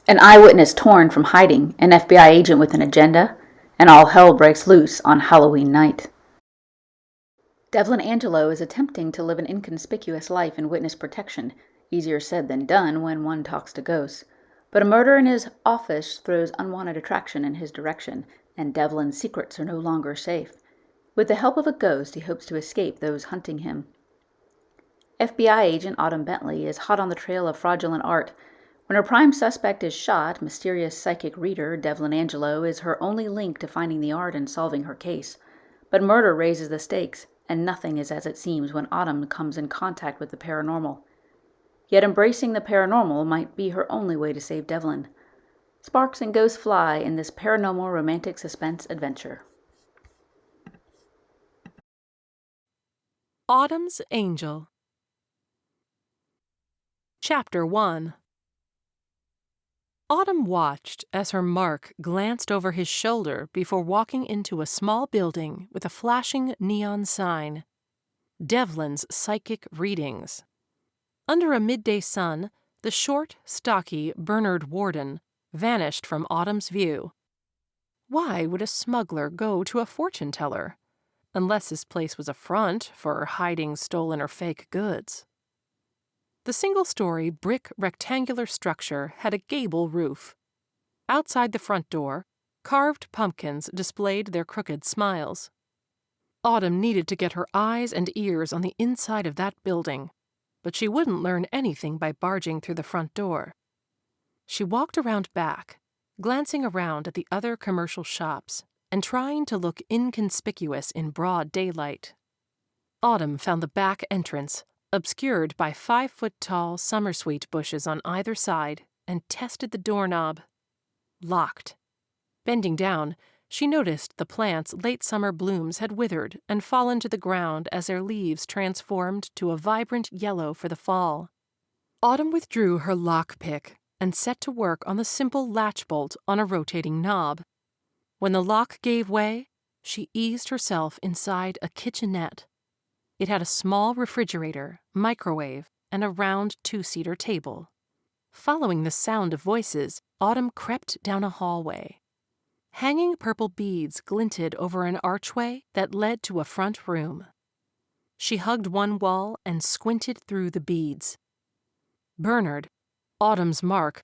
An eyewitness torn from hiding, an FBI agent with an agenda, and all hell breaks loose on Halloween night. Devlin Angelo is attempting to live an inconspicuous life in witness protection, easier said than done when one talks to ghosts. But a murder in his office throws unwanted attraction in his direction, and Devlin's secrets are no longer safe. With the help of a ghost, he hopes to escape those hunting him. FBI agent Autumn Bentley is hot on the trail of fraudulent art. When her prime suspect is shot, mysterious psychic reader Devlin Angelo is her only link to finding the art and solving her case. But murder raises the stakes, and nothing is as it seems when Autumn comes in contact with the paranormal. Yet embracing the paranormal might be her only way to save Devlin. Sparks and ghosts fly in this paranormal romantic suspense adventure. Autumn's Angel. Chapter 1. Autumn watched as her mark glanced over his shoulder before walking into a small building with a flashing neon sign. Devlin's Psychic Readings. Under a midday sun, the short, stocky Bernard Warden vanished from Autumn's view. Why would a smuggler go to a fortune-teller? Unless this place was a front for hiding stolen or fake goods. The single-story brick rectangular structure had a gable roof. Outside the front door, carved pumpkins displayed their crooked smiles. Autumn needed to get her eyes and ears on the inside of that building, but she wouldn't learn anything by barging through the front door. She walked around back, glancing around at the other commercial shops and trying to look inconspicuous in broad daylight. Autumn found the back entrance, obscured by 5-foot-tall summersweet bushes on either side, and tested the doorknob. Locked. Bending down, she noticed the plant's late summer blooms had withered and fallen to the ground as their leaves transformed to a vibrant yellow for the fall. Autumn withdrew her lockpick and set to work on the simple latch bolt on a rotating knob. When the lock gave way, she eased herself inside a kitchenette. It had a small refrigerator, microwave, and a round 2-seater table. Following the sound of voices, Autumn crept down a hallway. Hanging purple beads glinted over an archway that led to a front room. She hugged one wall and squinted through the beads. Bernard, Autumn's mark,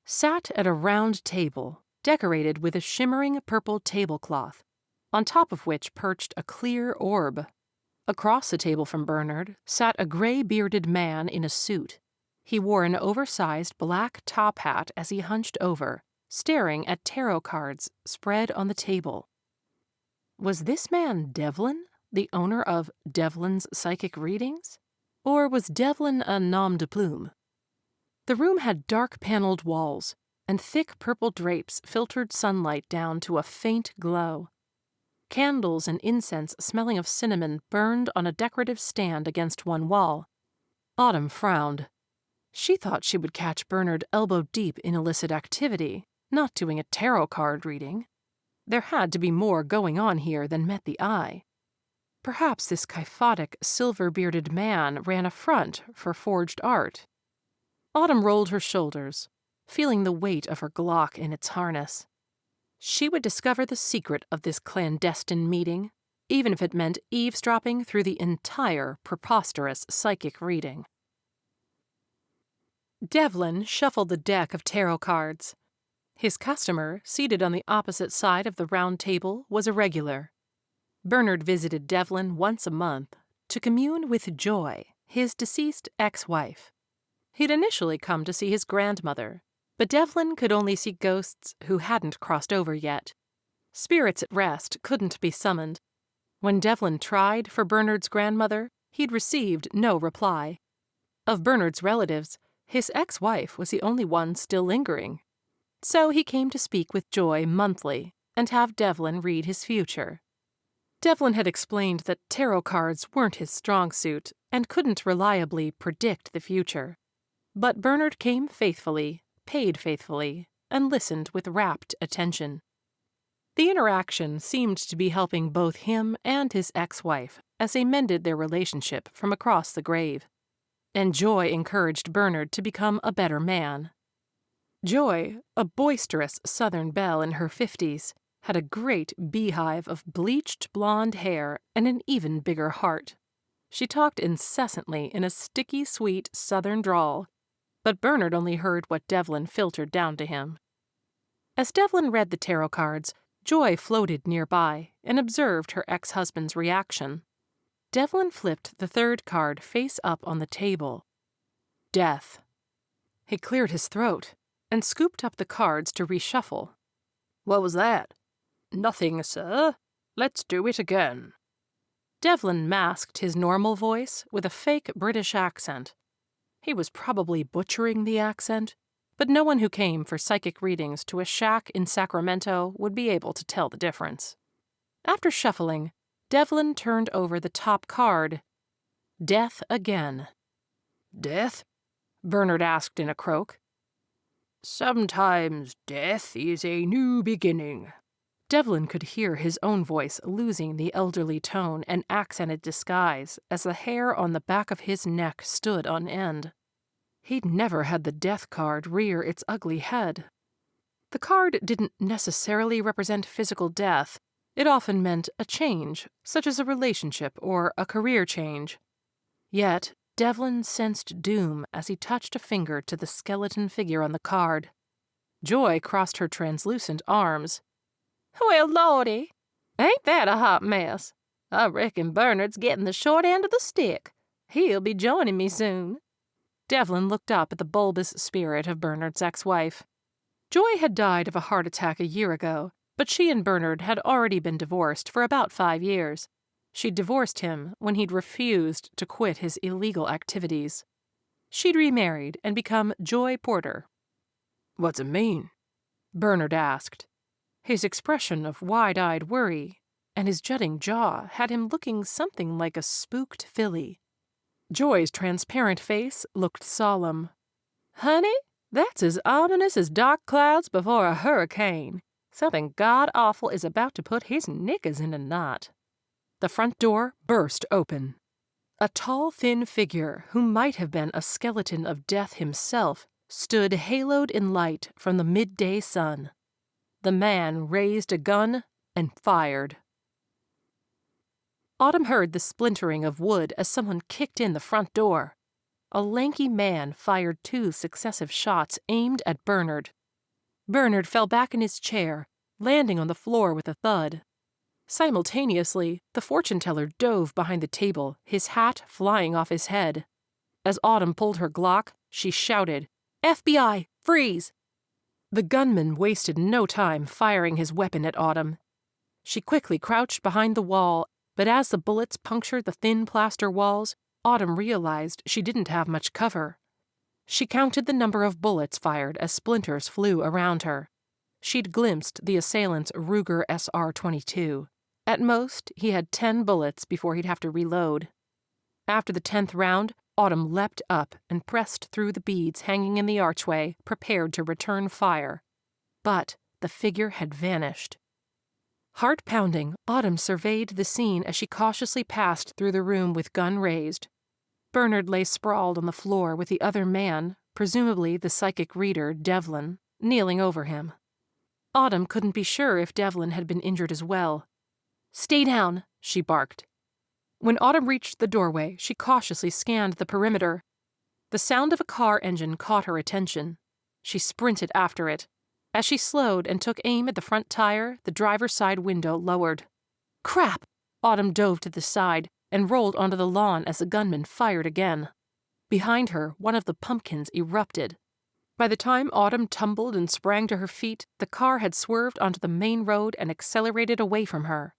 sat at a round table decorated with a shimmering purple tablecloth, on top of which perched a clear orb. Across the table from Bernard sat a gray-bearded man in a suit. He wore an oversized black top hat as he hunched over, staring at tarot cards spread on the table. Was this man Devlin, the owner of Devlin's Psychic Readings? Or was Devlin a nom de plume? The room had dark-paneled walls, and thick purple drapes filtered sunlight down to a faint glow. Candles and incense smelling of cinnamon burned on a decorative stand against one wall. Autumn frowned. She thought she would catch Bernard elbow-deep in illicit activity, not doing a tarot card reading. There had to be more going on here than met the eye. Perhaps this kyphotic, silver-bearded man ran a front for forged art. Autumn rolled her shoulders, feeling the weight of her Glock in its harness. She would discover the secret of this clandestine meeting, even if it meant eavesdropping through the entire preposterous psychic reading. Devlin shuffled the deck of tarot cards. His customer, seated on the opposite side of the round table, was a regular. Bernard visited Devlin once a month to commune with Joy, his deceased ex-wife. He'd initially come to see his grandmother, but Devlin could only see ghosts who hadn't crossed over yet. Spirits at rest couldn't be summoned. When Devlin tried for Bernard's grandmother, he'd received no reply. Of Bernard's relatives, his ex-wife was the only one still lingering. So he came to speak with Joy monthly and have Devlin read his future. Devlin had explained that tarot cards weren't his strong suit and couldn't reliably predict the future. But Bernard came faithfully, paid faithfully, and listened with rapt attention. The interaction seemed to be helping both him and his ex-wife as they mended their relationship from across the grave. And Joy encouraged Bernard to become a better man. Joy, a boisterous Southern belle in her 50s, had a great beehive of bleached blonde hair and an even bigger heart. She talked incessantly in a sticky, sweet Southern drawl, but Bernard only heard what Devlin filtered down to him. As Devlin read the tarot cards, Joy floated nearby and observed her ex-husband's reaction. Devlin flipped the third card face up on the table. Death. He cleared his throat and scooped up the cards to reshuffle. What was that? Nothing, sir. Let's do it again. Devlin masked his normal voice with a fake British accent. He was probably butchering the accent, but no one who came for psychic readings to a shack in Sacramento would be able to tell the difference. After shuffling, Devlin turned over the top card. Death again. Death? Bernard asked in a croak. Sometimes death is a new beginning. Devlin could hear his own voice losing the elderly tone and accented disguise as the hair on the back of his neck stood on end. He'd never had the death card rear its ugly head. The card didn't necessarily represent physical death. It often meant a change, such as a relationship or a career change. Yet, Devlin sensed doom as he touched a finger to the skeleton figure on the card. Joy crossed her translucent arms. Well, lordy, ain't that a hot mess? I reckon Bernard's getting the short end of the stick. He'll be joining me soon. Devlin looked up at the bulbous spirit of Bernard's ex-wife. Joy had died of a heart attack a year ago, but she and Bernard had already been divorced for about 5 years. She'd divorced him when he'd refused to quit his illegal activities. She'd remarried and become Joy Porter. What's it mean? Bernard asked. His expression of wide-eyed worry and his jutting jaw had him looking something like a spooked filly. Joy's transparent face looked solemn. Honey, that's as ominous as dark clouds before a hurricane. Something god-awful is about to put his knickers in a knot. The front door burst open. A tall, thin figure, who might have been a skeleton of death himself, stood haloed in light from the midday sun. The man raised a gun and fired. Autumn heard the splintering of wood as someone kicked in the front door. A lanky man fired 2 successive shots aimed at Bernard. Bernard fell back in his chair, landing on the floor with a thud. Simultaneously, the fortune-teller dove behind the table, his hat flying off his head. As Autumn pulled her Glock, she shouted, FBI, freeze! The gunman wasted no time firing his weapon at Autumn. She quickly crouched behind the wall, but as the bullets punctured the thin plaster walls, Autumn realized she didn't have much cover. She counted the number of bullets fired as splinters flew around her. She'd glimpsed the assailant's Ruger SR-22. At most, he had 10 bullets before he'd have to reload. After the 10th round, Autumn leapt up and pressed through the beads hanging in the archway, prepared to return fire. But the figure had vanished. Heart-pounding, Autumn surveyed the scene as she cautiously passed through the room with gun raised. Bernard lay sprawled on the floor with the other man, presumably the psychic reader, Devlin, kneeling over him. Autumn couldn't be sure if Devlin had been injured as well. Stay down, she barked. When Autumn reached the doorway, she cautiously scanned the perimeter. The sound of a car engine caught her attention. She sprinted after it. As she slowed and took aim at the front tire, the driver's side window lowered. Crap! Autumn dove to the side and rolled onto the lawn as the gunman fired again. Behind her, one of the pumpkins erupted. By the time Autumn tumbled and sprang to her feet, the car had swerved onto the main road and accelerated away from her.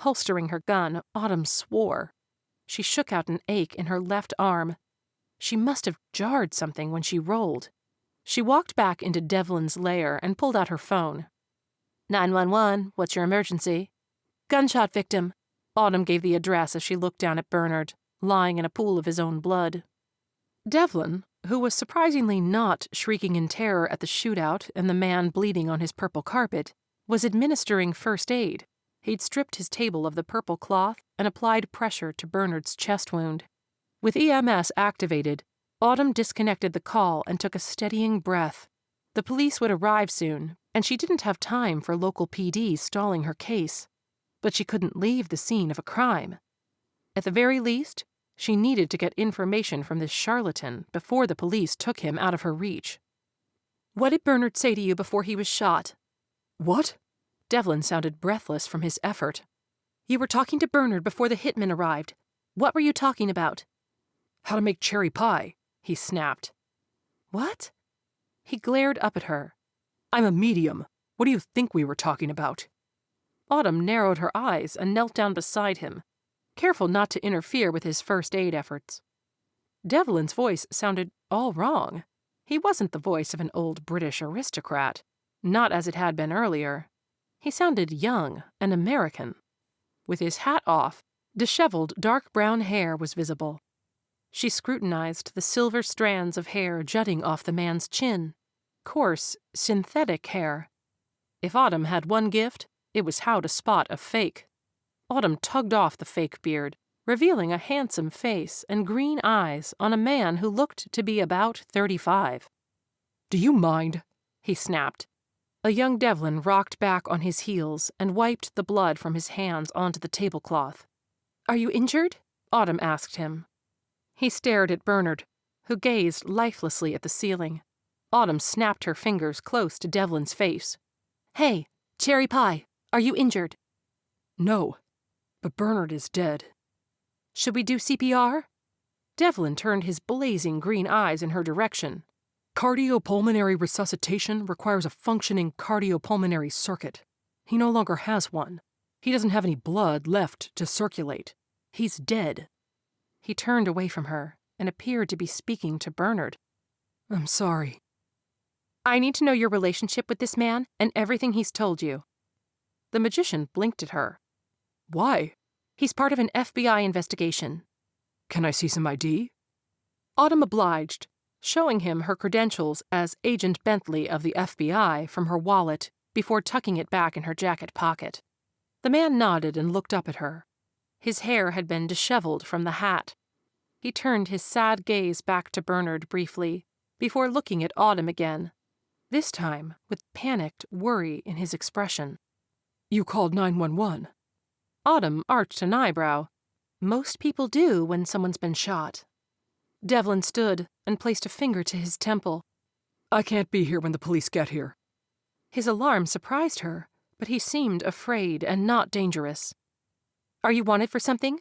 Holstering her gun, Autumn swore. She shook out an ache in her left arm. She must have jarred something when she rolled. She walked back into Devlin's lair and pulled out her phone. 911, what's your emergency? Gunshot victim. Autumn gave the address as she looked down at Bernard, lying in a pool of his own blood. Devlin, who was surprisingly not shrieking in terror at the shootout and the man bleeding on his purple carpet, was administering first aid. He'd stripped his table of the purple cloth and applied pressure to Bernard's chest wound. With EMS activated, Autumn disconnected the call and took a steadying breath. The police would arrive soon, and she didn't have time for local PD stalling her case. But she couldn't leave the scene of a crime. At the very least, she needed to get information from this charlatan before the police took him out of her reach. "What did Bernard say to you before he was shot?" "What?" Devlin sounded breathless from his effort. "You were talking to Bernard before the hitmen arrived. What were you talking about?" "How to make cherry pie," he snapped. "What?" He glared up at her. "I'm a medium. What do you think we were talking about?" Autumn narrowed her eyes and knelt down beside him, careful not to interfere with his first aid efforts. Devlin's voice sounded all wrong. He wasn't the voice of an old British aristocrat, not as it had been earlier. He sounded young and American. With his hat off, disheveled dark brown hair was visible. She scrutinized the silver strands of hair jutting off the man's chin. Coarse, synthetic hair. If Autumn had one gift, it was how to spot a fake. Autumn tugged off the fake beard, revealing a handsome face and green eyes on a man who looked to be about 35. "Do you mind?" he snapped. A young Devlin rocked back on his heels and wiped the blood from his hands onto the tablecloth. "Are you injured?" Autumn asked him. He stared at Bernard, who gazed lifelessly at the ceiling. Autumn snapped her fingers close to Devlin's face. "Hey, cherry pie, are you injured?" "No, but Bernard is dead." "Should we do CPR?" Devlin turned his blazing green eyes in her direction. "Cardiopulmonary resuscitation requires a functioning cardiopulmonary circuit. He no longer has one. He doesn't have any blood left to circulate. He's dead." He turned away from her and appeared to be speaking to Bernard. "I'm sorry." "I need to know your relationship with this man and everything he's told you." The magician blinked at her. "Why?" "He's part of an FBI investigation." "Can I see some ID?" Autumn obliged, showing him her credentials as Agent Bentley of the FBI from her wallet before tucking it back in her jacket pocket. The man nodded and looked up at her. His hair had been disheveled from the hat. He turned his sad gaze back to Bernard briefly, before looking at Autumn again, this time with panicked worry in his expression. "You called 911. Autumn arched an eyebrow. "Most people do when someone's been shot." Devlin stood and placed a finger to his temple. "I can't be here when the police get here." His alarm surprised her, but he seemed afraid and not dangerous. "Are you wanted for something?"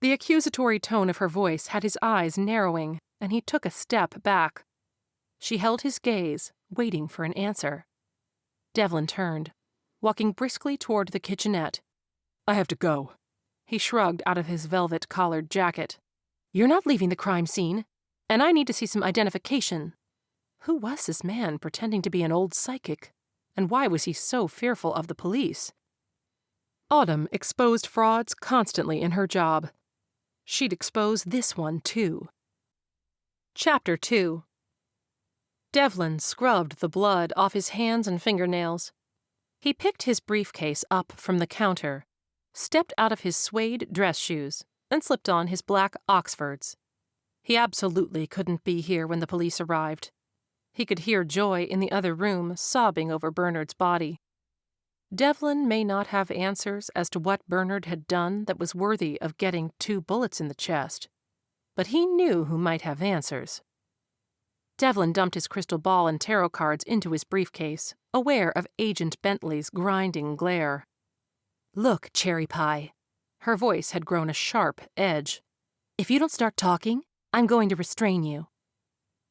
The accusatory tone of her voice had his eyes narrowing, and he took a step back. She held his gaze, waiting for an answer. Devlin turned, walking briskly toward the kitchenette. "I have to go." He shrugged out of his velvet-collared jacket. "You're not leaving the crime scene, and I need to see some identification." Who was this man pretending to be an old psychic, and why was he so fearful of the police? Autumn exposed frauds constantly in her job. She'd expose this one, too. Chapter 2. Devlin scrubbed the blood off his hands and fingernails. He picked his briefcase up from the counter, stepped out of his suede dress shoes, and slipped on his black Oxfords. He absolutely couldn't be here when the police arrived. He could hear Joy in the other room sobbing over Bernard's body. Devlin may not have answers as to what Bernard had done that was worthy of getting 2 bullets in the chest, but he knew who might have answers. Devlin dumped his crystal ball and tarot cards into his briefcase, aware of Agent Bentley's grinding glare. "Look, cherry pie." Her voice had grown a sharp edge. "If you don't start talking, I'm going to restrain you."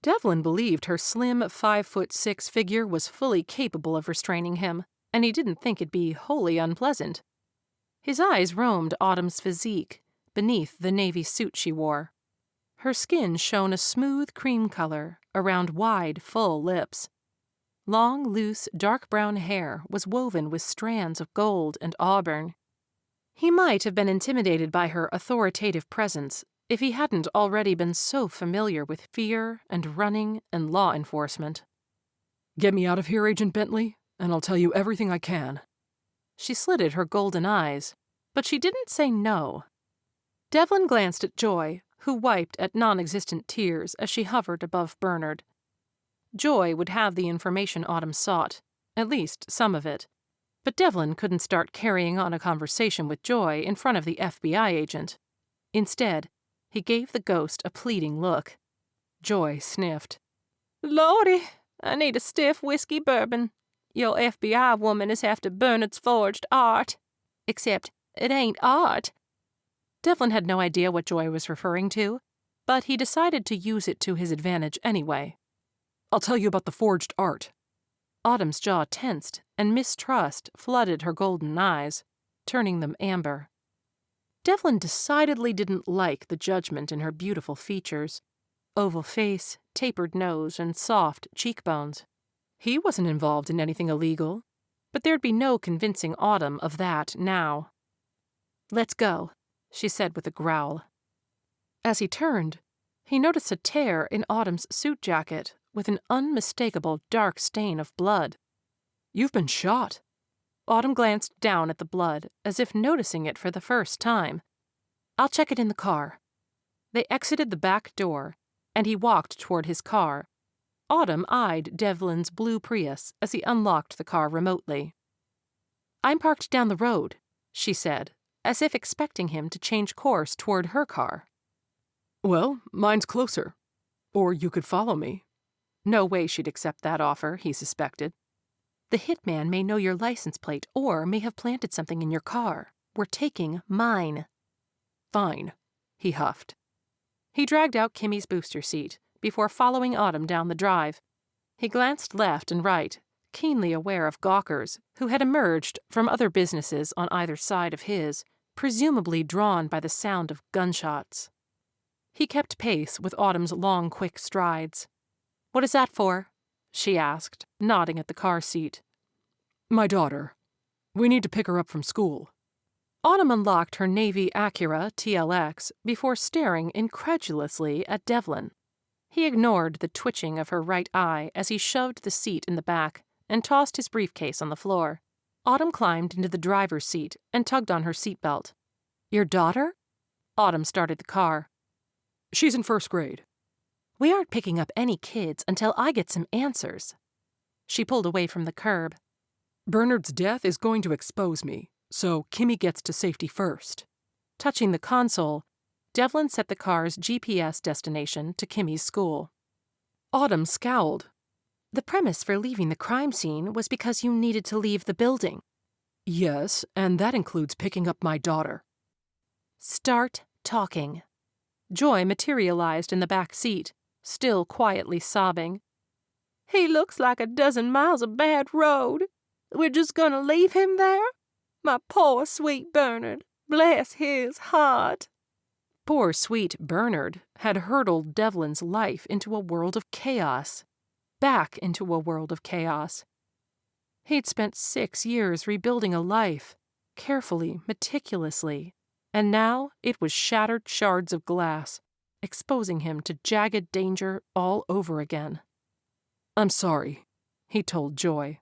Devlin believed her slim 5'6" figure was fully capable of restraining him, and he didn't think it'd be wholly unpleasant. His eyes roamed Autumn's physique, beneath the navy suit she wore. Her skin shone a smooth cream color around wide, full lips. Long, loose, dark brown hair was woven with strands of gold and auburn. He might have been intimidated by her authoritative presence if he hadn't already been so familiar with fear and running and law enforcement. "Get me out of here, Agent Bentley, and I'll tell you everything I can." She slitted her golden eyes, but she didn't say no. Devlin glanced at Joy, who wiped at non-existent tears as she hovered above Bernard. Joy would have the information Autumn sought, at least some of it. But Devlin couldn't start carrying on a conversation with Joy in front of the FBI agent. Instead, he gave the ghost a pleading look. Joy sniffed. "Lordy, I need a stiff whiskey bourbon. Your FBI woman is after Bernard's forged art. Except it ain't art." Devlin had no idea what Joy was referring to, but he decided to use it to his advantage anyway. "I'll tell you about the forged art." Autumn's jaw tensed, and mistrust flooded her golden eyes, turning them amber. Devlin decidedly didn't like the judgment in her beautiful features. Oval face, tapered nose, and soft cheekbones. He wasn't involved in anything illegal, but there'd be no convincing Autumn of that now. "Let's go," she said with a growl. As he turned, he noticed a tear in Autumn's suit jacket with an unmistakable dark stain of blood. "You've been shot." Autumn glanced down at the blood, as if noticing it for the first time. "I'll check it in the car." They exited the back door, and he walked toward his car. Autumn eyed Devlin's blue Prius as he unlocked the car remotely. "I'm parked down the road," she said, as if expecting him to change course toward her car. "Well, mine's closer. Or you could follow me." No way she'd accept that offer, he suspected. "The hitman may know your license plate or may have planted something in your car. We're taking mine." "Fine," he huffed. He dragged out Kimmy's booster seat before following Autumn down the drive. He glanced left and right, keenly aware of gawkers who had emerged from other businesses on either side of his, presumably drawn by the sound of gunshots. He kept pace with Autumn's long, quick strides. "What is that for?" she asked, nodding at the car seat. "My daughter. We need to pick her up from school." Autumn unlocked her Navy Acura TLX before staring incredulously at Devlin. He ignored the twitching of her right eye as he shoved the seat in the back and tossed his briefcase on the floor. Autumn climbed into the driver's seat and tugged on her seatbelt. "Your daughter?" Autumn started the car. "She's in first grade." "We aren't picking up any kids until I get some answers." She pulled away from the curb. "Bernard's death is going to expose me, so Kimmy gets to safety first." Touching the console, Devlin set the car's GPS destination to Kimmy's school. Autumn scowled. "The premise for leaving the crime scene was because you needed to leave the building." "Yes, and that includes picking up my daughter." "Start talking." Joy materialized in the back seat, still quietly sobbing. "He looks like a dozen miles of bad road. We're just gonna leave him there? My poor sweet Bernard, bless his heart." Poor sweet Bernard had hurtled Devlin's life into a world of chaos. Back into a world of chaos. He'd spent 6 years rebuilding a life, carefully, meticulously, and now it was shattered shards of glass, exposing him to jagged danger all over again. "I'm sorry," he told Joy.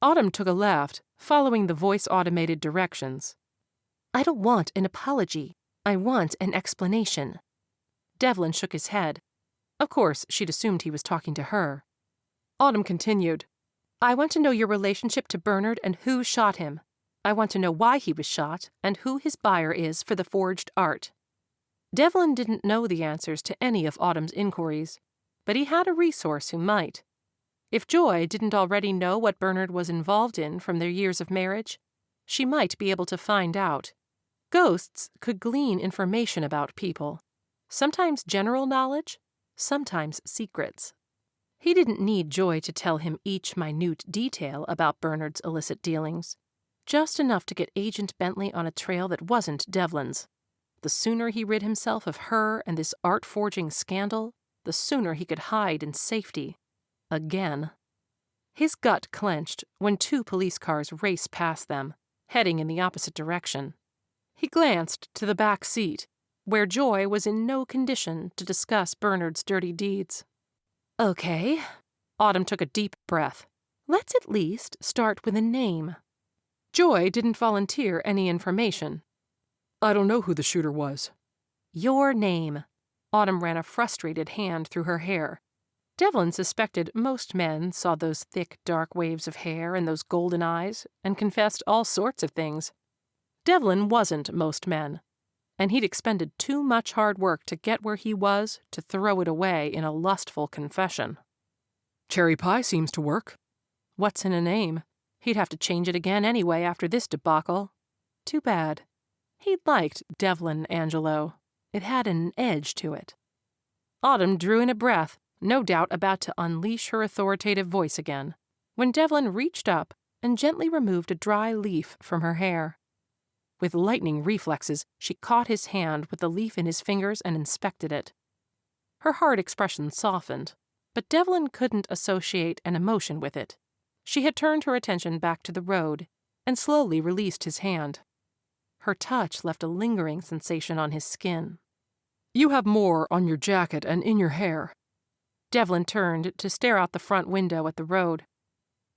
Autumn took a left, following the voice-automated directions. "I don't want an apology. I want an explanation." Devlin shook his head. Of course, she'd assumed he was talking to her. Autumn continued. "I want to know your relationship to Bernard and who shot him. I want to know why he was shot and who his buyer is for the forged art." Devlin didn't know the answers to any of Autumn's inquiries, but he had a resource who might. If Joy didn't already know what Bernard was involved in from their years of marriage, she might be able to find out. Ghosts could glean information about people, sometimes general knowledge, sometimes secrets. He didn't need Joy to tell him each minute detail about Bernard's illicit dealings, just enough to get Agent Bentley on a trail that wasn't Devlin's. The sooner he rid himself of her and this art-forging scandal, the sooner he could hide in safety. Again. His gut clenched when 2 police cars raced past them, heading in the opposite direction. He glanced to the back seat, where Joy was in no condition to discuss Bernard's dirty deeds. "Okay." Autumn took a deep breath. "Let's at least start with a name." Joy didn't volunteer any information. "I don't know who the shooter was." "Your name." Autumn ran a frustrated hand through her hair. Devlin suspected most men saw those thick, dark waves of hair and those golden eyes and confessed all sorts of things. Devlin wasn't most men, and he'd expended too much hard work to get where he was to throw it away in a lustful confession. Cherry pie seems to work. What's in a name? He'd have to change it again anyway after this debacle. Too bad. He liked Devlin Angelo. It had an edge to it. Autumn drew in a breath, no doubt about to unleash her authoritative voice again, when Devlin reached up and gently removed a dry leaf from her hair. With lightning reflexes, she caught his hand with the leaf in his fingers and inspected it. Her hard expression softened, but Devlin couldn't associate an emotion with it. She had turned her attention back to the road and slowly released his hand. Her touch left a lingering sensation on his skin. You have more on your jacket and in your hair. Devlin turned to stare out the front window at the road.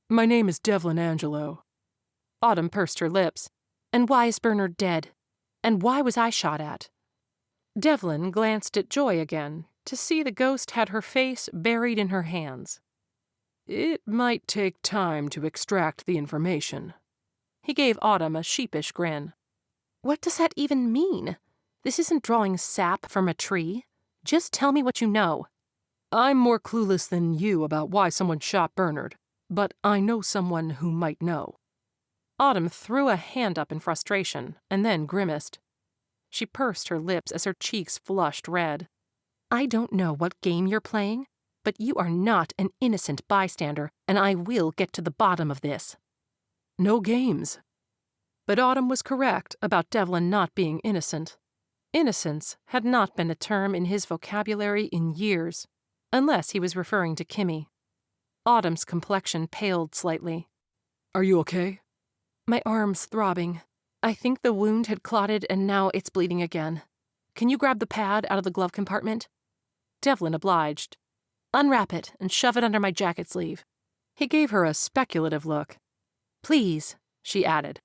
My name is Devlin Angelo. Autumn pursed her lips. And why is Bernard dead? And why was I shot at? Devlin glanced at Joy again to see the ghost had her face buried in her hands. It might take time to extract the information. He gave Autumn a sheepish grin. What does that even mean? This isn't drawing sap from a tree. Just tell me what you know. I'm more clueless than you about why someone shot Bernard, but I know someone who might know. Autumn threw a hand up in frustration and then grimaced. She pursed her lips as her cheeks flushed red. I don't know what game you're playing, but you are not an innocent bystander, and I will get to the bottom of this. No games. But Autumn was correct about Devlin not being innocent. Innocence had not been a term in his vocabulary in years, unless he was referring to Kimmy. Autumn's complexion paled slightly. Are you okay? My arm's throbbing. I think the wound had clotted and now it's bleeding again. Can you grab the pad out of the glove compartment? Devlin obliged. Unwrap it and shove it under my jacket sleeve. He gave her a speculative look. Please, she added.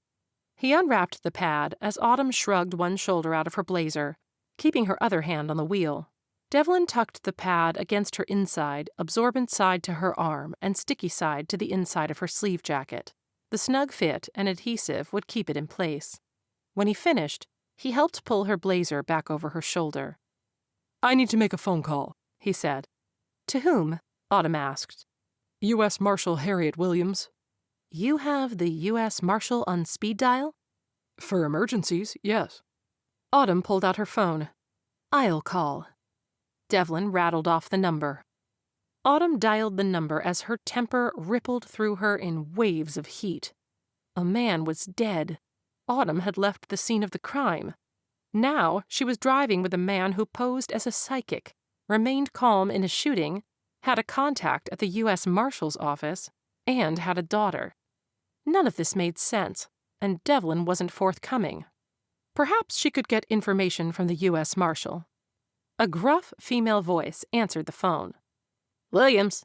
He unwrapped the pad as Autumn shrugged one shoulder out of her blazer, keeping her other hand on the wheel. Devlin tucked the pad against her inside, absorbent side to her arm and sticky side to the inside of her sleeve jacket. The snug fit and adhesive would keep it in place. When he finished, he helped pull her blazer back over her shoulder. I need to make a phone call, he said. To whom? Autumn asked. U.S. Marshal Harriet Williams. You have the U.S. Marshal on speed dial? For emergencies, yes. Autumn pulled out her phone. I'll call. Devlin rattled off the number. Autumn dialed the number as her temper rippled through her in waves of heat. A man was dead. Autumn had left the scene of the crime. Now she was driving with a man who posed as a psychic, remained calm in a shooting, had a contact at the U.S. Marshal's office, and had a daughter. None of this made sense, and Devlin wasn't forthcoming. Perhaps she could get information from the U.S. Marshal. A gruff female voice answered the phone. Williams.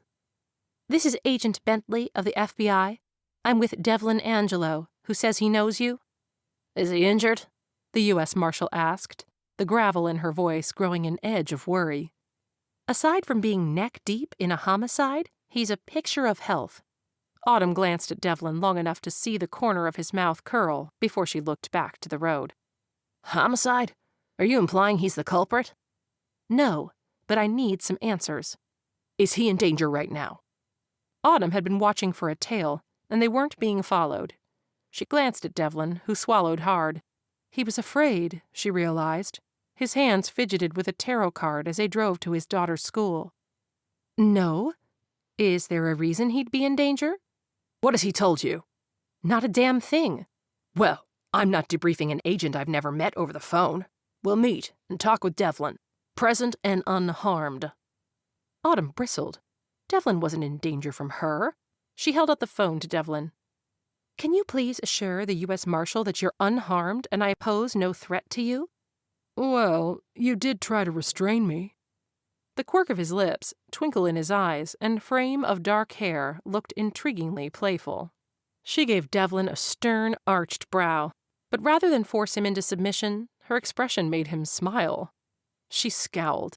This is Agent Bentley of the FBI. I'm with Devlin Angelo, who says he knows you. Is he injured? The U.S. Marshal asked, the gravel in her voice growing an edge of worry. Aside from being neck-deep in a homicide, he's a picture of health. Autumn glanced at Devlin long enough to see the corner of his mouth curl before she looked back to the road. Homicide? Are you implying he's the culprit? No, but I need some answers. Is he in danger right now? Autumn had been watching for a tail, and they weren't being followed. She glanced at Devlin, who swallowed hard. He was afraid, she realized. His hands fidgeted with a tarot card as they drove to his daughter's school. No? Is there a reason he'd be in danger? What has he told you? Not a damn thing. Well, I'm not debriefing an agent I've never met over the phone. We'll meet and talk with Devlin, present and unharmed. Autumn bristled. Devlin wasn't in danger from her. She held out the phone to Devlin. Can you please assure the U.S. Marshal that you're unharmed and I pose no threat to you? Well, you did try to restrain me. The quirk of his lips, twinkle in his eyes, and frame of dark hair looked intriguingly playful. She gave Devlin a stern, arched brow, but rather than force him into submission, her expression made him smile. She scowled.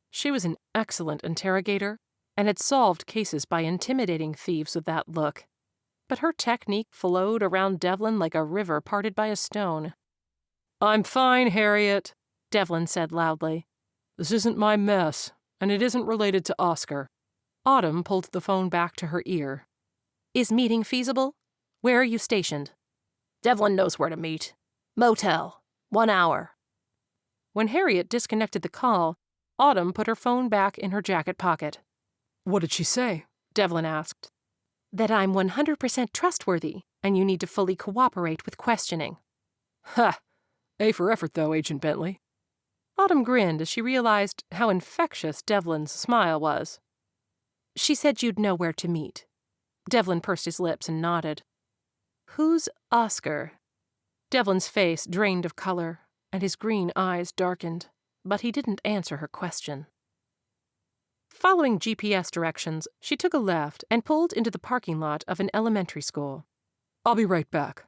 She was an excellent interrogator, and had solved cases by intimidating thieves with that look. But her technique flowed around Devlin like a river parted by a stone. "I'm fine, Harriet," Devlin said loudly. "This isn't my mess, and it isn't related to Oscar." Autumn pulled the phone back to her ear. "Is meeting feasible? Where are you stationed?" "Devlin knows where to meet. Motel. 1 hour." When Harriet disconnected the call, Autumn put her phone back in her jacket pocket. What did she say? Devlin asked. "That I'm 100% trustworthy, and you need to fully cooperate with questioning." Ha! A for effort, though, Agent Bentley. Autumn grinned as she realized how infectious Devlin's smile was. "She said you'd know where to meet." Devlin pursed his lips and nodded. "Who's Oscar?" Devlin's face drained of color, and his green eyes darkened, but he didn't answer her question. Following GPS directions, she took a left and pulled into the parking lot of an elementary school. "I'll be right back."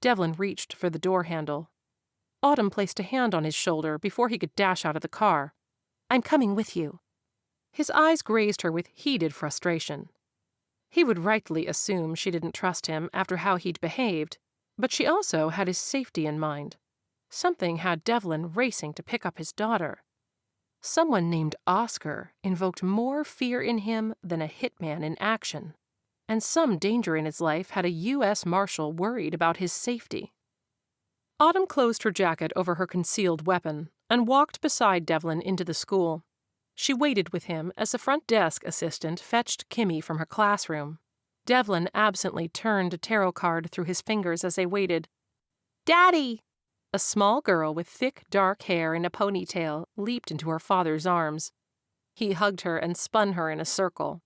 Devlin reached for the door handle. Autumn placed a hand on his shoulder before he could dash out of the car. "I'm coming with you." His eyes grazed her with heated frustration. He would rightly assume she didn't trust him after how he'd behaved, but she also had his safety in mind. Something had Devlin racing to pick up his daughter. Someone named Oscar invoked more fear in him than a hitman in action, and some danger in his life had a U.S. Marshal worried about his safety. Autumn closed her jacket over her concealed weapon and walked beside Devlin into the school. She waited with him as the front desk assistant fetched Kimmy from her classroom. Devlin absently turned a tarot card through his fingers as they waited. "Daddy!" A small girl with thick, dark hair and a ponytail leaped into her father's arms. He hugged her and spun her in a circle.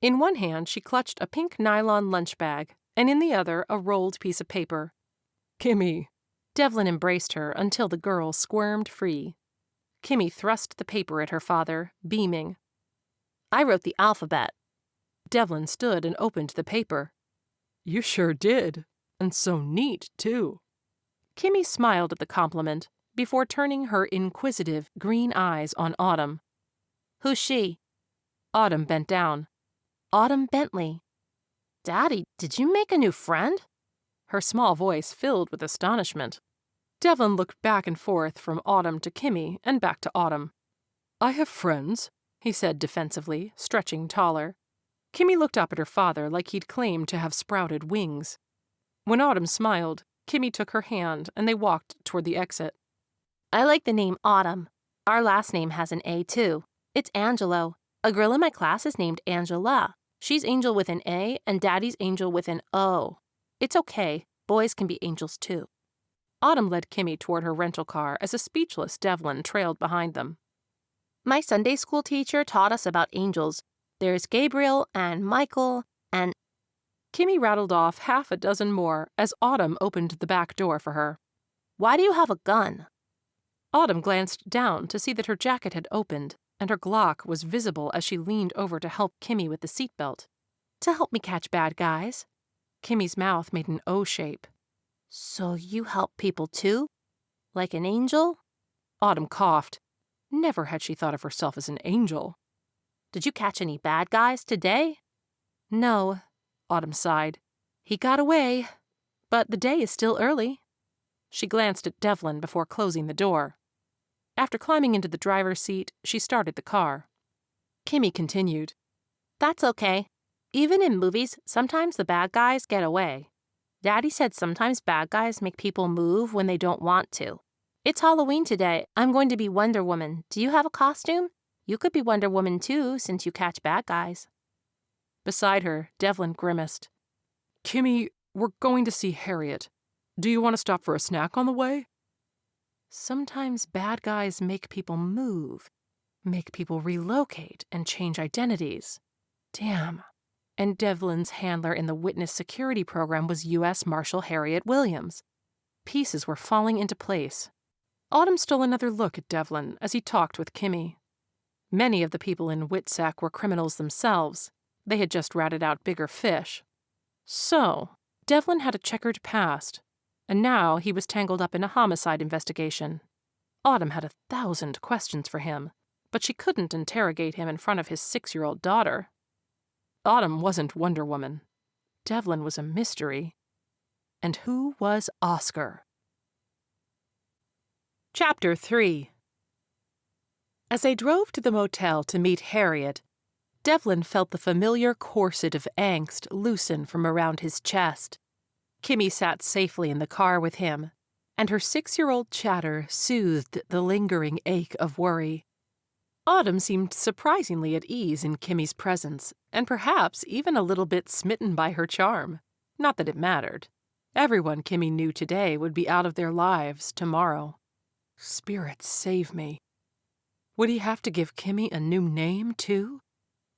In one hand, she clutched a pink nylon lunch bag, and in the other, a rolled piece of paper. "Kimmy." Devlin embraced her until the girl squirmed free. Kimmy thrust the paper at her father, beaming. "I wrote the alphabet." Devlin stood and opened the paper. "You sure did. And so neat, too." Kimmy smiled at the compliment before turning her inquisitive green eyes on Autumn. "Who's she?" Autumn bent down. "Autumn Bentley." "Daddy, did you make a new friend?" Her small voice filled with astonishment. Devlin looked back and forth from Autumn to Kimmy and back to Autumn. "I have friends," he said defensively, stretching taller. Kimmy looked up at her father like he'd claimed to have sprouted wings. When Autumn smiled, Kimmy took her hand and they walked toward the exit. "I like the name Autumn. Our last name has an A, too. It's Angelo. A girl in my class is named Angela. She's Angel with an A, and Daddy's Angel with an O. It's okay. Boys can be angels, too." Autumn led Kimmy toward her rental car as a speechless Devlin trailed behind them. "My Sunday school teacher taught us about angels. There's Gabriel and Michael and—" Kimmy rattled off half a dozen more as Autumn opened the back door for her. "Why do you have a gun?" Autumn glanced down to see that her jacket had opened, and her Glock was visible as she leaned over to help Kimmy with the seatbelt. "To help me catch bad guys." Kimmy's mouth made an O shape. "So you help people, too? Like an angel?" Autumn coughed. Never had she thought of herself as an angel. "Did you catch any bad guys today?" "No," Autumn sighed. "He got away, but the day is still early." She glanced at Devlin before closing the door. After climbing into the driver's seat, she started the car. Kimmy continued. "That's okay. Even in movies, sometimes the bad guys get away. Daddy said sometimes bad guys make people move when they don't want to. It's Halloween today. I'm going to be Wonder Woman. Do you have a costume? You could be Wonder Woman too, since you catch bad guys." Beside her, Devlin grimaced. "Kimmy, we're going to see Harriet. Do you want to stop for a snack on the way?" Sometimes bad guys make people move, make people relocate and change identities. Damn. And Devlin's handler in the witness security program was U.S. Marshal Harriet Williams. Pieces were falling into place. Autumn stole another look at Devlin as he talked with Kimmy. Many of the people in Witsec were criminals themselves. They had just ratted out bigger fish. So, Devlin had a checkered past, and now he was tangled up in a homicide investigation. Autumn had 1,000 questions for him, but she couldn't interrogate him in front of his 6-year-old daughter. Autumn wasn't Wonder Woman. Devlin was a mystery. And who was Oscar? Chapter 3. As they drove to the motel to meet Harriet, Devlin felt the familiar corset of angst loosen from around his chest. Kimmy sat safely in the car with him, and her 6-year-old chatter soothed the lingering ache of worry. Autumn seemed surprisingly at ease in Kimmy's presence, and perhaps even a little bit smitten by her charm. Not that it mattered. Everyone Kimmy knew today would be out of their lives tomorrow. Spirits save me. Would he have to give Kimmy a new name, too?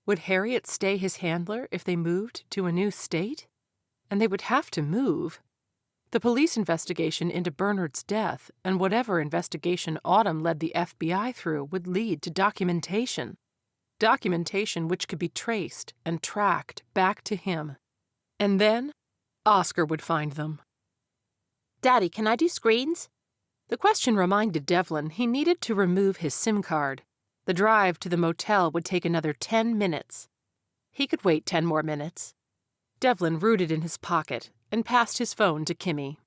Would Harriet stay his handler if they moved to a new state? And they would have to move. The police investigation into Bernard's death and whatever investigation Autumn led the FBI through would lead to documentation. Documentation which could be traced and tracked back to him. And then Oscar would find them. Daddy, can I do screens? The question reminded Devlin he needed to remove his SIM card. The drive to the motel would take another 10 minutes. He could wait 10 more minutes. Devlin rooted in his pocket and passed his phone to Kimmy.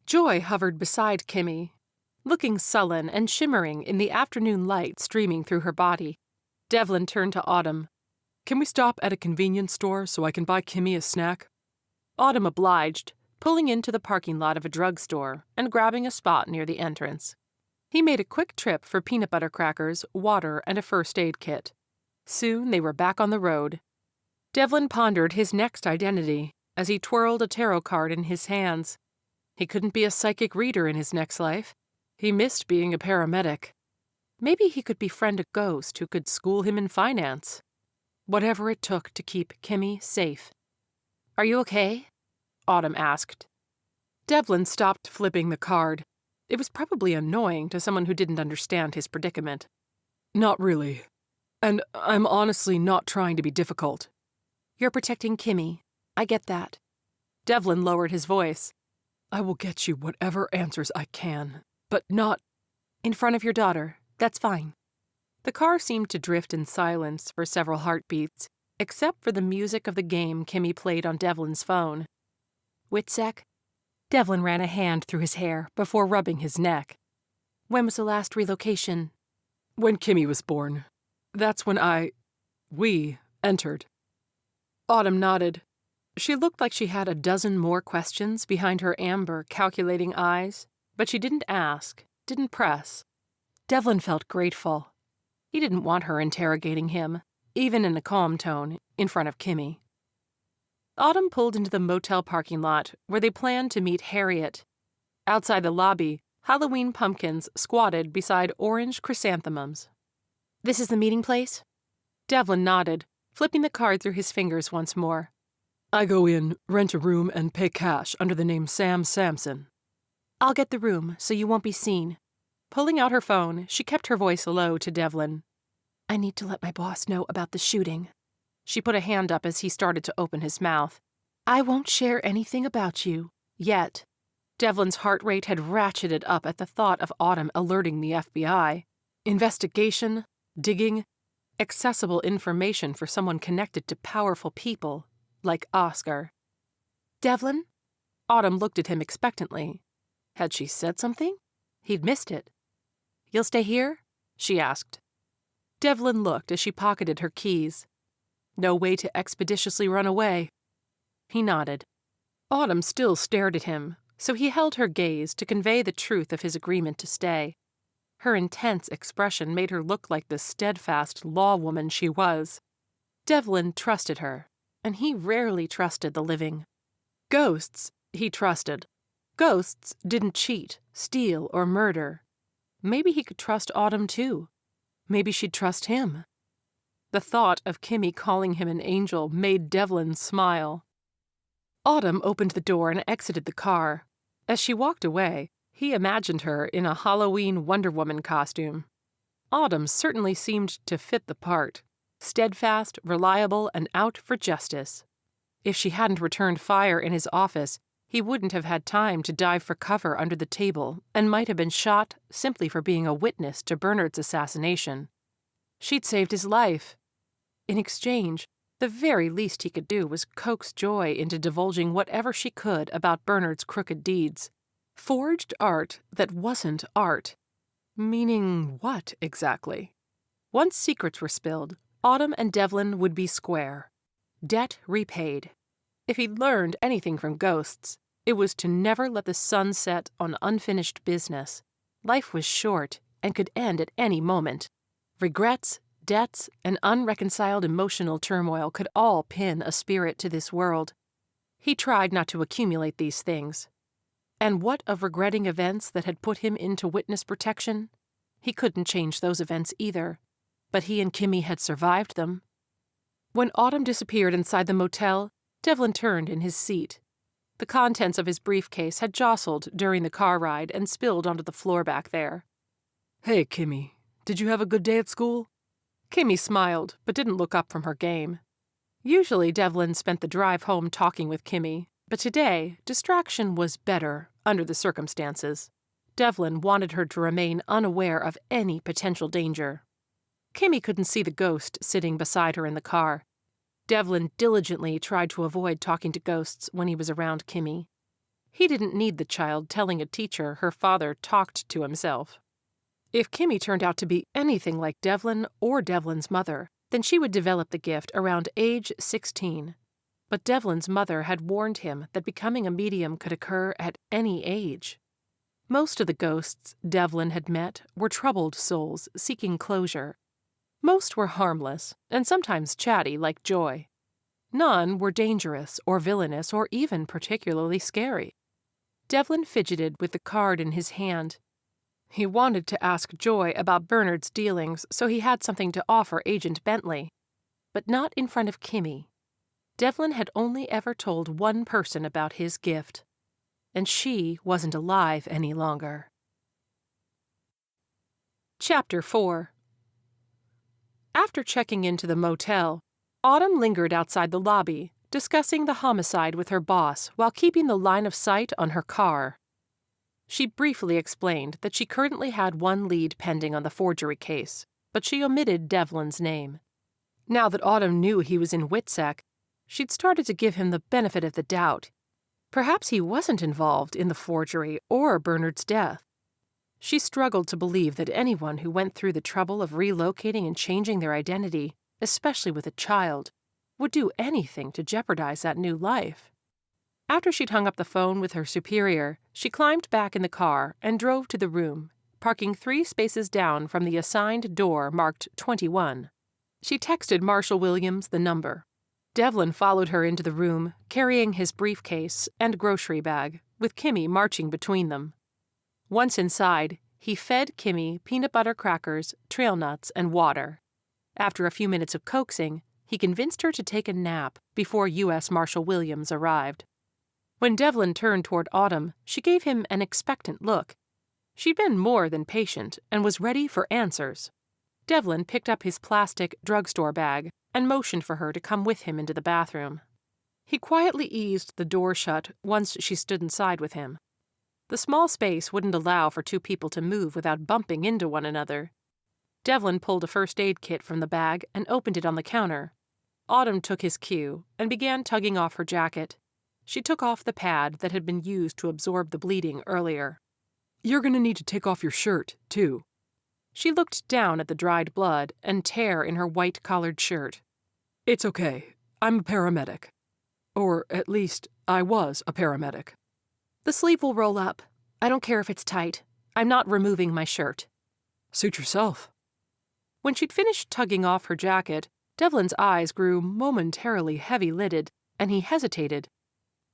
Joy hovered beside Kimmy, looking sullen and shimmering in the afternoon light streaming through her body. Devlin turned to Autumn. "Can we stop at a convenience store so I can buy Kimmy a snack?" Autumn obliged, pulling into the parking lot of a drugstore and grabbing a spot near the entrance. He made a quick trip for peanut butter crackers, water, and a first aid kit. Soon they were back on the road. Devlin pondered his next identity as he twirled a tarot card in his hands. He couldn't be a psychic reader in his next life. He missed being a paramedic. Maybe he could befriend a ghost who could school him in finance. Whatever it took to keep Kimmy safe. "Are you okay?" Autumn asked. Devlin stopped flipping the card. It was probably annoying to someone who didn't understand his predicament. "Not really. And I'm honestly not trying to be difficult." "You're protecting Kimmy. I get that." Devlin lowered his voice. "I will get you whatever answers I can, but not in front of your daughter. That's fine." The car seemed to drift in silence for several heartbeats, except for the music of the game Kimmy played on Devlin's phone. "Witsec?" Devlin ran a hand through his hair before rubbing his neck. "When was the last relocation?" "When Kimmy was born. That's when we entered." Autumn nodded. She looked like she had a dozen more questions behind her amber, calculating eyes, but she didn't ask, didn't press. Devlin felt grateful. He didn't want her interrogating him, even in a calm tone, in front of Kimmy. Autumn pulled into the motel parking lot where they planned to meet Harriet. Outside the lobby, Halloween pumpkins squatted beside orange chrysanthemums. "This is the meeting place?" Devlin nodded, flipping the card through his fingers once more. "I go in, rent a room, and pay cash under the name Sam Sampson." "I'll get the room, so you won't be seen." Pulling out her phone, she kept her voice low to Devlin. "I need to let my boss know about the shooting." She put a hand up as he started to open his mouth. "I won't share anything about you, yet." Devlin's heart rate had ratcheted up at the thought of Autumn alerting the FBI. Investigation, digging, accessible information for someone connected to powerful people, like Oscar. "Devlin?" Autumn looked at him expectantly. Had she said something? He'd missed it. "You'll stay here?" she asked. Devlin looked as she pocketed her keys. No way to expeditiously run away. He nodded. Autumn still stared at him, so he held her gaze to convey the truth of his agreement to stay. Her intense expression made her look like the steadfast law woman she was. Devlin trusted her, and he rarely trusted the living. Ghosts, he trusted. Ghosts didn't cheat, steal, or murder. Maybe he could trust Autumn, too. Maybe she'd trust him. The thought of Kimmy calling him an angel made Devlin smile. Autumn opened the door and exited the car. As she walked away, he imagined her in a Halloween Wonder Woman costume. Autumn certainly seemed to fit the part. Steadfast, reliable, and out for justice. If she hadn't returned fire in his office, he wouldn't have had time to dive for cover under the table and might have been shot simply for being a witness to Bernard's assassination. She'd saved his life. In exchange, the very least he could do was coax Joy into divulging whatever she could about Bernard's crooked deeds. Forged art that wasn't art. Meaning what, exactly? Once secrets were spilled, Autumn and Devlin would be square. Debt repaid. If he'd learned anything from ghosts, it was to never let the sun set on unfinished business. Life was short and could end at any moment. Regrets, debts, and unreconciled emotional turmoil could all pin a spirit to this world. He tried not to accumulate these things. And what of regretting events that had put him into witness protection? He couldn't change those events either, but he and Kimmy had survived them. When Autumn disappeared inside the motel, Devlin turned in his seat. The contents of his briefcase had jostled during the car ride and spilled onto the floor back there. "Hey, Kimmy, did you have a good day at school?" Kimmy smiled, but didn't look up from her game. Usually Devlin spent the drive home talking with Kimmy, but today distraction was better under the circumstances. Devlin wanted her to remain unaware of any potential danger. Kimmy couldn't see the ghost sitting beside her in the car. Devlin diligently tried to avoid talking to ghosts when he was around Kimmy. He didn't need the child telling a teacher her father talked to himself. If Kimmy turned out to be anything like Devlin or Devlin's mother, then she would develop the gift around age 16. But Devlin's mother had warned him that becoming a medium could occur at any age. Most of the ghosts Devlin had met were troubled souls seeking closure. Most were harmless, and sometimes chatty like Joy. None were dangerous or villainous or even particularly scary. Devlin fidgeted with the card in his hand. He wanted to ask Joy about Bernard's dealings, so he had something to offer Agent Bentley. But not in front of Kimmy. Devlin had only ever told one person about his gift, and she wasn't alive any longer. Chapter 4. After checking into the motel, Autumn lingered outside the lobby, discussing the homicide with her boss while keeping the line of sight on her car. She briefly explained that she currently had one lead pending on the forgery case, but she omitted Devlin's name. Now that Autumn knew he was in WITSEC, she'd started to give him the benefit of the doubt. Perhaps he wasn't involved in the forgery or Bernard's death. She struggled to believe that anyone who went through the trouble of relocating and changing their identity, especially with a child, would do anything to jeopardize that new life. After she'd hung up the phone with her superior, she climbed back in the car and drove to the room, parking 3 spaces down from the assigned door marked 21. She texted Marshall Williams the number. Devlin followed her into the room, carrying his briefcase and grocery bag, with Kimmy marching between them. Once inside, he fed Kimmy peanut butter crackers, trail nuts, and water. After a few minutes of coaxing, he convinced her to take a nap before U.S. Marshal Williams arrived. When Devlin turned toward Autumn, she gave him an expectant look. She'd been more than patient and was ready for answers. Devlin picked up his plastic drugstore bag and motioned for her to come with him into the bathroom. He quietly eased the door shut once she stood inside with him. The small space wouldn't allow for 2 people to move without bumping into one another. Devlin pulled a first aid kit from the bag and opened it on the counter. Autumn took his cue and began tugging off her jacket. She took off the pad that had been used to absorb the bleeding earlier. "You're going to need to take off your shirt, too." She looked down at the dried blood and tear in her white-collared shirt. "It's okay. I'm a paramedic. Or, at least, I was a paramedic." "The sleeve will roll up. I don't care if it's tight. I'm not removing my shirt." "Suit yourself." When she'd finished tugging off her jacket, Devlin's eyes grew momentarily heavy-lidded, and he hesitated.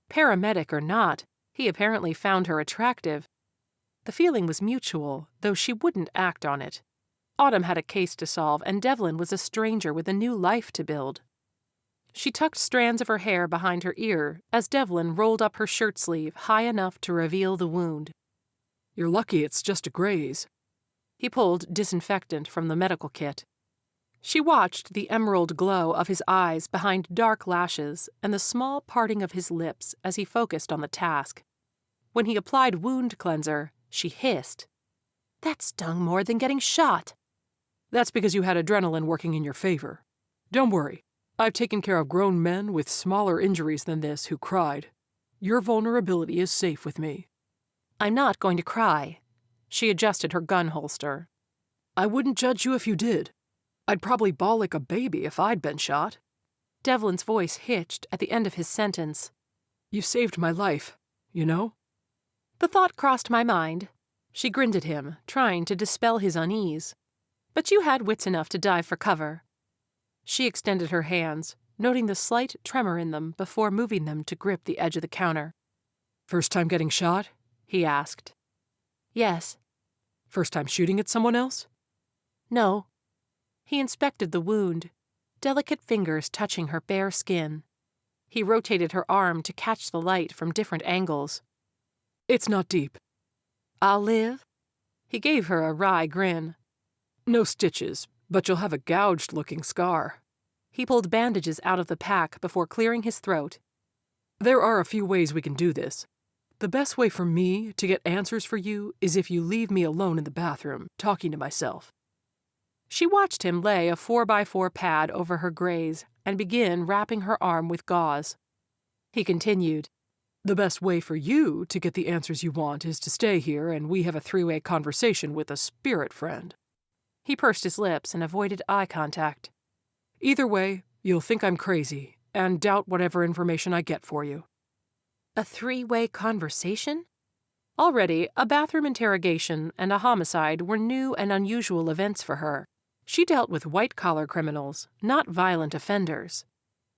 Paramedic or not, he apparently found her attractive. The feeling was mutual, though she wouldn't act on it. Autumn had a case to solve, and Devlin was a stranger with a new life to build. She tucked strands of her hair behind her ear as Devlin rolled up her shirt sleeve high enough to reveal the wound. "You're lucky it's just a graze." He pulled disinfectant from the medical kit. She watched the emerald glow of his eyes behind dark lashes and the small parting of his lips as he focused on the task. When he applied wound cleanser, she hissed. "That stung more than getting shot." That's because you had adrenaline working in your favor. Don't worry. I've taken care of grown men with smaller injuries than this who cried. Your vulnerability is safe with me. I'm not going to cry. She adjusted her gun holster. I wouldn't judge you if you did. I'd probably bawl like a baby if I'd been shot. Devlin's voice hitched at the end of his sentence. You saved my life, you know? The thought crossed my mind. She grinned at him, trying to dispel his unease. But you had wits enough to dive for cover. She extended her hands, noting the slight tremor in them before moving them to grip the edge of the counter. First time getting shot? He asked. Yes. First time shooting at someone else? No. He inspected the wound, delicate fingers touching her bare skin. He rotated her arm to catch the light from different angles. It's not deep. I'll live? He gave her a wry grin. No stitches, but you'll have a gouged-looking scar. He pulled bandages out of the pack before clearing his throat. There are a few ways we can do this. The best way for me to get answers for you is if you leave me alone in the bathroom, talking to myself. She watched him lay a 4x4 pad over her graze and begin wrapping her arm with gauze. He continued. The best way for you to get the answers you want is to stay here and we have a three-way conversation with a spirit friend. He pursed his lips and avoided eye contact. Either way, you'll think I'm crazy and doubt whatever information I get for you. A three-way conversation? Already, a bathroom interrogation and a homicide were new and unusual events for her. She dealt with white-collar criminals, not violent offenders.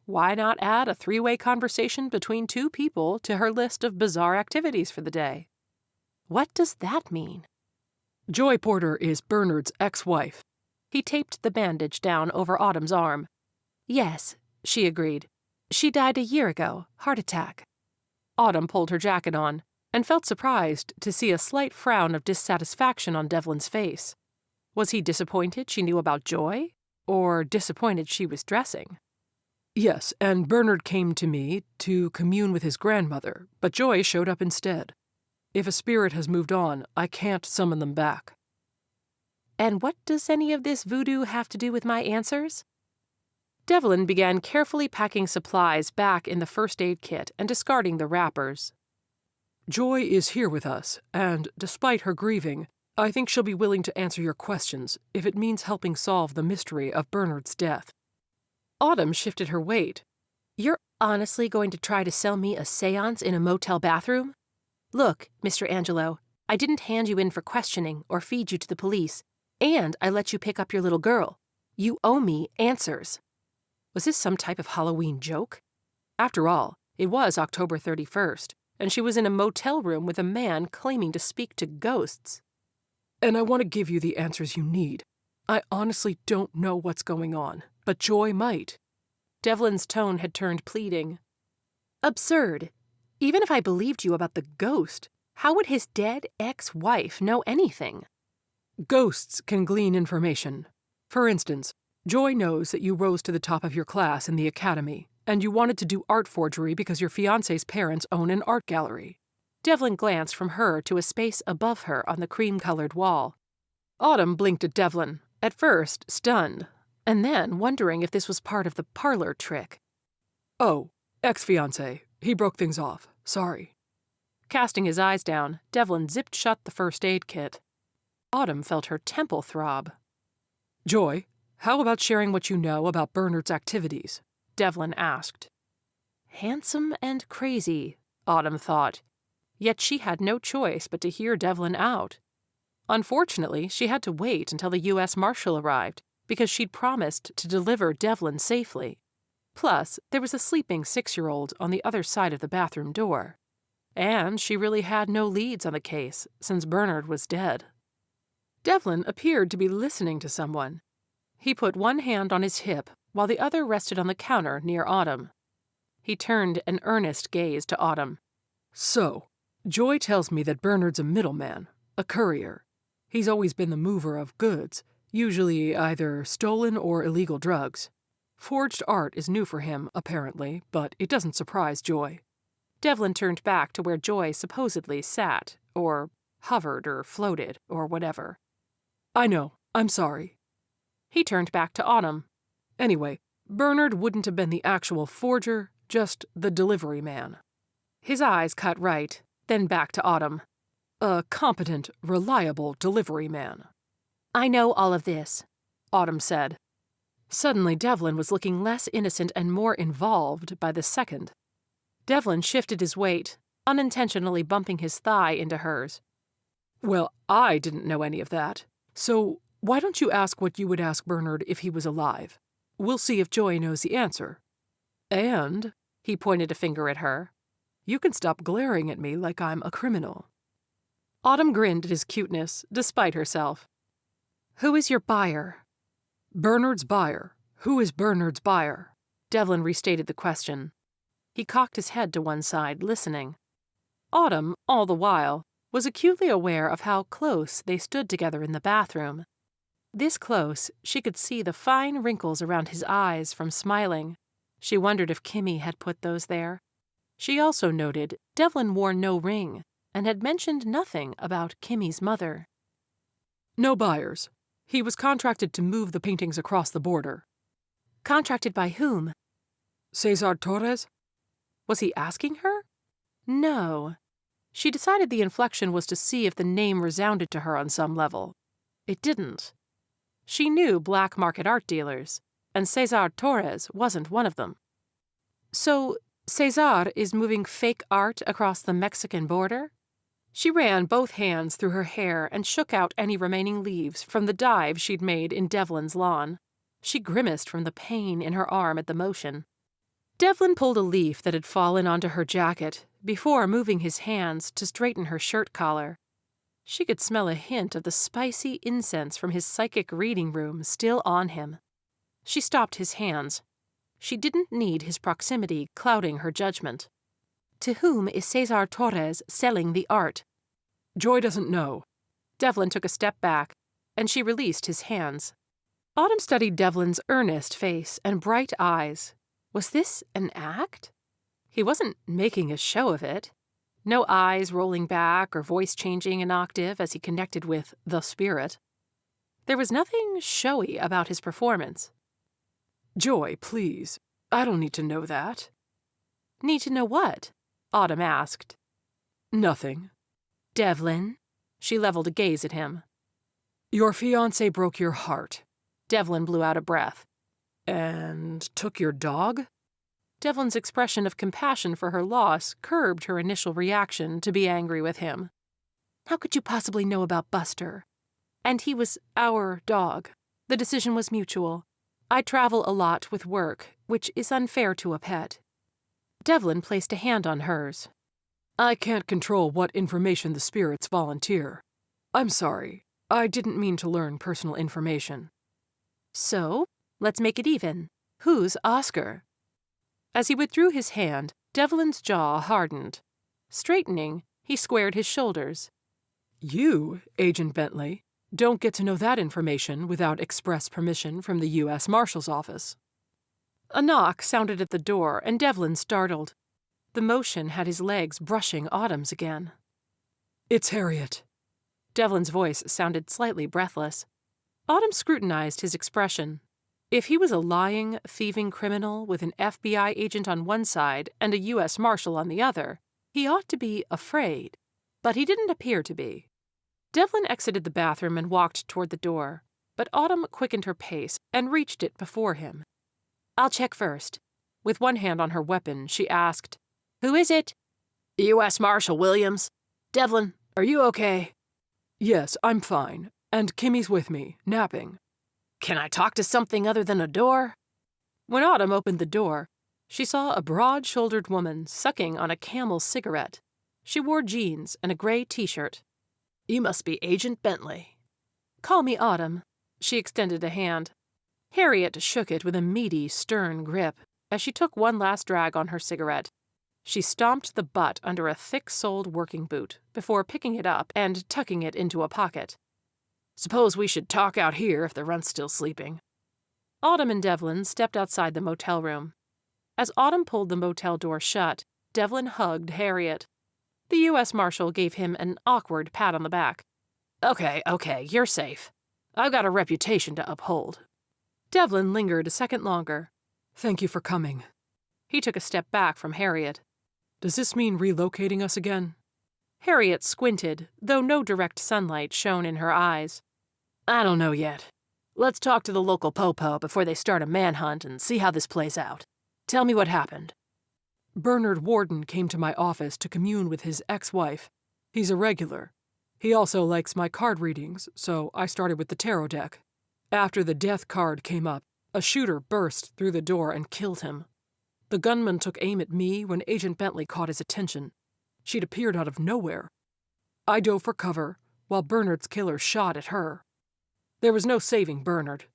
Why not add a three-way conversation between two people to her list of bizarre activities for the day? What does that mean? Joy Porter is Bernard's ex-wife. He taped the bandage down over Autumn's arm. Yes, she agreed. She died a year ago, heart attack. Autumn pulled her jacket on and felt surprised to see a slight frown of dissatisfaction on Devlin's face. Was he disappointed she knew about Joy, or disappointed she was dressing? Yes, and Bernard came to me to commune with his grandmother, but Joy showed up instead. If a spirit has moved on, I can't summon them back. And what does any of this voodoo have to do with my answers? Devlin began carefully packing supplies back in the first aid kit and discarding the wrappers. Joy is here with us, and despite her grieving, I think she'll be willing to answer your questions if it means helping solve the mystery of Bernard's death. Autumn shifted her weight. You're honestly going to try to sell me a seance in a motel bathroom? Look, Mr. Angelo, I didn't hand you in for questioning or feed you to the police, and I let you pick up your little girl. You owe me answers. Was this some type of Halloween joke? After all, it was October 31st, and she was in a motel room with a man claiming to speak to ghosts. And I want to give you the answers you need. I honestly don't know what's going on, but Joy might. Devlin's tone had turned pleading. Absurd. Even if I believed you about the ghost, how would his dead ex-wife know anything? Ghosts can glean information. For instance, Joy knows that you rose to the top of your class in the academy, and you wanted to do art forgery because your fiancé's parents own an art gallery. Devlin glanced from her to a space above her on the cream-colored wall. Autumn blinked at Devlin, at first stunned, and then wondering if this was part of the parlor trick. Oh, ex-fiancé. He broke things off. Sorry. Casting his eyes down, Devlin zipped shut the first aid kit. Autumn felt her temple throb. Joy, how about sharing what you know about Bernard's activities? Devlin asked. Handsome and crazy, Autumn thought. Yet she had no choice but to hear Devlin out. Unfortunately, she had to wait until the U.S. Marshal arrived, because she'd promised to deliver Devlin safely. Plus, there was a sleeping 6-year-old on the other side of the bathroom door. And she really had no leads on the case, since Bernard was dead. Devlin appeared to be listening to someone. He put one hand on his hip, while the other rested on the counter near Autumn. He turned an earnest gaze to Autumn. So, Joy tells me that Bernard's a middleman, a courier. He's always been the mover of goods, usually either stolen or illegal drugs. Forged art is new for him, apparently, but it doesn't surprise Joy. Devlin turned back to where Joy supposedly sat, or hovered or floated, or whatever. I know. I'm sorry. He turned back to Autumn. Anyway, Bernard wouldn't have been the actual forger, just the delivery man. His eyes cut right, then back to Autumn. A competent, reliable delivery man. I know all of this, Autumn said. Suddenly, Devlin was looking less innocent and more involved by the second. Devlin shifted his weight, unintentionally bumping his thigh into hers. Well, I didn't know any of that, so why don't you ask what you would ask Bernard if he was alive? We'll see if Joy knows the answer. And, he pointed a finger at her, you can stop glaring at me like I'm a criminal. Autumn grinned at his cuteness, despite herself. Who is your buyer? Bernard's buyer. Who is Bernard's buyer? Devlin restated the question. He cocked his head to one side, listening. Autumn, all the while, was acutely aware of how close they stood together in the bathroom. This close, she could see the fine wrinkles around his eyes from smiling. She wondered if Kimmy had put those there. She also noted Devlin wore no ring and had mentioned nothing about Kimmy's mother. No buyers. He was contracted to move the paintings across the border. Contracted by whom? Cesar Torres? Was he asking her? No. She decided the inflection was to see if the name resounded to her on some level. It didn't. She knew black market art dealers, and Cesar Torres wasn't one of them. So, Cesar is moving fake art across the Mexican border? She ran both hands through her hair and shook out any remaining leaves from the dive she'd made in Devlin's lawn. She grimaced from the pain in her arm at the motion. Devlin pulled a leaf that had fallen onto her jacket before moving his hands to straighten her shirt collar. She could smell a hint of the spicy incense from his psychic reading room still on him. She stopped his hands. She didn't need his proximity clouding her judgment. To whom is Cesar Torres selling the art? Joy doesn't know. Devlin took a step back, and she released his hands. Autumn studied Devlin's earnest face and bright eyes. Was this an act? He wasn't making a show of it. No eyes rolling back or voice changing an octave as he connected with the spirit. There was nothing showy about his performance. Joy, please. I don't need to know that. Need to know what? Autumn asked. Nothing. Devlin? She leveled a gaze at him. Your fiancé broke your heart. Devlin blew out a breath. And took your dog? Devlin's expression of compassion for her loss curbed her initial reaction to be angry with him. How could you possibly know about Buster? And he was our dog. The decision was mutual. I travel a lot with work, which is unfair to a pet. Devlin placed a hand on hers. I can't control what information the spirits volunteer. I'm sorry. I didn't mean to learn personal information. So, let's make it even. Who's Oscar? As he withdrew his hand, Devlin's jaw hardened. Straightening, he squared his shoulders. You, Agent Bentley, don't get to know that information without express permission from the U.S. Marshal's office. A knock sounded at the door, and Devlin startled. The motion had his legs brushing Autumn's again. It's Harriet. Devlin's voice sounded slightly breathless. Autumn scrutinized his expression. If he was a lying, thieving criminal with an FBI agent on one side and a U.S. Marshal on the other, he ought to be afraid. But he didn't appear to be. Devlin exited the bathroom and walked toward the door, but Autumn quickened her pace and reached it before him. I'll check first. With one hand on her weapon, she asked, Who is it? U.S. Marshal Williams. Devlin, are you okay? Yes, I'm fine. And Kimmy's with me, napping. Can I talk to something other than a door? When Autumn opened the door, she saw a broad-shouldered woman sucking on a Camel cigarette. She wore jeans and a gray t-shirt. You must be Agent Bentley. Call me Autumn. She extended a hand. Harriet shook it with a meaty, stern grip as she took one last drag on her cigarette. She stomped the butt under a thick-soled working boot before picking it up and tucking it into a pocket. Suppose we should talk out here if the runt's still sleeping. Autumn and Devlin stepped outside the motel room. As Autumn pulled the motel door shut, Devlin hugged Harriet. The U.S. Marshal gave him an awkward pat on the back. Okay, you're safe. I've got a reputation to uphold. Devlin lingered a second longer. "Thank you for coming." He took a step back from Harriet. "Does this mean relocating us again?" Harriet squinted, though no direct sunlight shone in her eyes. "I don't know yet. Let's talk to the local popo before they start a manhunt and see how this plays out. Tell me what happened." "Bernard Warden came to my office to commune with his ex-wife. He's a regular. He also likes my card readings, so I started with the tarot deck. After the death card came up, a shooter burst through the door and killed him. The gunman took aim at me when Agent Bentley caught his attention. She'd appeared out of nowhere. I dove for cover, while Bernard's killer shot at her. There was no saving Bernard.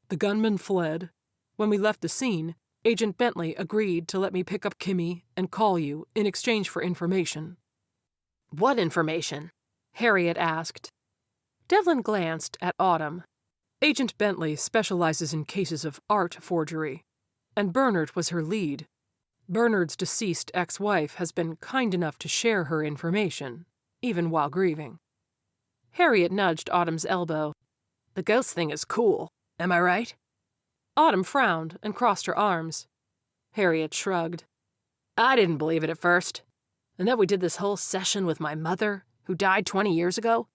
The gunman fled. When we left the scene, Agent Bentley agreed to let me pick up Kimmy and call you in exchange for information." "What information?" Harriet asked. Devlin glanced at Autumn. "Agent Bentley specializes in cases of art forgery, and Bernard was her lead. Bernard's deceased ex-wife has been kind enough to share her information, even while grieving." Harriet nudged Autumn's elbow. "The ghost thing is cool, am I right?" Autumn frowned and crossed her arms. Harriet shrugged. "I didn't believe it at first. And then we did this whole session with my mother, who died 20 years ago.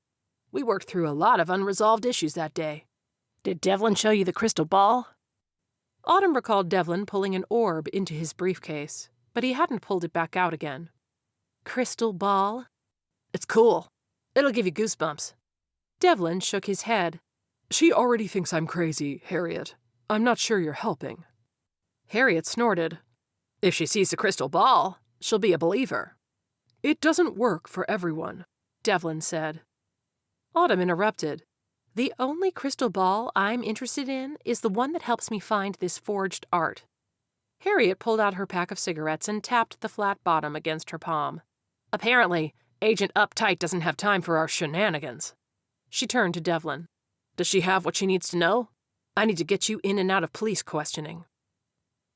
We worked through a lot of unresolved issues that day. Did Devlin show you the crystal ball?" Autumn recalled Devlin pulling an orb into his briefcase, but he hadn't pulled it back out again. "Crystal ball?" "It's cool. It'll give you goosebumps." Devlin shook his head. "She already thinks I'm crazy, Harriet. I'm not sure you're helping." Harriet snorted. "If she sees the crystal ball, she'll be a believer." "It doesn't work for everyone," Devlin said. Autumn interrupted. "The only crystal ball I'm interested in is the one that helps me find this forged art." Harriet pulled out her pack of cigarettes and tapped the flat bottom against her palm. "Apparently, Agent Uptight doesn't have time for our shenanigans." She turned to Devlin. "Does she have what she needs to know? I need to get you in and out of police questioning."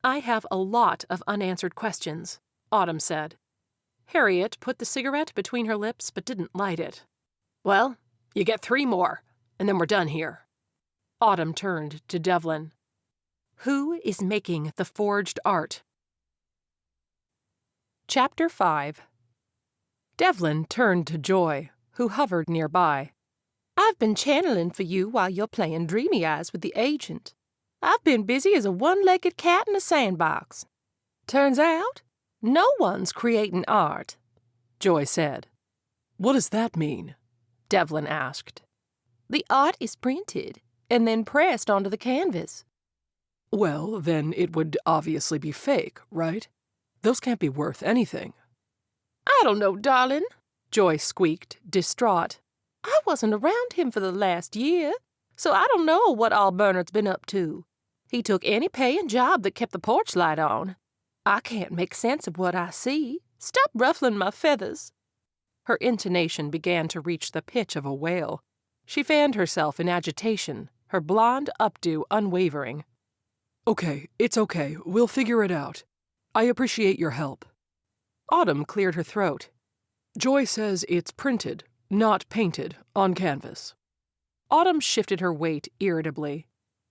"I have a lot of unanswered questions," Autumn said. Harriet put the cigarette between her lips but didn't light it. "Well, you get 3 more, and then we're done here." Autumn turned to Devlin. "Who is making the forged art?" Chapter 5. Devlin turned to Joy, who hovered nearby. "I've been channeling for you while you're playing Dreamy Eyes with the agent. I've been busy as a one-legged cat in a sandbox. Turns out, no one's creating art," Joy said. "What does that mean?" Devlin asked. "The art is printed and then pressed onto the canvas." "Well, then it would obviously be fake, right? Those can't be worth anything." "I don't know, darling," Joy squeaked, distraught. "I wasn't around him for the last year, so I don't know what all Bernard's been up to. He took any paying job that kept the porch light on. I can't make sense of what I see. Stop ruffling my feathers." Her intonation began to reach the pitch of a wail. She fanned herself in agitation, her blonde updo unwavering. "Okay, it's okay. We'll figure it out. I appreciate your help." Autumn cleared her throat. "Joy says it's printed, not painted, on canvas." Autumn shifted her weight irritably.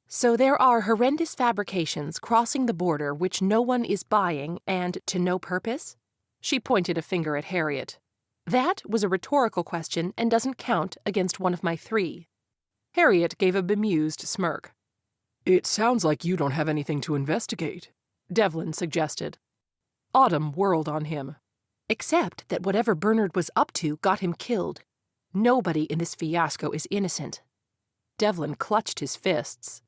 "So there are horrendous fabrications crossing the border which no one is buying and to no purpose?" She pointed a finger at Harriet. "That was a rhetorical question and doesn't count against one of my 3. Harriet gave a bemused smirk. "It sounds like you don't have anything to investigate," Devlin suggested. Autumn whirled on him. "Except that whatever Bernard was up to got him killed. Nobody in this fiasco is innocent." Devlin clutched his fists.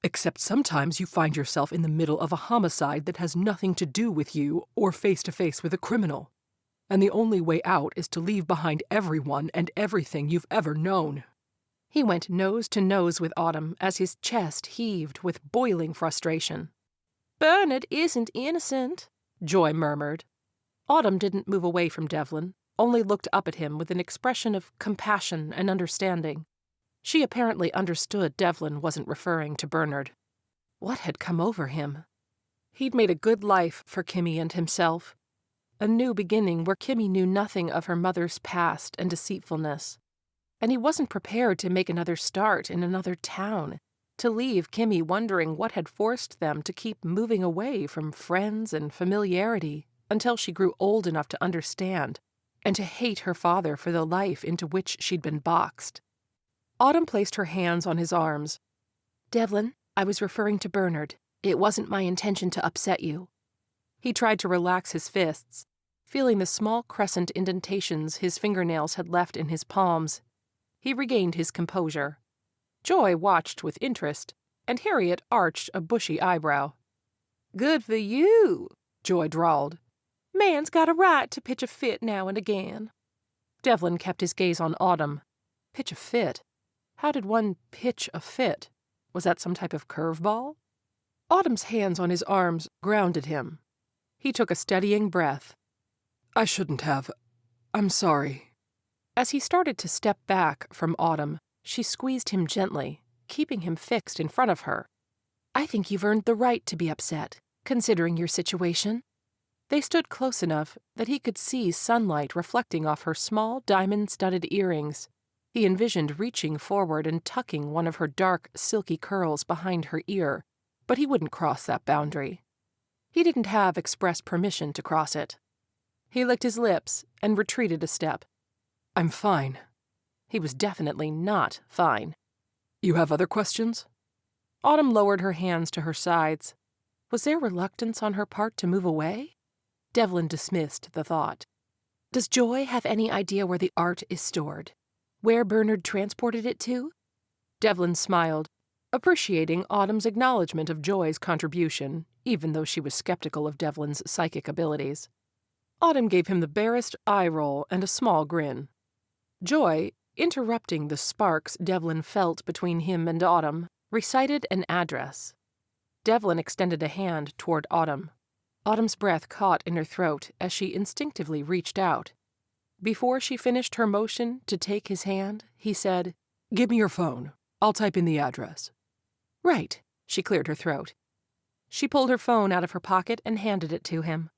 "Except sometimes you find yourself in the middle of a homicide that has nothing to do with you or face-to-face with a criminal. And the only way out is to leave behind everyone and everything you've ever known." He went nose to nose with Autumn as his chest heaved with boiling frustration. "Bernard isn't innocent," Joy murmured. Autumn didn't move away from Devlin, only looked up at him with an expression of compassion and understanding. She apparently understood Devlin wasn't referring to Bernard. What had come over him? He'd made a good life for Kimmy and himself. A new beginning where Kimmy knew nothing of her mother's past and deceitfulness. And he wasn't prepared to make another start in another town. to leave Kimmy wondering what had forced them to keep moving away from friends and familiarity until she grew old enough to understand and to hate her father for the life into which she'd been boxed. Autumn placed her hands on his arms. Devlin, I was referring to Bernard. It wasn't my intention to upset you. He tried to relax his fists, feeling the small crescent indentations his fingernails had left in his palms. He regained his composure. Joy watched with interest, and Harriet arched a bushy eyebrow. "Good for you," Joy drawled. "Man's got a right to pitch a fit now and again." Devlin kept his gaze on Autumn. Pitch a fit? How did one pitch a fit? Was that some type of curveball? Autumn's hands on his arms grounded him. He took a steadying breath. "I shouldn't have. I'm sorry." As he started to step back from Autumn, she squeezed him gently, keeping him fixed in front of her. I think you've earned the right to be upset, considering your situation. They stood close enough that he could see sunlight reflecting off her small diamond-studded earrings. He envisioned reaching forward and tucking one of her dark, silky curls behind her ear, but he wouldn't cross that boundary. He didn't have express permission to cross it. He licked his lips and retreated a step. "I'm fine." He was definitely not fine. "You have other questions?" Autumn lowered her hands to her sides. Was there reluctance on her part to move away? Devlin dismissed the thought. Does Joy have any idea where the art is stored? Where Bernard transported it to? Devlin smiled, appreciating Autumn's acknowledgement of Joy's contribution, even though she was skeptical of Devlin's psychic abilities. Autumn gave him the barest eye roll and a small grin. Joy, interrupting the sparks Devlin felt between him and Autumn, recited an address. Devlin extended a hand toward Autumn. Autumn's breath caught in her throat as she instinctively reached out. Before she finished her motion to take his hand, he said, "Give me your phone. I'll type in the address." Right, she cleared her throat. She pulled her phone out of her pocket and handed it to him.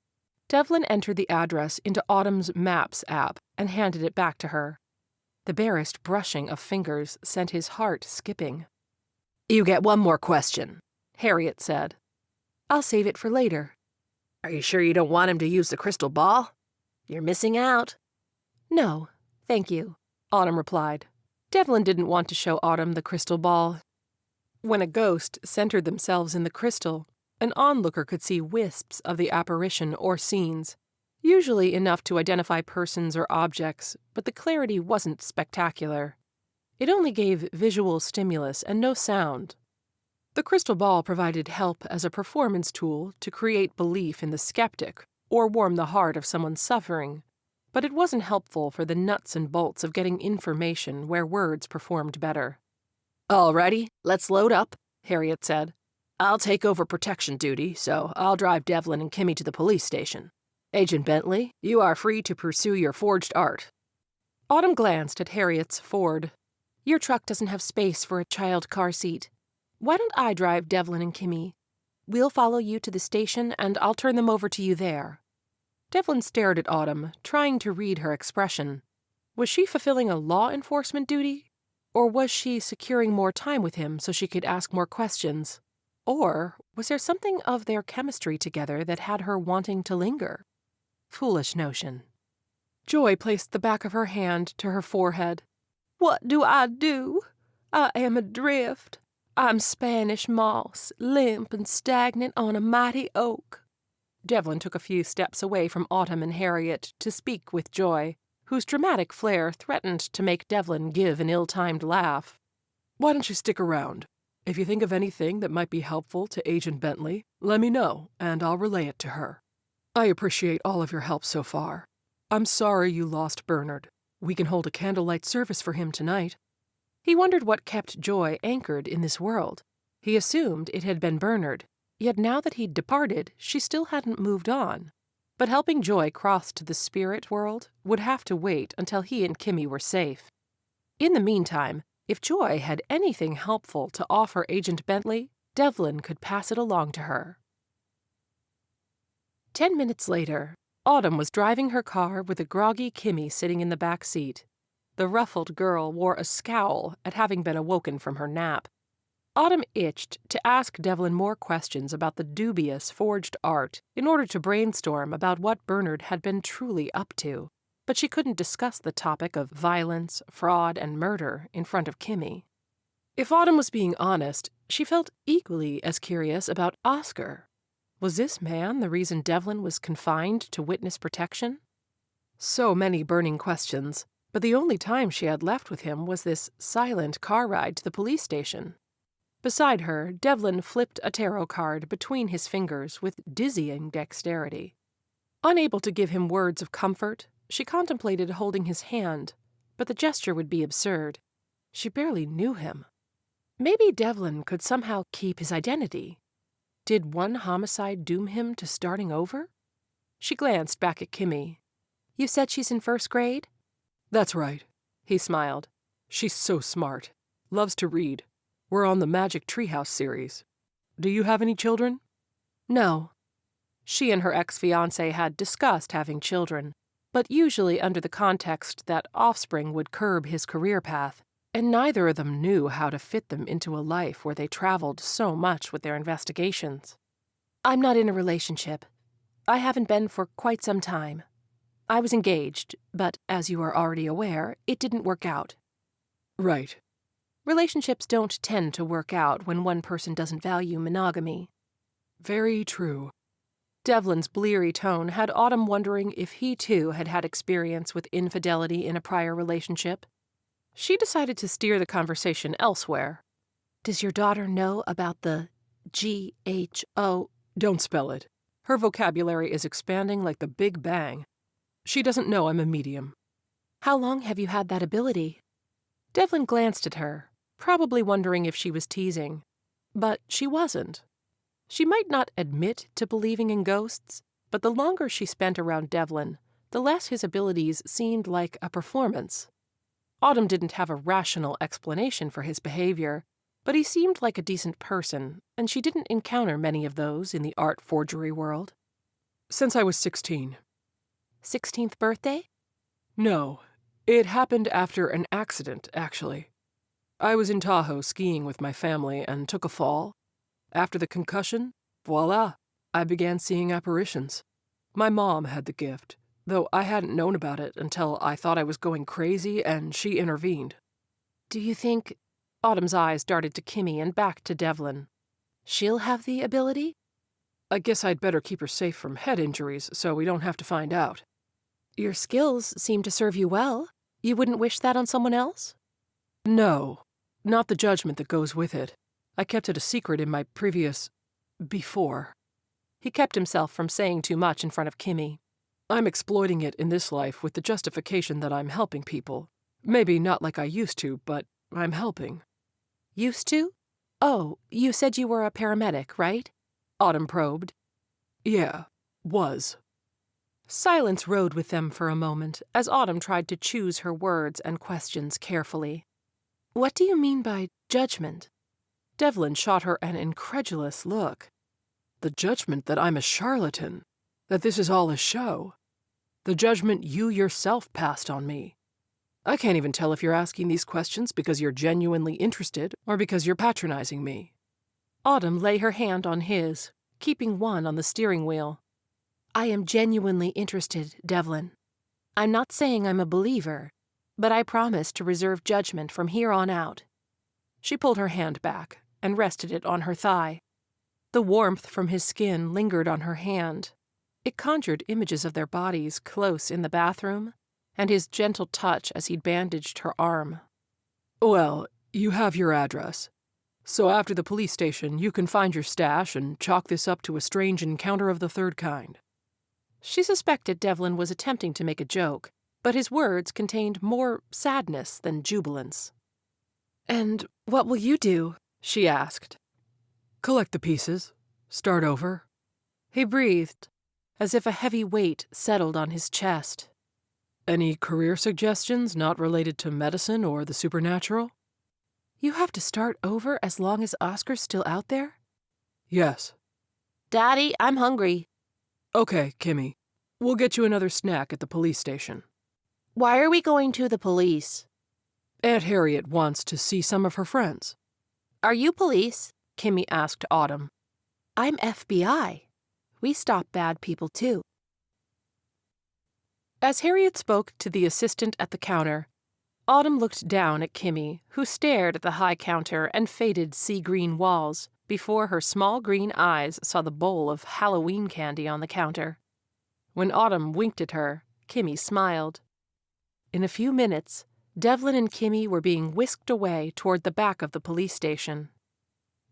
Devlin entered the address into Autumn's Maps app and handed it back to her. The barest brushing of fingers sent his heart skipping. "You get one more question," Harriet said. I'll save it for later. Are you sure you don't want him to use the crystal ball? You're missing out. No, thank you, Autumn replied. Devlin didn't want to show Autumn the crystal ball. When a ghost centered themselves in the crystal, an onlooker could see wisps of the apparition or scenes, usually enough to identify persons or objects, but the clarity wasn't spectacular. It only gave visual stimulus and no sound. The crystal ball provided help as a performance tool to create belief in the skeptic or warm the heart of someone suffering, but it wasn't helpful for the nuts and bolts of getting information where words performed better. "All righty, let's load up," Harriet said. "I'll take over protection duty, so I'll drive Devlin and Kimmy to the police station. Agent Bentley, you are free to pursue your forged art." Autumn glanced at Harriet's Ford. Your truck doesn't have space for a child car seat. Why don't I drive Devlin and Kimmy? We'll follow you to the station, and I'll turn them over to you there. Devlin stared at Autumn, trying to read her expression. Was she fulfilling a law enforcement duty? Or was she securing more time with him so she could ask more questions? Or was there something of their chemistry together that had her wanting to linger? Foolish notion. Joy placed the back of her hand to her forehead. "What do? I am adrift. I'm Spanish moss, limp and stagnant on a mighty oak." Devlin took a few steps away from Autumn and Harriet to speak with Joy, whose dramatic flair threatened to make Devlin give an ill-timed laugh. "Why don't you stick around? If you think of anything that might be helpful to Agent Bentley, let me know, and I'll relay it to her. I appreciate all of your help so far. I'm sorry you lost Bernard. We can hold a candlelight service for him tonight." He wondered what kept Joy anchored in this world. He assumed it had been Bernard, yet now that he'd departed, she still hadn't moved on. But helping Joy cross to the spirit world would have to wait until he and Kimmy were safe. In the meantime, if Joy had anything helpful to offer Agent Bentley, Devlin could pass it along to her. 10 minutes later, Autumn was driving her car with a groggy Kimmy sitting in the back seat. The ruffled girl wore a scowl at having been awoken from her nap. Autumn itched to ask Devlin more questions about the dubious forged art in order to brainstorm about what Bernard had been truly up to, but she couldn't discuss the topic of violence, fraud, and murder in front of Kimmy. If Autumn was being honest, she felt equally as curious about Oscar. Was this man the reason Devlin was confined to witness protection? So many burning questions, but the only time she had left with him was this silent car ride to the police station. Beside her, Devlin flipped a tarot card between his fingers with dizzying dexterity. Unable to give him words of comfort, she contemplated holding his hand, but the gesture would be absurd. She barely knew him. Maybe Devlin could somehow keep his identity. Did one homicide doom him to starting over? She glanced back at Kimmy. "You said she's in first grade?" "That's right," he smiled. "She's so smart. Loves to read. We're on the Magic Treehouse series. Do you have any children?" "No." She and her ex-fiancé had discussed having children, but usually under the context that offspring would curb his career path, and neither of them knew how to fit them into a life where they traveled so much with their investigations. "I'm not in a relationship. I haven't been for quite some time. I was engaged, but as you are already aware, it didn't work out." "Right." Relationships don't tend to work out when one person doesn't value monogamy. "Very true." Devlin's bleary tone had Autumn wondering if he too had had experience with infidelity in a prior relationship. She decided to steer the conversation elsewhere. "Does your daughter know about the GHO?" "Don't spell it. Her vocabulary is expanding like the Big Bang. She doesn't know I'm a medium." "How long have you had that ability?" Devlin glanced at her, probably wondering if she was teasing. But she wasn't. She might not admit to believing in ghosts, but the longer she spent around Devlin, the less his abilities seemed like a performance. Autumn didn't have a rational explanation for his behavior, but he seemed like a decent person, and she didn't encounter many of those in the art forgery world. "Since I was 16. 16th birthday? No, it happened after an accident, actually. I was in Tahoe skiing with my family and took a fall. After the concussion, voila, I began seeing apparitions. My mom had the gift, though I hadn't known about it until I thought I was going crazy and she intervened." "Do you think—" Autumn's eyes darted to Kimmy and back to Devlin. "She'll have the ability?" "I guess I'd better keep her safe from head injuries so we don't have to find out." "Your skills seem to serve you well. You wouldn't wish that on someone else?" "No, not the judgment that goes with it. I kept it a secret in my before." He kept himself from saying too much in front of Kimmy. "I'm exploiting it in this life with the justification that I'm helping people. Maybe not like I used to, but I'm helping." "Used to? Oh, you said you were a paramedic, right?" Autumn probed. "Yeah, was." Silence rode with them for a moment as Autumn tried to choose her words and questions carefully. "What do you mean by judgment?" Devlin shot her an incredulous look. "The judgment that I'm a charlatan, that this is all a show. The judgment you yourself passed on me. I can't even tell if you're asking these questions because you're genuinely interested or because you're patronizing me." Autumn lay her hand on his, keeping one on the steering wheel. "I am genuinely interested, Devlin. I'm not saying I'm a believer, but I promise to reserve judgment from here on out." She pulled her hand back and rested it on her thigh. The warmth from his skin lingered on her hand. It conjured images of their bodies close in the bathroom, and his gentle touch as he'd bandaged her arm. "Well, you have your address. So after the police station, you can find your stash and chalk this up to a strange encounter of the third kind." She suspected Devlin was attempting to make a joke, but his words contained more sadness than jubilance. "And what will you do?" she asked. "Collect the pieces. Start over." He breathed, as if a heavy weight settled on his chest. "Any career suggestions not related to medicine or the supernatural?" "You have to start over as long as Oscar's still out there?" "Yes." "Daddy, I'm hungry." "Okay, Kimmy. We'll get you another snack at the police station." "Why are we going to the police?" "Aunt Harriet wants to see some of her friends." Are you police? Kimmy asked Autumn. I'm FBI. We stop bad people too. As Harriet spoke to the assistant at the counter, Autumn looked down at Kimmy, who stared at the high counter and faded sea-green walls before her small green eyes saw the bowl of Halloween candy on the counter. When Autumn winked at her, Kimmy smiled. In a few minutes, Devlin and Kimmy were being whisked away toward the back of the police station.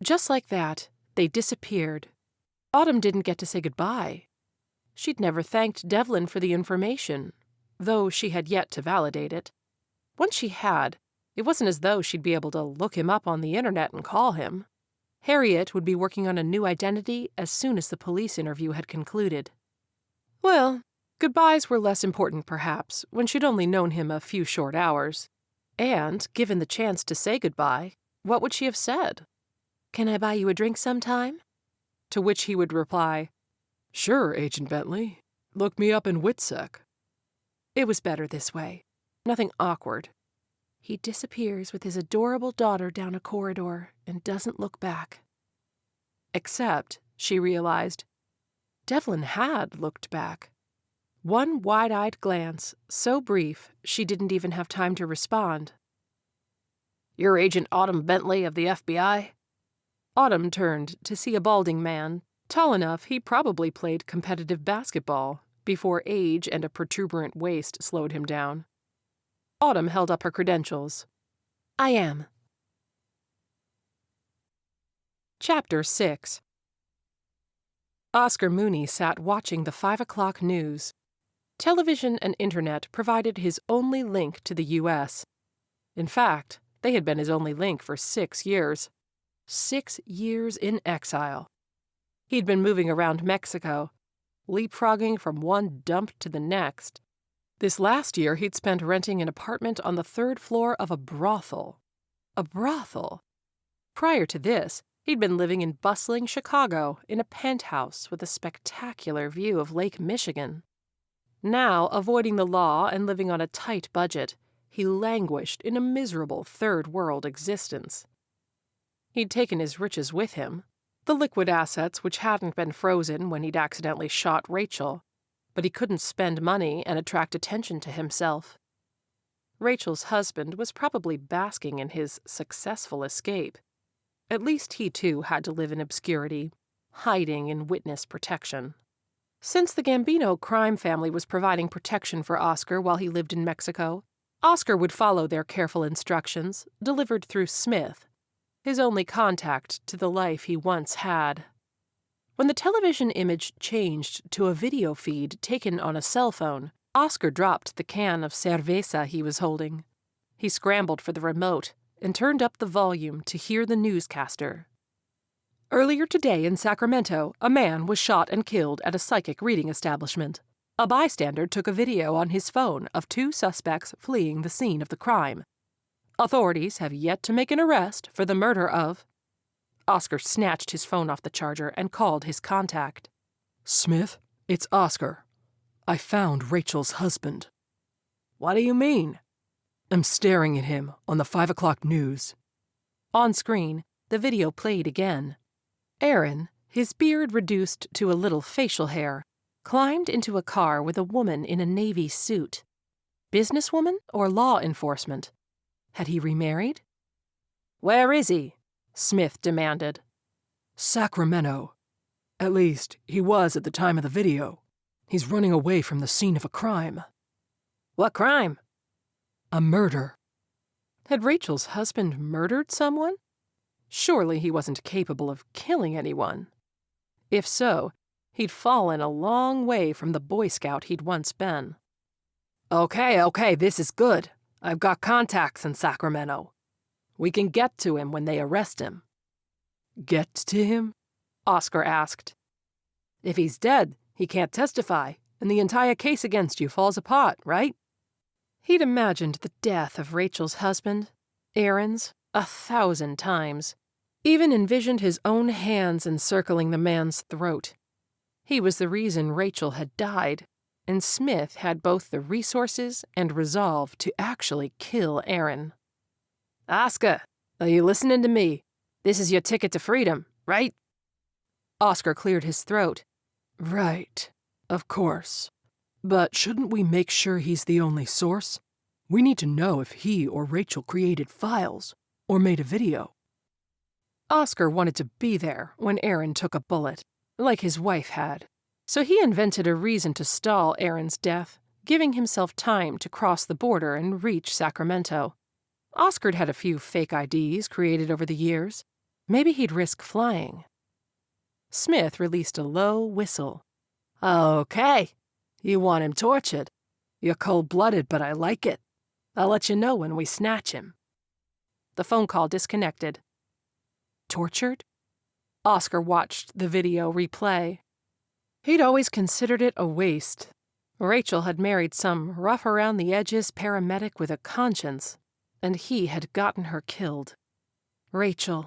Just like that, they disappeared. Autumn didn't get to say goodbye. She'd never thanked Devlin for the information, though she had yet to validate it. Once she had, it wasn't as though she'd be able to look him up on the internet and call him. Harriet would be working on a new identity as soon as the police interview had concluded. Well, goodbyes were less important, perhaps, when she'd only known him a few short hours. And, given the chance to say goodbye, what would she have said? Can I buy you a drink sometime? To which he would reply, Sure, Agent Bentley. Look me up in WITSEC. It was better this way. Nothing awkward. He disappears with his adorable daughter down a corridor and doesn't look back. Except, she realized, Devlin had looked back. One wide-eyed glance, so brief she didn't even have time to respond. You're Agent Autumn Bentley of the FBI? Autumn turned to see a balding man, tall enough he probably played competitive basketball, before age and a protuberant waist slowed him down. Autumn held up her credentials. I am. Chapter 6. Oscar Mooney sat watching the 5 o'clock news. Television and internet provided his only link to the U.S. In fact, they had been his only link for 6 years. 6 years in exile. He'd been moving around Mexico, leapfrogging from one dump to the next. This last year, he'd spent renting an apartment on the 3rd floor of a brothel. A brothel. Prior to this, he'd been living in bustling Chicago in a penthouse with a spectacular view of Lake Michigan. Now, avoiding the law and living on a tight budget, he languished in a miserable third-world existence. He'd taken his riches with him, the liquid assets which hadn't been frozen when he'd accidentally shot Rachel, but he couldn't spend money and attract attention to himself. Rachel's husband was probably basking in his successful escape. At least he too had to live in obscurity, hiding in witness protection. Since the Gambino crime family was providing protection for Oscar while he lived in Mexico, Oscar would follow their careful instructions, delivered through Smith, his only contact to the life he once had. When the television image changed to a video feed taken on a cell phone, Oscar dropped the can of cerveza he was holding. He scrambled for the remote and turned up the volume to hear the newscaster. Earlier today in Sacramento, a man was shot and killed at a psychic reading establishment. A bystander took a video on his phone of 2 suspects fleeing the scene of the crime. Authorities have yet to make an arrest for the murder of... Oscar snatched his phone off the charger and called his contact. Smith, it's Oscar. I found Rachel's husband. What do you mean? I'm staring at him on the 5 o'clock news. On screen, the video played again. Aaron, his beard reduced to a little facial hair, climbed into a car with a woman in a navy suit. Businesswoman or law enforcement? Had he remarried? Where is he? Smith demanded. Sacramento. At least, he was at the time of the video. He's running away from the scene of a crime. What crime? A murder. Had Rachel's husband murdered someone? Surely he wasn't capable of killing anyone. If so, he'd fallen a long way from the Boy Scout he'd once been. Okay, this is good. I've got contacts in Sacramento. We can get to him when they arrest him. Get to him? Oscar asked. If he's dead, he can't testify, and the entire case against you falls apart, right? He'd imagined the death of Rachel's husband, Aaron's, 1,000 times. Even envisioned his own hands encircling the man's throat. He was the reason Rachel had died, and Smith had both the resources and resolve to actually kill Aaron. Oscar, are you listening to me? This is your ticket to freedom, right? Oscar cleared his throat. Right, of course. But shouldn't we make sure he's the only source? We need to know if he or Rachel created files or made a video. Oscar wanted to be there when Aaron took a bullet, like his wife had. So he invented a reason to stall Aaron's death, giving himself time to cross the border and reach Sacramento. Oscar had a few fake IDs created over the years. Maybe he'd risk flying. Smith released a low whistle. Okay, you want him tortured. You're cold-blooded, but I like it. I'll let you know when we snatch him. The phone call disconnected. Tortured? Oscar watched the video replay. He'd always considered it a waste. Rachel had married some rough-around-the-edges paramedic with a conscience, and he had gotten her killed. Rachel.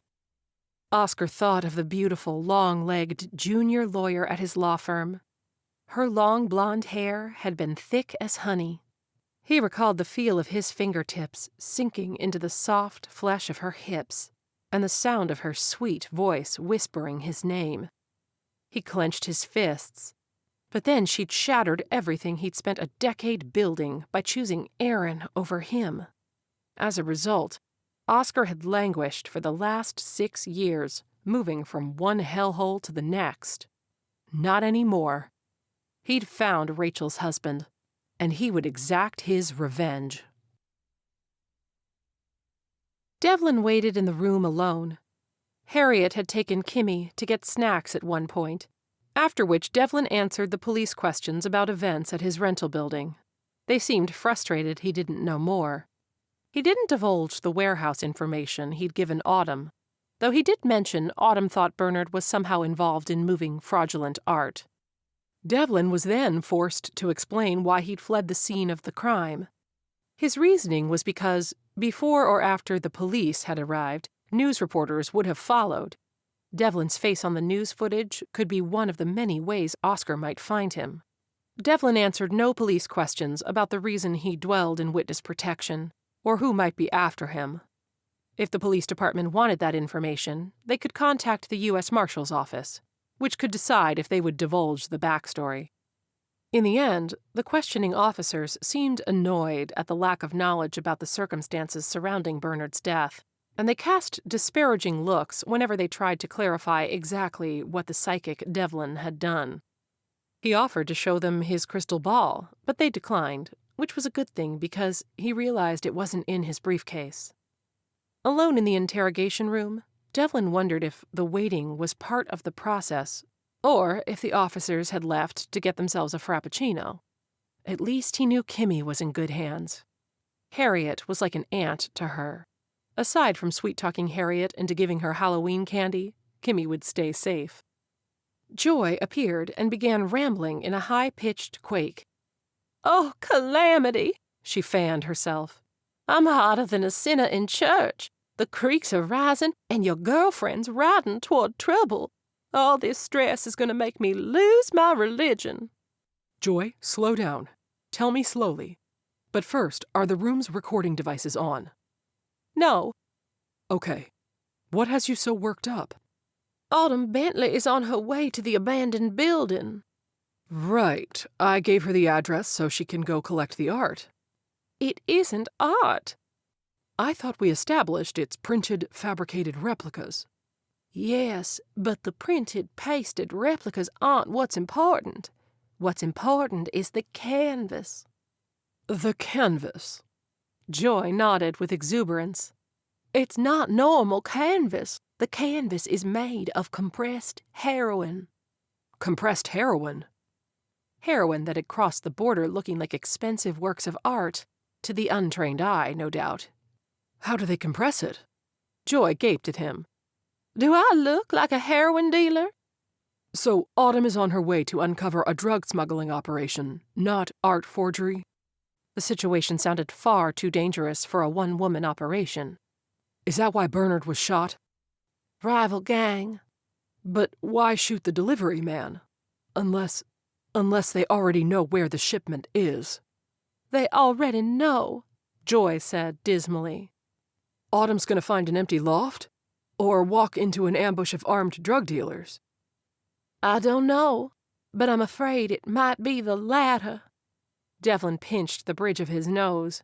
Oscar thought of the beautiful, long-legged junior lawyer at his law firm. Her long blonde hair had been thick as honey. He recalled the feel of his fingertips sinking into the soft flesh of her hips, and the sound of her sweet voice whispering his name. He clenched his fists. But then she'd shattered everything he'd spent a decade building by choosing Aaron over him. As a result, Oscar had languished for the last 6 years, moving from one hellhole to the next. Not anymore. He'd found Rachel's husband, and he would exact his revenge. Devlin waited in the room alone. Harriet had taken Kimmy to get snacks at one point, after which Devlin answered the police questions about events at his rental building. They seemed frustrated he didn't know more. He didn't divulge the warehouse information he'd given Autumn, though he did mention Autumn thought Bernard was somehow involved in moving fraudulent art. Devlin was then forced to explain why he'd fled the scene of the crime. His reasoning was because, before or after the police had arrived, news reporters would have followed. Devlin's face on the news footage could be one of the many ways Oscar might find him. Devlin answered no police questions about the reason he dwelled in witness protection, or who might be after him. If the police department wanted that information, they could contact the U.S. Marshal's office, which could decide if they would divulge the backstory. In the end, the questioning officers seemed annoyed at the lack of knowledge about the circumstances surrounding Bernard's death, and they cast disparaging looks whenever they tried to clarify exactly what the psychic Devlin had done. He offered to show them his crystal ball, but they declined, which was a good thing because he realized it wasn't in his briefcase. Alone in the interrogation room, Devlin wondered if the waiting was part of the process, or if the officers had left to get themselves a frappuccino. At least he knew Kimmy was in good hands. Harriet was like an aunt to her. Aside from sweet-talking Harriet into giving her Halloween candy, Kimmy would stay safe. Joy appeared and began rambling in a high-pitched quake. Oh, calamity, she fanned herself. I'm hotter than a sinner in church. The creeks are rising, and your girlfriend's riding toward trouble. All this stress is going to make me lose my religion. Joy, slow down. Tell me slowly. But first, are the room's recording devices on? No. Okay. What has you so worked up? Autumn Bentley is on her way to the abandoned building. Right. I gave her the address so she can go collect the art. It isn't art. I thought we established it's printed, fabricated replicas. Yes, but the printed, pasted replicas aren't what's important. What's important is the canvas. The canvas? Joy nodded with exuberance. It's not normal canvas. The canvas is made of compressed heroin. Compressed heroin? Heroin that had crossed the border looking like expensive works of art, to the untrained eye, no doubt. How do they compress it? Joy gaped at him. Do I look like a heroin dealer? So Autumn is on her way to uncover a drug smuggling operation, not art forgery? The situation sounded far too dangerous for a one-woman operation. Is that why Bernard was shot? Rival gang. But why shoot the delivery man? Unless they already know where the shipment is. They already know, Joy said dismally. Autumn's gonna find an empty loft? Or walk into an ambush of armed drug dealers? I don't know, but I'm afraid it might be the latter. Devlin pinched the bridge of his nose.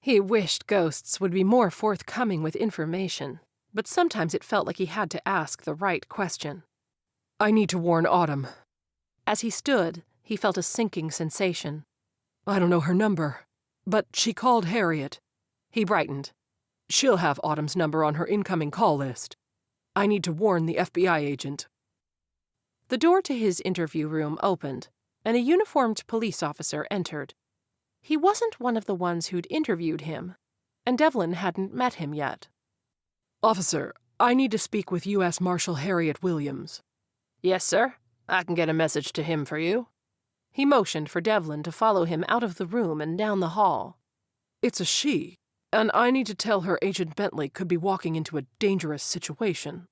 He wished ghosts would be more forthcoming with information, but sometimes it felt like he had to ask the right question. I need to warn Autumn. As he stood, he felt a sinking sensation. I don't know her number, but she called Harriet. He brightened. She'll have Autumn's number on her incoming call list. I need to warn the FBI agent. The door to his interview room opened, and a uniformed police officer entered. He wasn't one of the ones who'd interviewed him, and Devlin hadn't met him yet. Officer, I need to speak with U.S. Marshal Harriet Williams. Yes, sir. I can get a message to him for you. He motioned for Devlin to follow him out of the room and down the hall. It's a she, and I need to tell her Agent Bentley could be walking into a dangerous situation.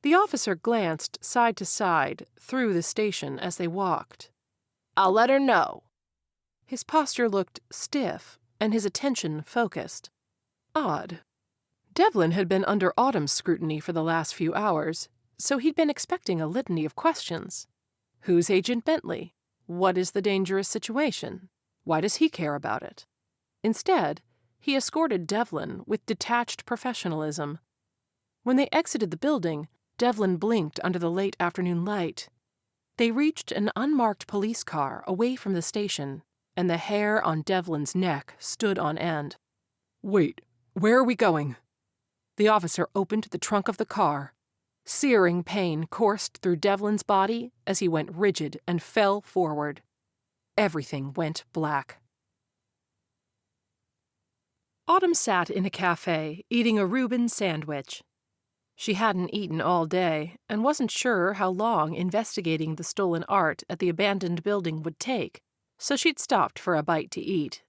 The officer glanced side to side through the station as they walked. I'll let her know. His posture looked stiff, and his attention focused. Odd. Devlin had been under Autumn's scrutiny for the last few hours, so he'd been expecting a litany of questions. Who's Agent Bentley? What is the dangerous situation? Why does he care about it? Instead, he escorted Devlin with detached professionalism. When they exited the building, Devlin blinked under the late afternoon light. They reached an unmarked police car away from the station, and the hair on Devlin's neck stood on end. Wait, where are we going? The officer opened the trunk of the car. Searing pain coursed through Devlin's body as he went rigid and fell forward. Everything went black. Autumn sat in a cafe, eating a Reuben sandwich. She hadn't eaten all day, and wasn't sure how long investigating the stolen art at the abandoned building would take, so she'd stopped for a bite to eat.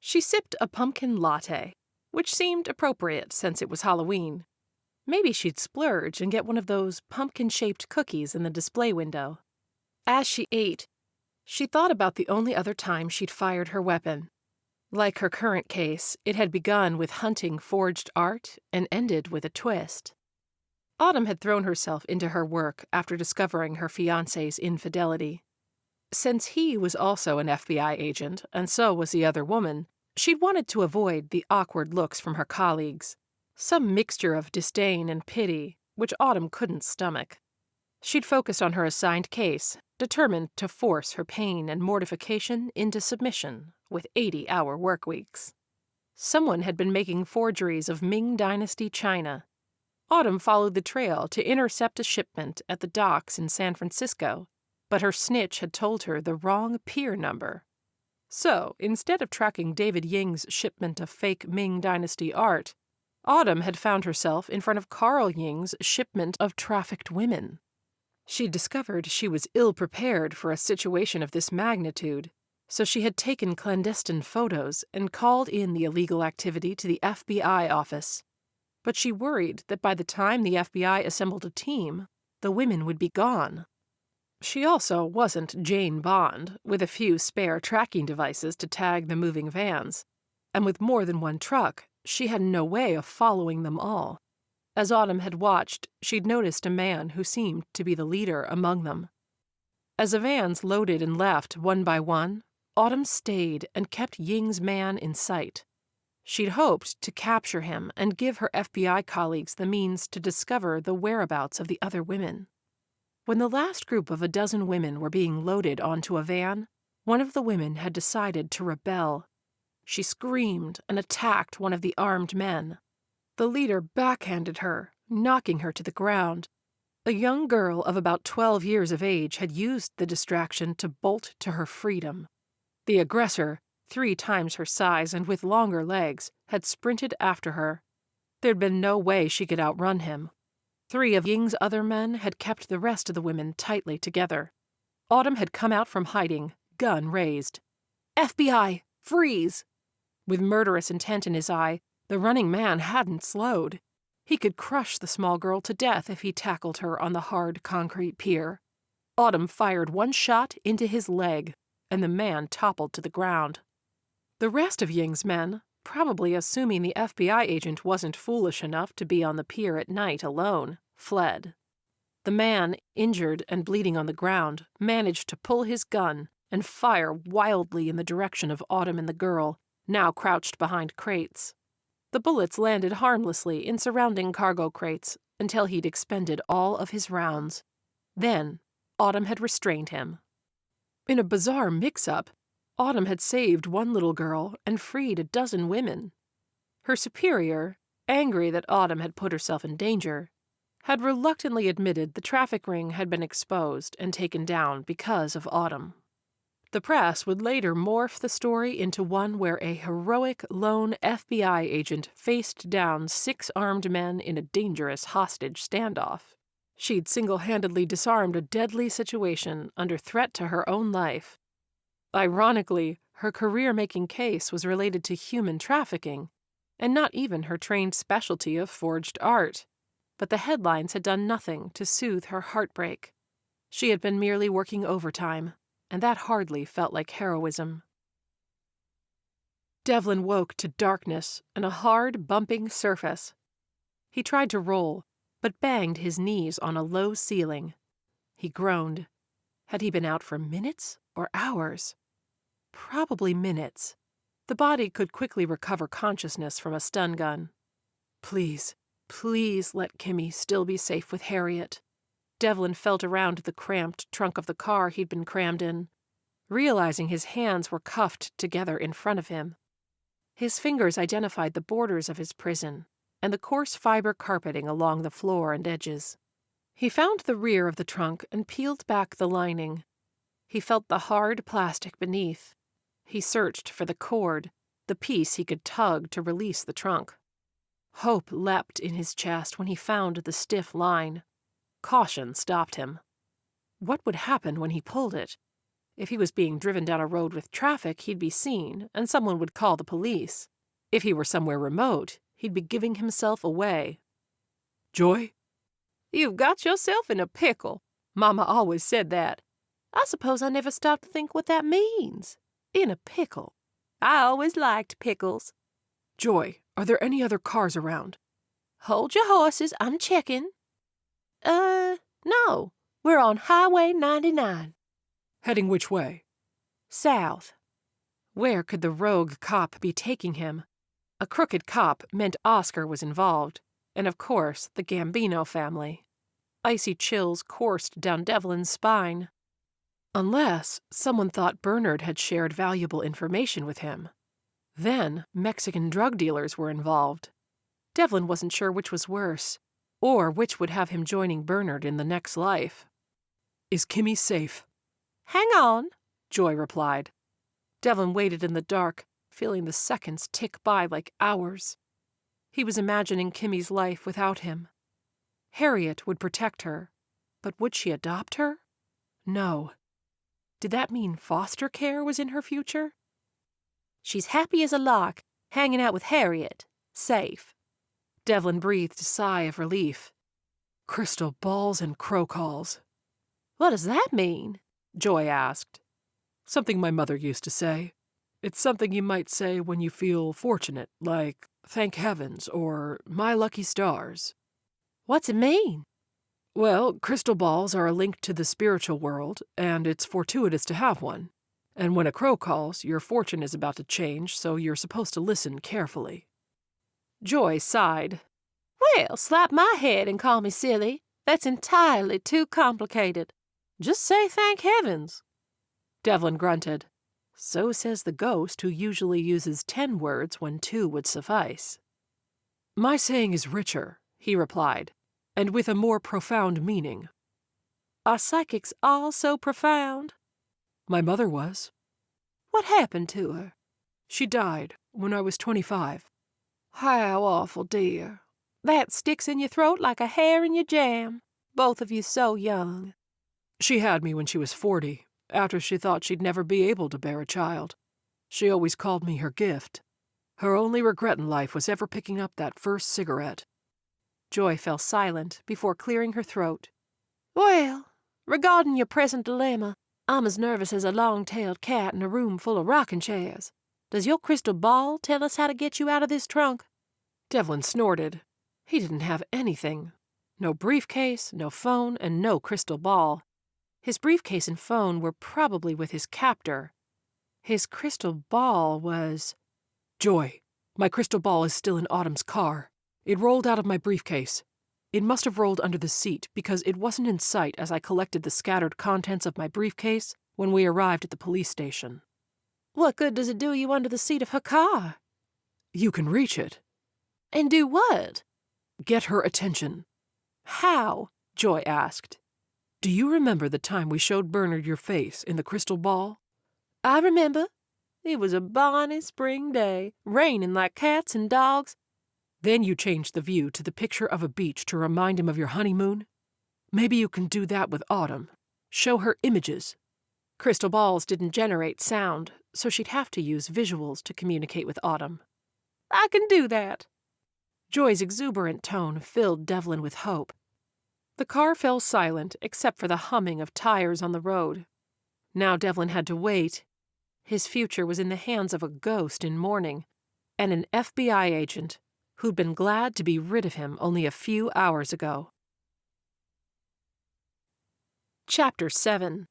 She sipped a pumpkin latte, which seemed appropriate since it was Halloween. Maybe she'd splurge and get one of those pumpkin-shaped cookies in the display window. As she ate, she thought about the only other time she'd fired her weapon. Like her current case, it had begun with hunting forged art and ended with a twist. Autumn had thrown herself into her work after discovering her fiancé's infidelity. Since he was also an FBI agent, and so was the other woman, she'd wanted to avoid the awkward looks from her colleagues, some mixture of disdain and pity, which Autumn couldn't stomach. She'd focused on her assigned case, determined to force her pain and mortification into submission with 80-hour work weeks. Someone had been making forgeries of Ming Dynasty china. Autumn followed the trail to intercept a shipment at the docks in San Francisco, but her snitch had told her the wrong pier number. So, instead of tracking David Ying's shipment of fake Ming Dynasty art, Autumn had found herself in front of Carl Ying's shipment of trafficked women. She discovered she was ill-prepared for a situation of this magnitude, so she had taken clandestine photos and called in the illegal activity to the FBI office. But she worried that by the time the FBI assembled a team, the women would be gone. She also wasn't Jane Bond, with a few spare tracking devices to tag the moving vans, and with more than one truck, she had no way of following them all. As Autumn had watched, she'd noticed a man who seemed to be the leader among them. As the vans loaded and left one by one, Autumn stayed and kept Ying's man in sight. She'd hoped to capture him and give her FBI colleagues the means to discover the whereabouts of the other women. When the last group of a dozen women were being loaded onto a van, one of the women had decided to rebel. She screamed and attacked one of the armed men. The leader backhanded her, knocking her to the ground. A young girl of about 12 years of age had used the distraction to bolt to her freedom. The aggressor, 3 times her size and with longer legs, had sprinted after her. There'd been no way she could outrun him. 3 of Ying's other men had kept the rest of the women tightly together. Autumn had come out from hiding, gun raised. FBI, freeze! With murderous intent in his eye, the running man hadn't slowed. He could crush the small girl to death if he tackled her on the hard concrete pier. Autumn fired one shot into his leg, and the man toppled to the ground. The rest of Ying's men, probably assuming the FBI agent wasn't foolish enough to be on the pier at night alone, fled. The man, injured and bleeding on the ground, managed to pull his gun and fire wildly in the direction of Autumn and the girl, now crouched behind crates. The bullets landed harmlessly in surrounding cargo crates until he'd expended all of his rounds. Then, Autumn had restrained him. In a bizarre mix-up, Autumn had saved one little girl and freed a dozen women. Her superior, angry that Autumn had put herself in danger, had reluctantly admitted the traffic ring had been exposed and taken down because of Autumn. The press would later morph the story into one where a heroic lone FBI agent faced down 6 armed men in a dangerous hostage standoff. She'd single-handedly disarmed a deadly situation under threat to her own life. Ironically, her career-making case was related to human trafficking, and not even her trained specialty of forged art. But the headlines had done nothing to soothe her heartbreak. She had been merely working overtime, and that hardly felt like heroism. Devlin woke to darkness and a hard, bumping surface. He tried to roll, but banged his knees on a low ceiling. He groaned. Had he been out for minutes or hours? Probably minutes. The body could quickly recover consciousness from a stun gun. Please, please let Kimmy still be safe with Harriet. Devlin felt around the cramped trunk of the car he'd been crammed in, realizing his hands were cuffed together in front of him. His fingers identified the borders of his prison and the coarse fiber carpeting along the floor and edges. He found the rear of the trunk and peeled back the lining. He felt the hard plastic beneath. He searched for the cord, the piece he could tug to release the trunk. Hope leapt in his chest when he found the stiff line. Caution stopped him. What would happen when he pulled it? If he was being driven down a road with traffic, he'd be seen, and someone would call the police. If he were somewhere remote, he'd be giving himself away. Joy? You've got yourself in a pickle. Mama always said that. I suppose I never stopped to think what that means. In a pickle. I always liked pickles. Joy, are there any other cars around? Hold your horses, I'm checking. No. We're on Highway 99. Heading which way? South. Where could the rogue cop be taking him? A crooked cop meant Oscar was involved, and of course the Gambino family. Icy chills coursed down Devlin's spine. Unless someone thought Bernard had shared valuable information with him. Then Mexican drug dealers were involved. Devlin wasn't sure which was worse, or which would have him joining Bernard in the next life. Is Kimmy safe? Hang on, Joy replied. Devlin waited in the dark, feeling the seconds tick by like hours. He was imagining Kimmy's life without him. Harriet would protect her, but would she adopt her? No. Did that mean foster care was in her future? She's happy as a lark, hanging out with Harriet. Safe. Devlin breathed a sigh of relief. Crystal balls and crow calls. What does that mean? Joy asked. Something my mother used to say. It's something you might say when you feel fortunate, like, thank heavens, or my lucky stars. What's it mean? Well, crystal balls are a link to the spiritual world, and it's fortuitous to have one. And when a crow calls, your fortune is about to change, so you're supposed to listen carefully. Joy sighed. Well, slap my head and call me silly. That's entirely too complicated. Just say thank heavens. Devlin grunted. So says the ghost who usually uses 10 words when 2 would suffice. My saying is richer, he replied, and with a more profound meaning. Are psychics all so profound? My mother was. What happened to her? She died when I was 25. How awful, dear. That sticks in your throat like a hair in your jam. Both of you so young. She had me when she was 40, after she thought she'd never be able to bear a child. She always called me her gift. Her only regret in life was ever picking up that first cigarette. Joy fell silent before clearing her throat. Well, regarding your present dilemma, I'm as nervous as a long-tailed cat in a room full of rocking chairs. Does your crystal ball tell us how to get you out of this trunk? Devlin snorted. He didn't have anything. No briefcase, no phone, and no crystal ball. His briefcase and phone were probably with his captor. His crystal ball was... Joy, my crystal ball is still in Autumn's car. It rolled out of my briefcase. It must have rolled under the seat because it wasn't in sight as I collected the scattered contents of my briefcase when we arrived at the police station. What good does it do you under the seat of her car? You can reach it. And do what? Get her attention. How? Joy asked. Do you remember the time we showed Bernard your face in the crystal ball? I remember. It was a bonny spring day, raining like cats and dogs. Then you changed the view to the picture of a beach to remind him of your honeymoon. Maybe you can do that with Autumn. Show her images. Crystal balls didn't generate sound, so she'd have to use visuals to communicate with Autumn. I can do that. Joy's exuberant tone filled Devlin with hope. The car fell silent except for the humming of tires on the road. Now Devlin had to wait. His future was in the hands of a ghost in mourning, and an FBI agent who'd been glad to be rid of him only a few hours ago. Chapter 7.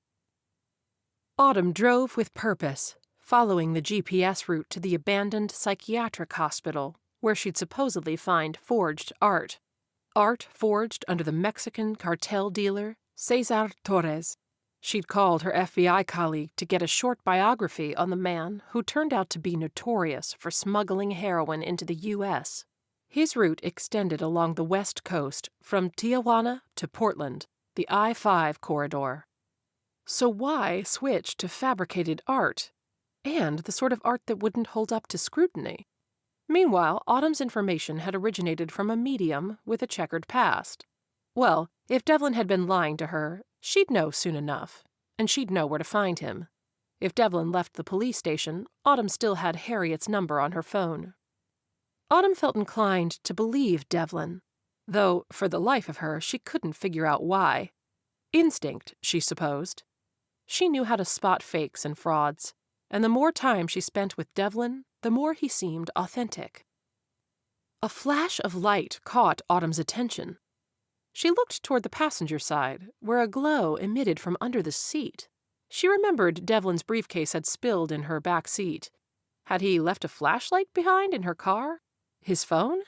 Autumn drove with purpose, following the GPS route to the abandoned psychiatric hospital, where she'd supposedly find forged art. Art forged under the Mexican cartel dealer Cesar Torres. She'd called her FBI colleague to get a short biography on the man who turned out to be notorious for smuggling heroin into the U.S. His route extended along the west coast from Tijuana to Portland, the I-5 corridor. So why switch to fabricated art, and the sort of art that wouldn't hold up to scrutiny? Meanwhile, Autumn's information had originated from a medium with a checkered past. Well, if Devlin had been lying to her, she'd know soon enough, and she'd know where to find him. If Devlin left the police station, Autumn still had Harriet's number on her phone. Autumn felt inclined to believe Devlin, though for the life of her she couldn't figure out why. Instinct, she supposed. She knew how to spot fakes and frauds, and the more time she spent with Devlin, the more he seemed authentic. A flash of light caught Autumn's attention. She looked toward the passenger side, where a glow emitted from under the seat. She remembered Devlin's briefcase had spilled in her back seat. Had he left a flashlight behind in her car? His phone?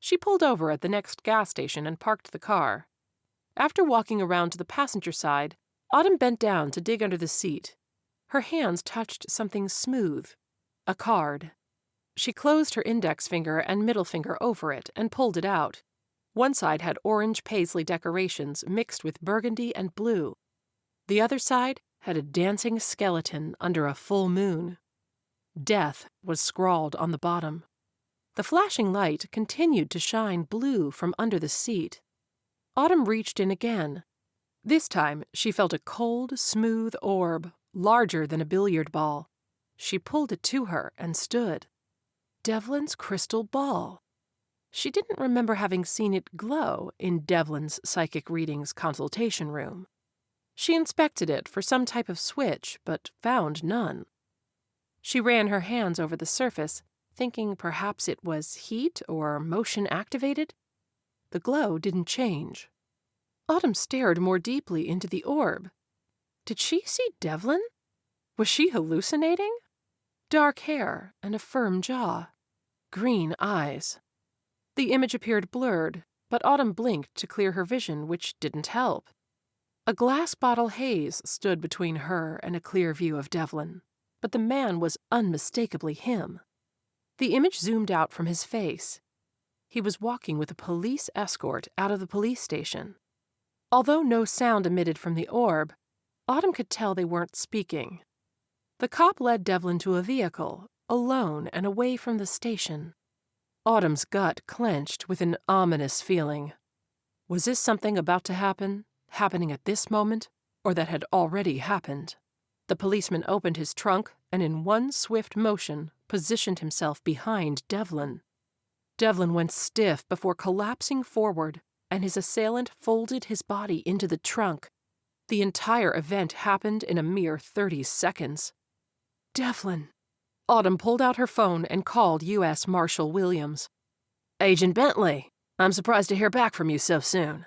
She pulled over at the next gas station and parked the car. After walking around to the passenger side, Autumn bent down to dig under the seat. Her hands touched something smooth. A card. She closed her index finger and middle finger over it and pulled it out. One side had orange paisley decorations mixed with burgundy and blue. The other side had a dancing skeleton under a full moon. Death was scrawled on the bottom. The flashing light continued to shine blue from under the seat. Autumn reached in again. This time she felt a cold, smooth orb, larger than a billiard ball. She pulled it to her and stood. Devlin's crystal ball. She didn't remember having seen it glow in Devlin's psychic readings consultation room. She inspected it for some type of switch, but found none. She ran her hands over the surface, thinking perhaps it was heat or motion activated. The glow didn't change. Autumn stared more deeply into the orb. Did she see Devlin? Was she hallucinating? Dark hair and a firm jaw. Green eyes. The image appeared blurred, but Autumn blinked to clear her vision, which didn't help. A glass bottle haze stood between her and a clear view of Devlin, but the man was unmistakably him. The image zoomed out from his face. He was walking with a police escort out of the police station. Although no sound emitted from the orb, Autumn could tell they weren't speaking. The cop led Devlin to a vehicle, alone and away from the station. Autumn's gut clenched with an ominous feeling. Was this something about to happen, happening at this moment, or that had already happened? The policeman opened his trunk and in one swift motion positioned himself behind Devlin. Devlin went stiff before collapsing forward, and his assailant folded his body into the trunk. The entire event happened in a mere 30 seconds. Devlin! Autumn pulled out her phone and called U.S. Marshal Williams. "Agent Bentley, I'm surprised to hear back from you so soon.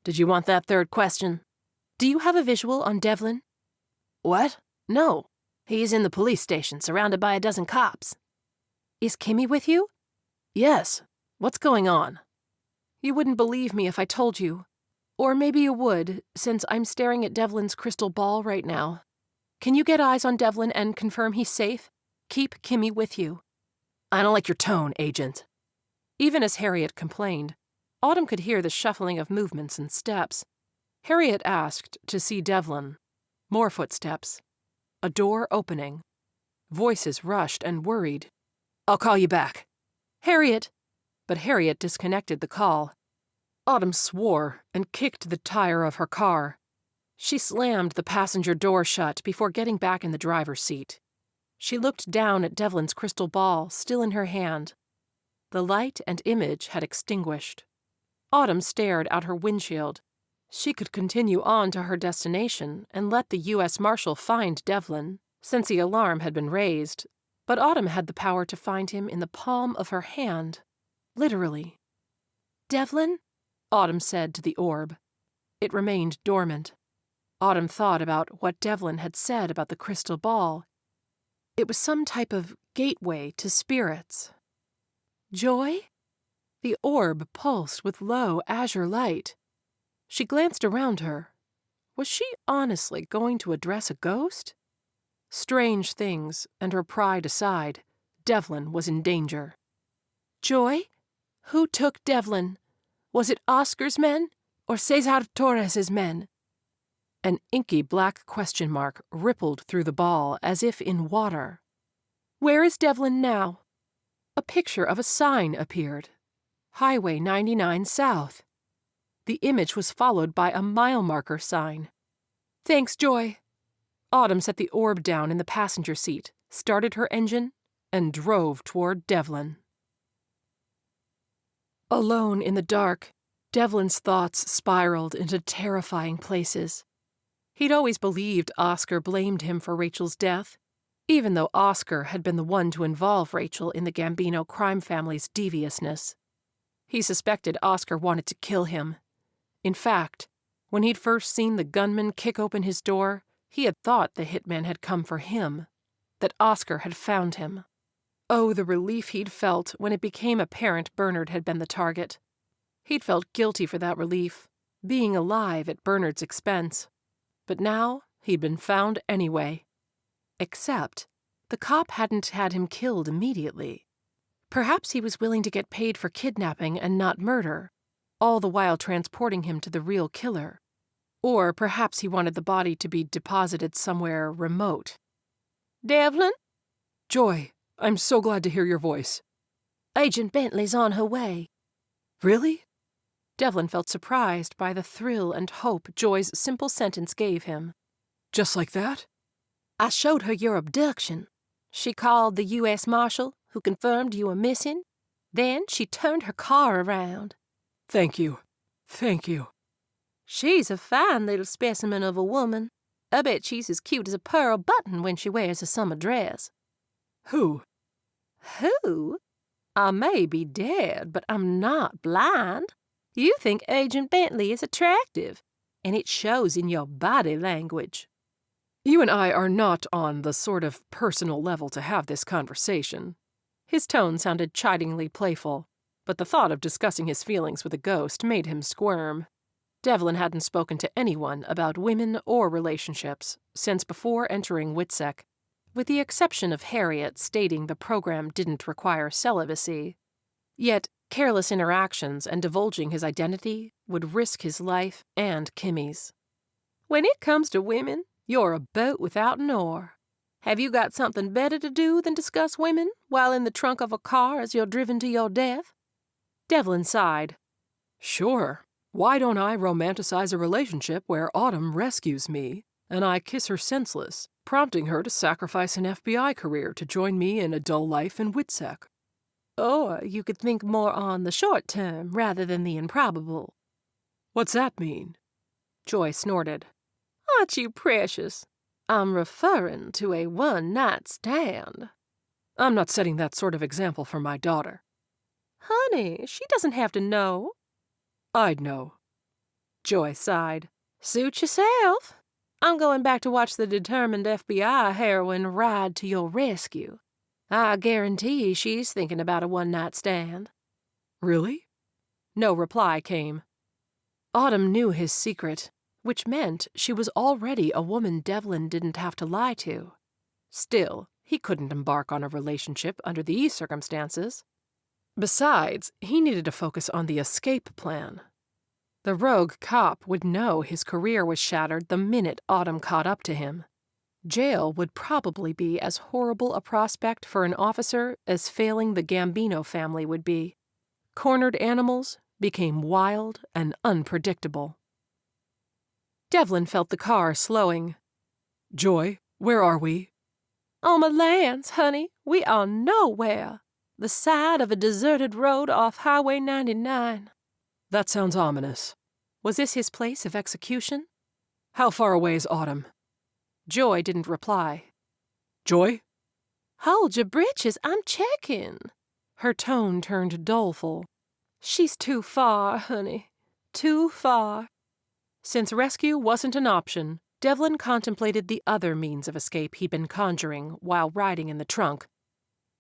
Did you want that third question?" Do you have a visual on Devlin? "What? No. He's in the police station, surrounded by a dozen cops." Is Kimmy with you? "Yes. What's going on?" You wouldn't believe me if I told you. Or maybe you would, since I'm staring at Devlin's crystal ball right now. Can you get eyes on Devlin and confirm he's safe? Keep Kimmy with you." "I don't like your tone, Agent." Even as Harriet complained, Autumn could hear the shuffling of movements and steps. Harriet asked to see Devlin. More footsteps. A door opening. Voices rushed and worried. "I'll call you back." "Harriet!" But Harriet disconnected the call. Autumn swore and kicked the tire of her car. She slammed the passenger door shut before getting back in the driver's seat. She looked down at Devlin's crystal ball, still in her hand. The light and image had extinguished. Autumn stared out her windshield. She could continue on to her destination and let the U.S. Marshal find Devlin, since the alarm had been raised, but Autumn had the power to find him in the palm of her hand. Literally. Devlin? Autumn said to the orb. It remained dormant. Autumn thought about what Devlin had said about the crystal ball. It was some type of gateway to spirits. Joy? The orb pulsed with low azure light. She glanced around her. Was she honestly going to address a ghost? Strange things, and her pride aside, Devlin was in danger. Joy? Who took Devlin? Was it Oscar's men or Cesar Torres's men? An inky black question mark rippled through the ball as if in water. Where is Devlin now? A picture of a sign appeared. Highway 99 South. The image was followed by a mile marker sign. Thanks, Joy. Autumn set the orb down in the passenger seat, started her engine, and drove toward Devlin. Alone in the dark, Devlin's thoughts spiraled into terrifying places. He'd always believed Oscar blamed him for Rachel's death, even though Oscar had been the one to involve Rachel in the Gambino crime family's deviousness. He suspected Oscar wanted to kill him. In fact, when he'd first seen the gunman kick open his door, he had thought the hitman had come for him, that Oscar had found him. Oh, the relief he'd felt when it became apparent Bernard had been the target. He'd felt guilty for that relief, being alive at Bernard's expense. But now he'd been found anyway. Except the cop hadn't had him killed immediately. Perhaps he was willing to get paid for kidnapping and not murder, all the while transporting him to the real killer. Or perhaps he wanted the body to be deposited somewhere remote. Devlin? Joy, I'm so glad to hear your voice. Agent Bentley's on her way. Really? Devlin felt surprised by the thrill and hope Joy's simple sentence gave him. Just like that? I showed her your abduction. She called the U.S. Marshal, who confirmed you were missing. Then she turned her car around. Thank you. Thank you. She's a fine little specimen of a woman. I bet she's as cute as a pearl button when she wears a summer dress. Who? Who? I may be dead, but I'm not blind. You think Agent Bentley is attractive, and it shows in your body language. You and I are not on the sort of personal level to have this conversation. His tone sounded chidingly playful, but the thought of discussing his feelings with a ghost made him squirm. Devlin hadn't spoken to anyone about women or relationships since before entering WITSEC, with the exception of Harriet stating the program didn't require celibacy. Yet, careless interactions and divulging his identity would risk his life and Kimmy's. When it comes to women, you're a boat without an oar. Have you got something better to do than discuss women while in the trunk of a car as you're driven to your death? Devlin sighed. Sure. Why don't I romanticize a relationship where Autumn rescues me, and I kiss her senseless, prompting her to sacrifice an FBI career to join me in a dull life in WITSEC? Or you could think more on the short term rather than the improbable. What's that mean? Joy snorted. Aren't you precious? I'm referring to a one-night stand. I'm not setting that sort of example for my daughter. Honey, she doesn't have to know. I'd know. Joy sighed. Suit yourself. I'm going back to watch the determined FBI heroine ride to your rescue. I guarantee she's thinking about a one-night stand. Really? No reply came. Autumn knew his secret, which meant she was already a woman Devlin didn't have to lie to. Still, he couldn't embark on a relationship under these circumstances. Besides, he needed to focus on the escape plan. The rogue cop would know his career was shattered the minute Autumn caught up to him. Jail would probably be as horrible a prospect for an officer as failing the Gambino family would be. Cornered animals became wild and unpredictable. Devlin felt the car slowing. Joy, where are we? On my lands, honey, we are nowhere. The side of a deserted road off Highway 99. That sounds ominous. Was this his place of execution? How far away is Autumn? Joy didn't reply. Joy? Hold your britches, I'm checking. Her tone turned doleful. She's too far, honey. Too far. Since rescue wasn't an option, Devlin contemplated the other means of escape he'd been conjuring while riding in the trunk.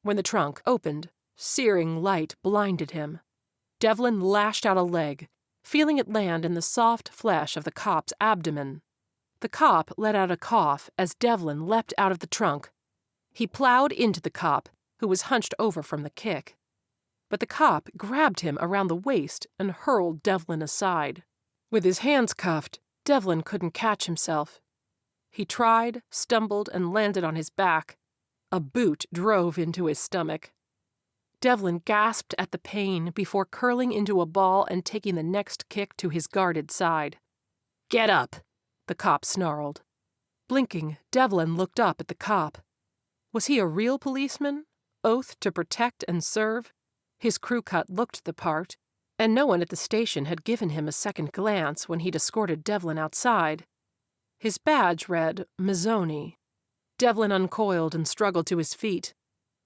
When the trunk opened, searing light blinded him. Devlin lashed out a leg, feeling it land in the soft flesh of the cop's abdomen. The cop let out a cough as Devlin leapt out of the trunk. He plowed into the cop, who was hunched over from the kick. But the cop grabbed him around the waist and hurled Devlin aside. With his hands cuffed, Devlin couldn't catch himself. He tried, stumbled, and landed on his back. A boot drove into his stomach. Devlin gasped at the pain before curling into a ball and taking the next kick to his guarded side. "Get up!" the cop snarled. Blinking, Devlin looked up at the cop. Was he a real policeman? Oath to protect and serve? His crew cut looked the part, and no one at the station had given him a second glance when he'd escorted Devlin outside. His badge read Mazzoni. Devlin uncoiled and struggled to his feet.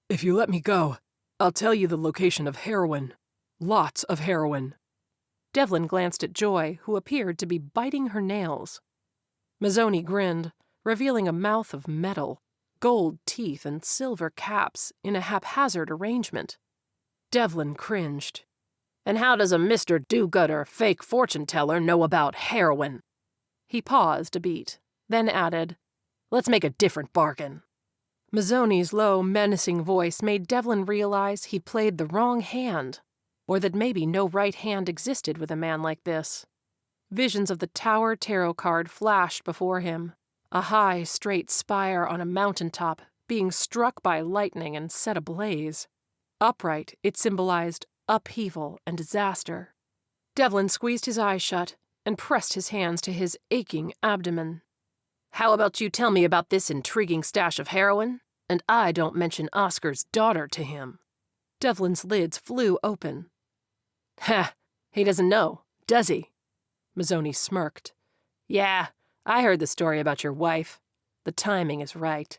If you let me go, I'll tell you the location of heroin. Lots of heroin. Devlin glanced at Joy, who appeared to be biting her nails. Mazzoni grinned, revealing a mouth of metal, gold teeth and silver caps in a haphazard arrangement. Devlin cringed. And how does a Mr. Do-Gooder fake fortune-teller know about heroin? He paused a beat, then added, Let's make a different bargain. Mazzoni's low, menacing voice made Devlin realize he'd played the wrong hand, or that maybe no right hand existed with a man like this. Visions of the Tower tarot card flashed before him, a high, straight spire on a mountaintop being struck by lightning and set ablaze. Upright, it symbolized upheaval and disaster. Devlin squeezed his eyes shut and pressed his hands to his aching abdomen. How about you tell me about this intriguing stash of heroin, and I don't mention Oscar's daughter to him? Devlin's lids flew open. Ha! He doesn't know, does he? Mazzoni smirked. Yeah, I heard the story about your wife. The timing is right.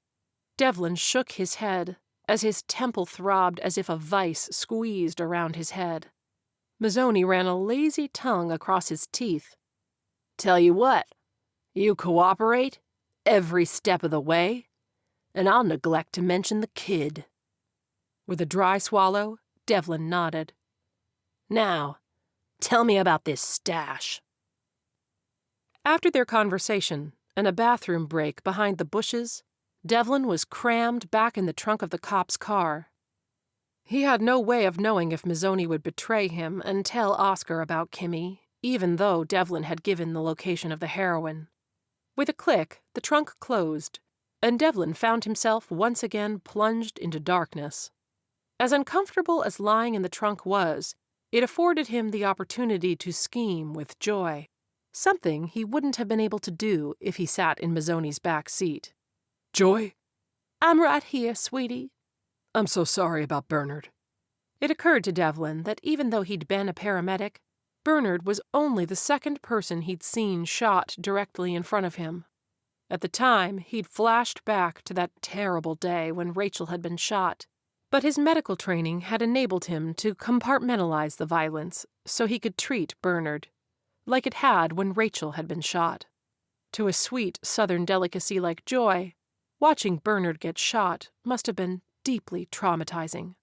Devlin shook his head, as his temple throbbed as if a vice squeezed around his head. Mazzoni ran a lazy tongue across his teeth. Tell you what, you cooperate every step of the way, and I'll neglect to mention the kid. With a dry swallow, Devlin nodded. Now, tell me about this stash. After their conversation and a bathroom break behind the bushes, Devlin was crammed back in the trunk of the cop's car. He had no way of knowing if Mazzoni would betray him and tell Oscar about Kimmy, even though Devlin had given the location of the heroin. With a click, the trunk closed, and Devlin found himself once again plunged into darkness. As uncomfortable as lying in the trunk was, it afforded him the opportunity to scheme with Joy, something he wouldn't have been able to do if he sat in Mazzoni's back seat. Joy? I'm right here, sweetie. I'm so sorry about Bernard. It occurred to Devlin that even though he'd been a paramedic, Bernard was only the second person he'd seen shot directly in front of him. At the time, he'd flashed back to that terrible day when Rachel had been shot, But his medical training had enabled him to compartmentalize the violence so he could treat Bernard, like it had when Rachel had been shot. To a sweet Southern delicacy like Joy, watching Bernard get shot must have been deeply traumatizing.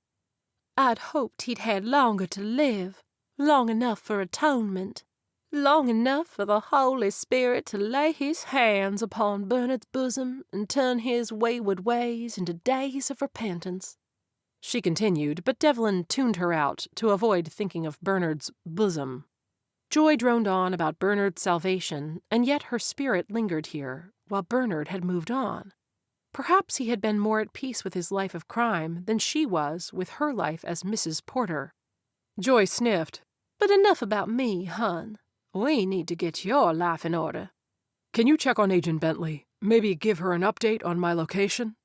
I'd hoped he'd had longer to live, long enough for atonement, long enough for the Holy Spirit to lay his hands upon Bernard's bosom and turn his wayward ways into days of repentance. She continued, but Devlin tuned her out to avoid thinking of Bernard's bosom. Joy droned on about Bernard's salvation, and yet her spirit lingered here, while Bernard had moved on. Perhaps he had been more at peace with his life of crime than she was with her life as Mrs. Porter. Joy sniffed. But enough about me, hon. We need to get your life in order. Can you check on Agent Bentley? Maybe give her an update on my location?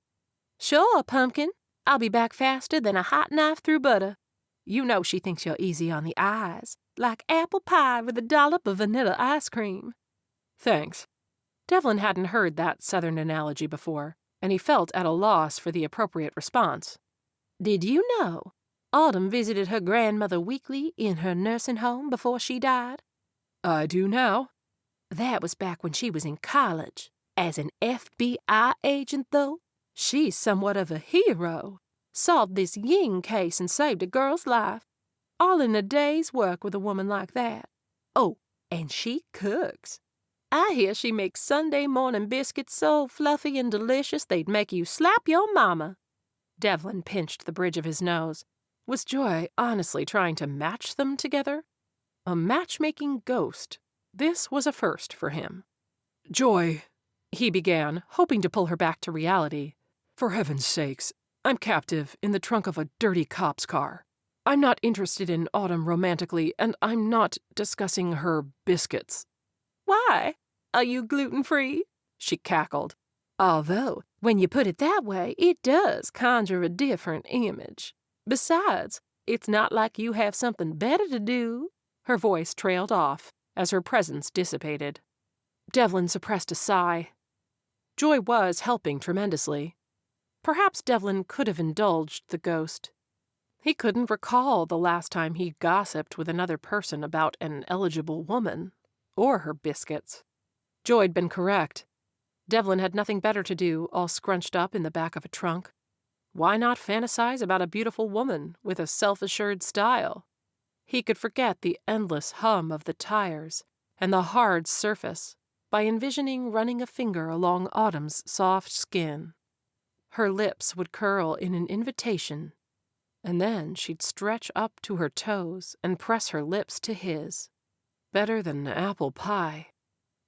Sure, Pumpkin. I'll be back faster than a hot knife through butter. You know she thinks you're easy on the eyes, like apple pie with a dollop of vanilla ice cream. Thanks. Devlin hadn't heard that Southern analogy before, and he felt at a loss for the appropriate response. Did you know Autumn visited her grandmother weekly in her nursing home before she died? I do now. That was back when she was in college. As an FBI agent, though, she's somewhat of a hero. Solved this Ying case and saved a girl's life. All in a day's work with a woman like that. Oh, and she cooks. I hear she makes Sunday morning biscuits so fluffy and delicious they'd make you slap your mama. Devlin pinched the bridge of his nose. Was Joy honestly trying to match them together? A matchmaking ghost. This was a first for him. Joy, he began, hoping to pull her back to reality. For heaven's sakes, I'm captive in the trunk of a dirty cop's car. I'm not interested in Autumn romantically, and I'm not discussing her biscuits. Why? Are you gluten-free? She cackled. Although, when you put it that way, it does conjure a different image. Besides, it's not like you have something better to do. Her voice trailed off as her presence dissipated. Devlin suppressed a sigh. Joy was helping tremendously. Perhaps Devlin could have indulged the ghost. He couldn't recall the last time he gossiped with another person about an eligible woman, or her biscuits. Joy'd been correct. Devlin had nothing better to do, all scrunched up in the back of a trunk. Why not fantasize about a beautiful woman with a self-assured style? He could forget the endless hum of the tires and the hard surface by envisioning running a finger along Autumn's soft skin. Her lips would curl in an invitation, and then she'd stretch up to her toes and press her lips to his. Better than apple pie.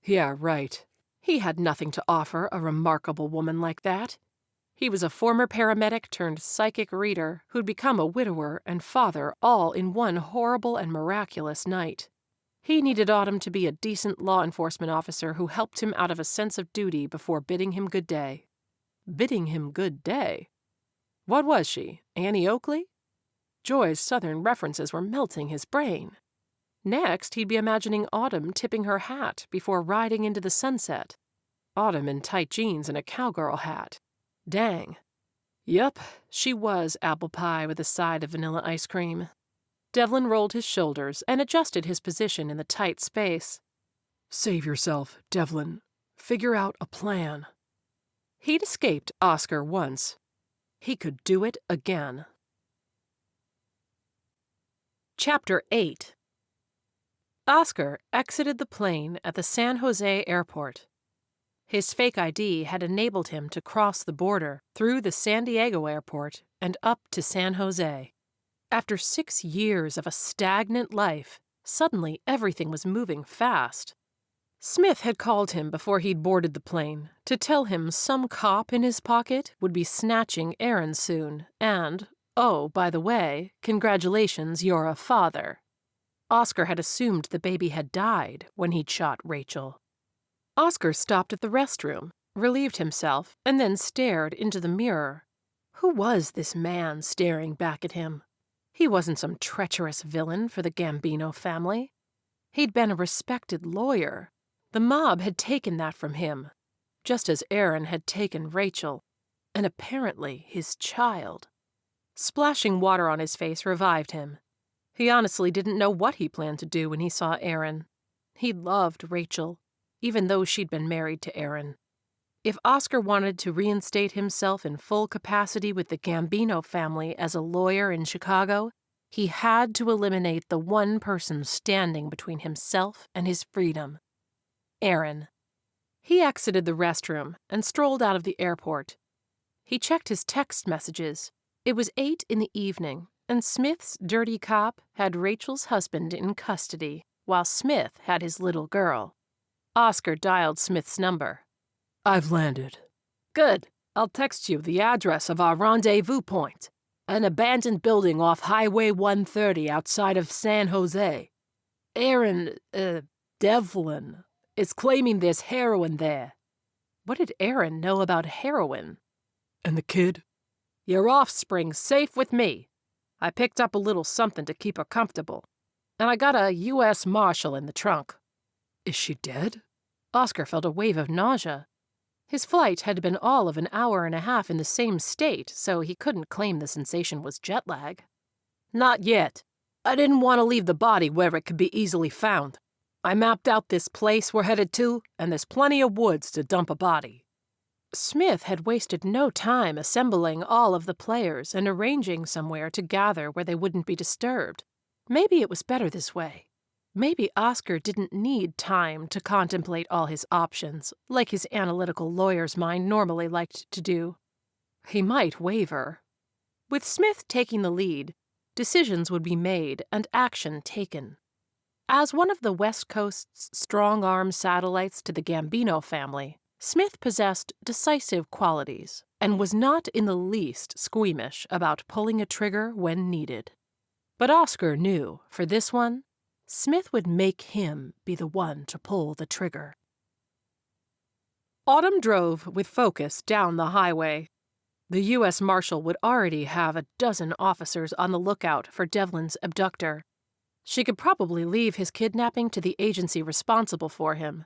Yeah, right. He had nothing to offer a remarkable woman like that. He was a former paramedic turned psychic reader who'd become a widower and father all in one horrible and miraculous night. He needed Autumn to be a decent law enforcement officer who helped him out of a sense of duty before bidding him good day. Bidding him good day? What was she, Annie Oakley? Joy's Southern references were melting his brain. Next, he'd be imagining Autumn tipping her hat before riding into the sunset. Autumn in tight jeans and a cowgirl hat. Dang. Yup, she was apple pie with a side of vanilla ice cream. Devlin rolled his shoulders and adjusted his position in the tight space. Save yourself, Devlin. Figure out a plan. He'd escaped Oscar once. He could do it again. Chapter 8. Oscar exited the plane at the San Jose airport. His fake ID had enabled him to cross the border through the San Diego airport and up to San Jose. After 6 years of a stagnant life, suddenly everything was moving fast. Smith had called him before he'd boarded the plane to tell him some cop in his pocket would be snatching Aaron soon, and, oh, by the way, congratulations, you're a father. Oscar had assumed the baby had died when he'd shot Rachel. Oscar stopped at the restroom, relieved himself, and then stared into the mirror. Who was this man staring back at him? He wasn't some treacherous villain for the Gambino family. He'd been a respected lawyer. The mob had taken that from him, just as Aaron had taken Rachel, and apparently his child. Splashing water on his face revived him. He honestly didn't know what he planned to do when he saw Aaron. He loved Rachel, even though she'd been married to Aaron. If Oscar wanted to reinstate himself in full capacity with the Gambino family as a lawyer in Chicago, he had to eliminate the one person standing between himself and his freedom: Aaron. He exited the restroom and strolled out of the airport. He checked his text messages. It was 8 p.m, and Smith's dirty cop had Rachel's husband in custody, while Smith had his little girl. Oscar dialed Smith's number. I've landed. Good. I'll text you the address of our rendezvous point. An abandoned building off Highway 130 outside of San Jose. Aaron, Devlin, is claiming there's heroin there. What did Aaron know about heroin? And the kid? Your offspring's safe with me. I picked up a little something to keep her comfortable. And I got a U.S. Marshal in the trunk. Is she dead? Oscar felt a wave of nausea. His flight had been all of an hour and a half in the same state, so he couldn't claim the sensation was jet lag. Not yet. I didn't want to leave the body where it could be easily found. I mapped out this place we're headed to, and there's plenty of woods to dump a body. Smith had wasted no time assembling all of the players and arranging somewhere to gather where they wouldn't be disturbed. Maybe it was better this way. Maybe Oscar didn't need time to contemplate all his options, like his analytical lawyer's mind normally liked to do. He might waver. With Smith taking the lead, decisions would be made and action taken. As one of the West Coast's strong-arm satellites to the Gambino family, Smith possessed decisive qualities and was not in the least squeamish about pulling a trigger when needed. But Oscar knew, for this one, Smith would make him be the one to pull the trigger. Autumn drove with focus down the highway. The U.S. Marshal would already have a dozen officers on the lookout for Devlin's abductor. She could probably leave his kidnapping to the agency responsible for him.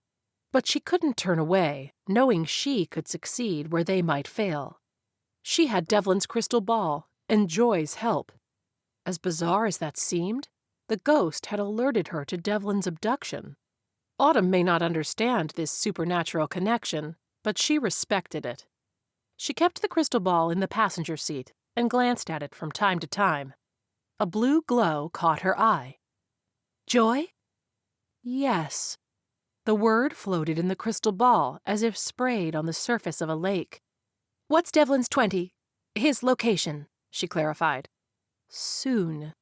But she couldn't turn away, knowing she could succeed where they might fail. She had Devlin's crystal ball and Joy's help. As bizarre as that seemed, the ghost had alerted her to Devlin's abduction. Autumn may not understand this supernatural connection, but she respected it. She kept the crystal ball in the passenger seat and glanced at it from time to time. A blue glow caught her eye. Joy? Yes. The word floated in the crystal ball as if sprayed on the surface of a lake. What's Devlin's 20? His location, she clarified. Soon.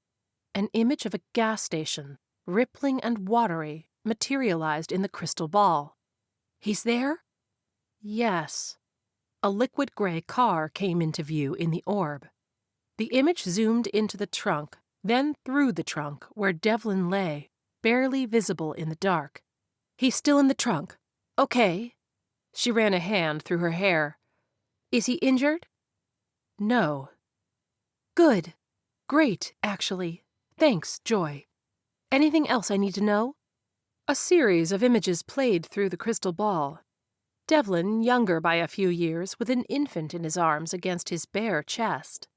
An image of a gas station, rippling and watery, materialized in the crystal ball. He's there? Yes. A liquid gray car came into view in the orb. The image zoomed into the trunk, then through the trunk where Devlin lay, barely visible in the dark. He's still in the trunk. Okay. She ran a hand through her hair. Is he injured? No. Good. Great, actually. Thanks, Joy. Anything else I need to know? A series of images played through the crystal ball. Devlin, younger by a few years, with an infant in his arms against his bare chest.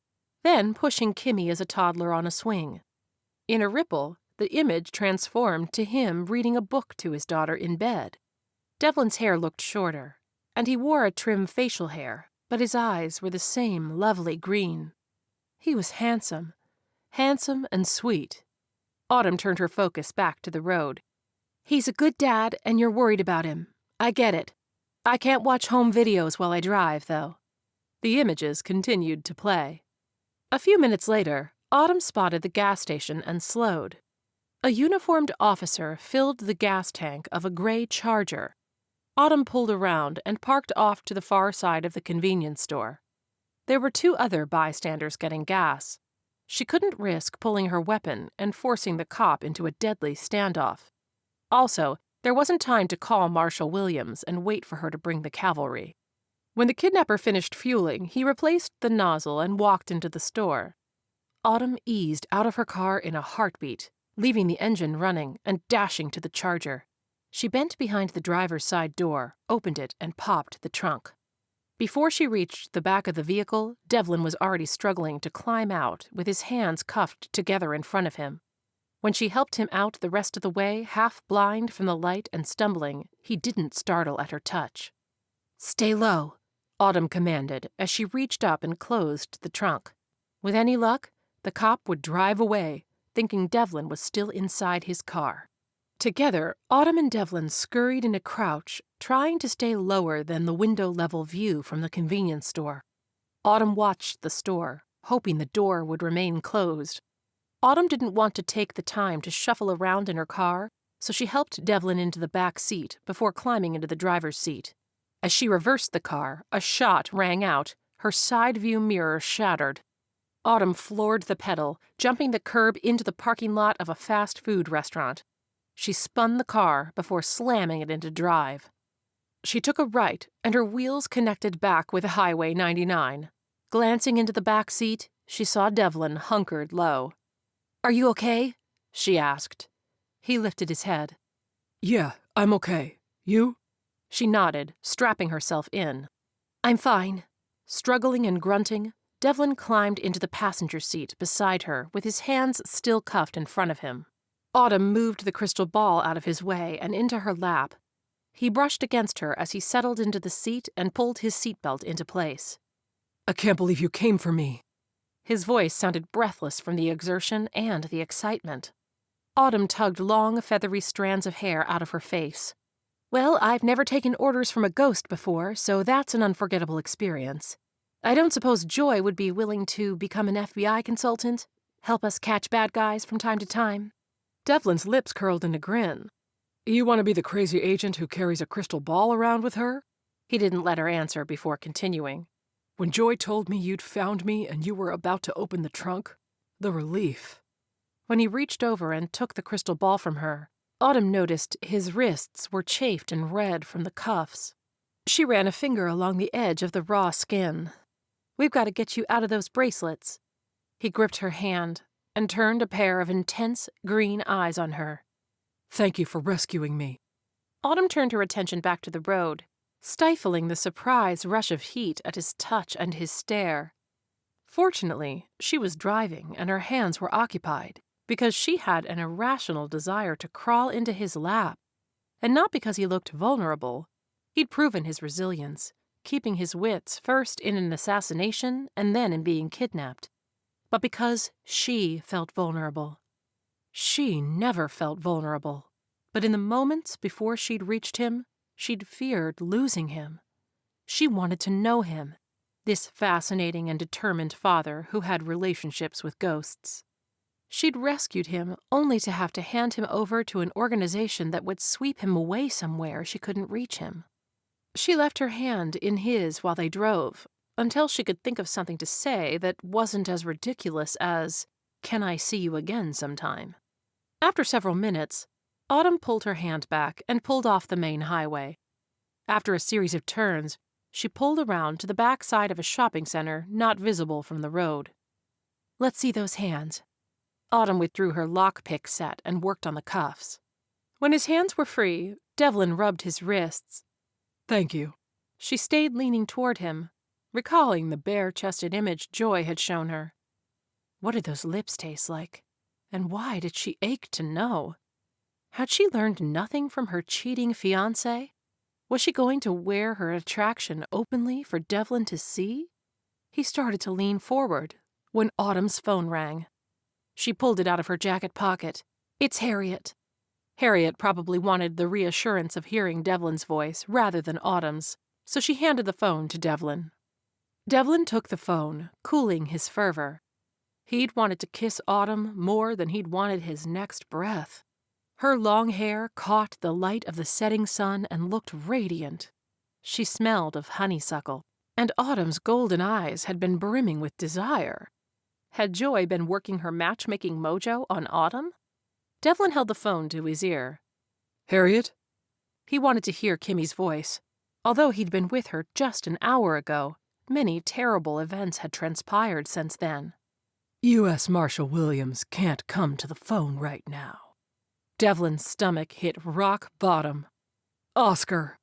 Then pushing Kimmy as a toddler on a swing. In a ripple, the image transformed to him reading a book to his daughter in bed. Devlin's hair looked shorter, and he wore a trim facial hair, but his eyes were the same lovely green. He was handsome and sweet. Autumn turned her focus back to the road. He's a good dad, and you're worried about him. I get it. I can't watch home videos while I drive, though. The images continued to play. A few minutes later, Autumn spotted the gas station and slowed. A uniformed officer filled the gas tank of a gray Charger. Autumn pulled around and parked off to the far side of the convenience store. There were 2 other bystanders getting gas. She couldn't risk pulling her weapon and forcing the cop into a deadly standoff. Also, there wasn't time to call Marshal Williams and wait for her to bring the cavalry. When the kidnapper finished fueling, he replaced the nozzle and walked into the store. Autumn eased out of her car in a heartbeat, leaving the engine running and dashing to the Charger. She bent behind the driver's side door, opened it, and popped the trunk. Before she reached the back of the vehicle, Devlin was already struggling to climb out with his hands cuffed together in front of him. When she helped him out the rest of the way, half blind from the light and stumbling, he didn't startle at her touch. "Stay low," Autumn commanded as she reached up and closed the trunk. With any luck, the cop would drive away, thinking Devlin was still inside his car. Together, Autumn and Devlin scurried in a crouch, trying to stay lower than the window-level view from the convenience store. Autumn watched the store, hoping the door would remain closed. Autumn didn't want to take the time to shuffle around in her car, so she helped Devlin into the back seat before climbing into the driver's seat. As she reversed the car, a shot rang out, her side view mirror shattered. Autumn floored the pedal, jumping the curb into the parking lot of a fast food restaurant. She spun the car before slamming it into drive. She took a right, and her wheels connected back with Highway 99. Glancing into the back seat, she saw Devlin hunkered low. "Are you okay?" she asked. He lifted his head. Yeah, I'm okay. You? She nodded, strapping herself in. "I'm fine." Struggling and grunting, Devlin climbed into the passenger seat beside her with his hands still cuffed in front of him. Autumn moved the crystal ball out of his way and into her lap. He brushed against her as he settled into the seat and pulled his seatbelt into place. I can't believe you came for me. His voice sounded breathless from the exertion and the excitement. Autumn tugged long, feathery strands of hair out of her face. "Well, I've never taken orders from a ghost before, so that's an unforgettable experience. I don't suppose Joy would be willing to become an FBI consultant, help us catch bad guys from time to time." Devlin's lips curled in a grin. You want to be the crazy agent who carries a crystal ball around with her? He didn't let her answer before continuing. When Joy told me you'd found me and you were about to open the trunk, the relief. When he reached over and took the crystal ball from her, Autumn noticed his wrists were chafed and red from the cuffs. She ran a finger along the edge of the raw skin. "We've got to get you out of those bracelets." He gripped her hand and turned a pair of intense green eyes on her. Thank you for rescuing me. Autumn turned her attention back to the road, stifling the surprise rush of heat at his touch and his stare. Fortunately, she was driving and her hands were occupied, because she had an irrational desire to crawl into his lap, and not because he looked vulnerable. He'd proven his resilience, keeping his wits first in an assassination and then in being kidnapped, but because she felt vulnerable. She never felt vulnerable, but in the moments before she'd reached him, she'd feared losing him. She wanted to know him, this fascinating and determined father who had relationships with ghosts. She'd rescued him only to have to hand him over to an organization that would sweep him away somewhere she couldn't reach him. She left her hand in his while they drove, until she could think of something to say that wasn't as ridiculous as, "Can I see you again sometime?" After several minutes, Autumn pulled her hand back and pulled off the main highway. After a series of turns, she pulled around to the back side of a shopping center not visible from the road. "Let's see those hands." Autumn withdrew her lockpick set and worked on the cuffs. When his hands were free, Devlin rubbed his wrists. Thank you. She stayed leaning toward him, recalling the bare-chested image Joy had shown her. What did those lips taste like? And why did she ache to know? Had she learned nothing from her cheating fiancé? Was she going to wear her attraction openly for Devlin to see? He started to lean forward when Autumn's phone rang. She pulled it out of her jacket pocket. "It's Harriet." Harriet probably wanted the reassurance of hearing Devlin's voice rather than Autumn's, so she handed the phone to Devlin. Devlin took the phone, cooling his fervor. He'd wanted to kiss Autumn more than he'd wanted his next breath. Her long hair caught the light of the setting sun and looked radiant. She smelled of honeysuckle, and Autumn's golden eyes had been brimming with desire. Had Joy been working her matchmaking mojo on Autumn? Devlin held the phone to his ear. Harriet? He wanted to hear Kimmy's voice. Although he'd been with her just an hour ago, many terrible events had transpired since then. U.S. Marshal Williams can't come to the phone right now. Devlin's stomach hit rock bottom. Oscar.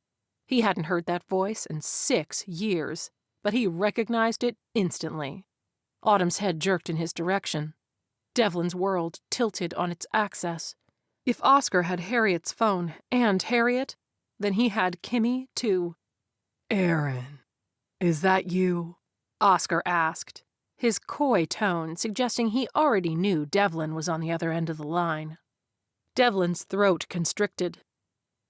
He hadn't heard that voice in 6 years, but he recognized it instantly. Autumn's head jerked in his direction. Devlin's world tilted on its axis. If Oscar had Harriet's phone and Harriet, then he had Kimmy, too. Aaron, is that you? Oscar asked, his coy tone suggesting he already knew Devlin was on the other end of the line. Devlin's throat constricted.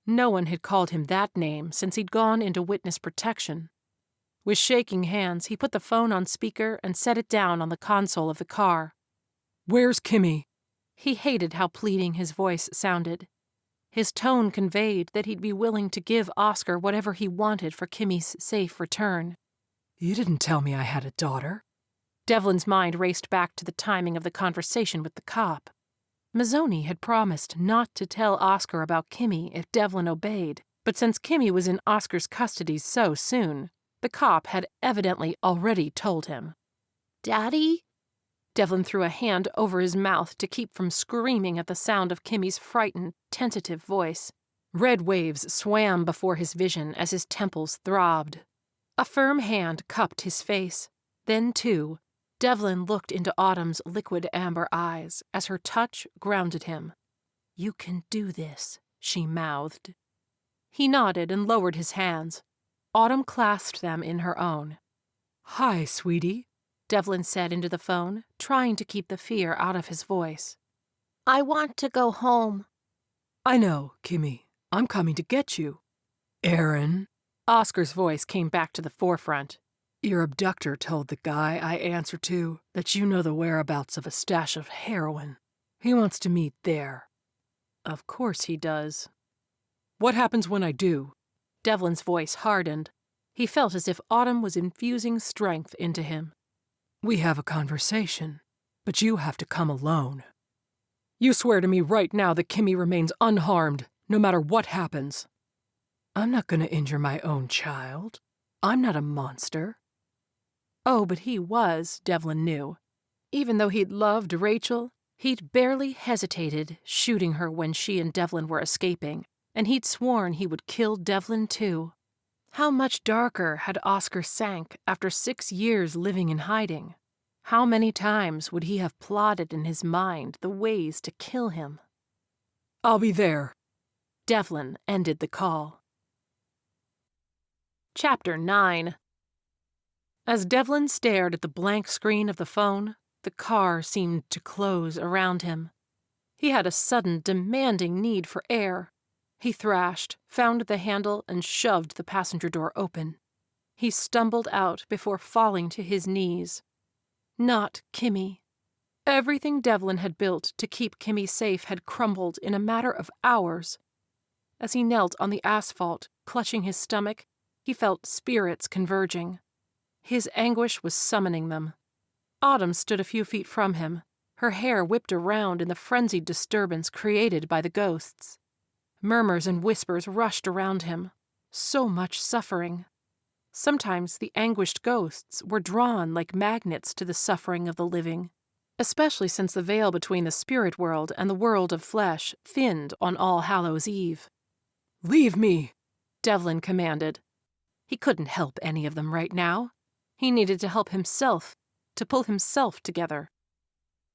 No one had called him that name since he'd gone into witness protection. With shaking hands, he put the phone on speaker and set it down on the console of the car. Where's Kimmy? He hated how pleading his voice sounded. His tone conveyed that he'd be willing to give Oscar whatever he wanted for Kimmy's safe return. You didn't tell me I had a daughter. Devlin's mind raced back to the timing of the conversation with the cop. Mazzoni had promised not to tell Oscar about Kimmy if Devlin obeyed, but since Kimmy was in Oscar's custody so soon, the cop had evidently already told him. Daddy? Devlin threw a hand over his mouth to keep from screaming at the sound of Kimmy's frightened, tentative voice. Red waves swam before his vision as his temples throbbed. A firm hand cupped his face. Then, too, Devlin looked into Autumn's liquid amber eyes as her touch grounded him. "You can do this," she mouthed. He nodded and lowered his hands. Autumn clasped them in her own. Hi, sweetie, Devlin said into the phone, trying to keep the fear out of his voice. I want to go home. I know, Kimmy. I'm coming to get you. Aaron. Oscar's voice came back to the forefront. Your abductor told the guy I answer to that you know the whereabouts of a stash of heroin. He wants to meet there. Of course he does. What happens when I do? Devlin's voice hardened. He felt as if Autumn was infusing strength into him. We have a conversation, but you have to come alone. You swear to me right now that Kimmy remains unharmed, no matter what happens. I'm not going to injure my own child. I'm not a monster. Oh, but he was, Devlin knew. Even though he'd loved Rachel, he'd barely hesitated shooting her when she and Devlin were escaping, and he'd sworn he would kill Devlin too. How much darker had Oscar sank after 6 years living in hiding? How many times would he have plotted in his mind the ways to kill him? I'll be there. Devlin ended the call. Chapter 9. As Devlin stared at the blank screen of the phone, the car seemed to close around him. He had a sudden, demanding need for air. He thrashed, found the handle, and shoved the passenger door open. He stumbled out before falling to his knees. Not Kimmy. Everything Devlin had built to keep Kimmy safe had crumbled in a matter of hours. As he knelt on the asphalt, clutching his stomach, he felt spirits converging. His anguish was summoning them. Autumn stood a few feet from him, her hair whipped around in the frenzied disturbance created by the ghosts. Murmurs and whispers rushed around him. So much suffering. Sometimes the anguished ghosts were drawn like magnets to the suffering of the living, especially since the veil between the spirit world and the world of flesh thinned on All Hallows' Eve. Leave me, Devlin commanded. He couldn't help any of them right now. He needed to help himself, to pull himself together.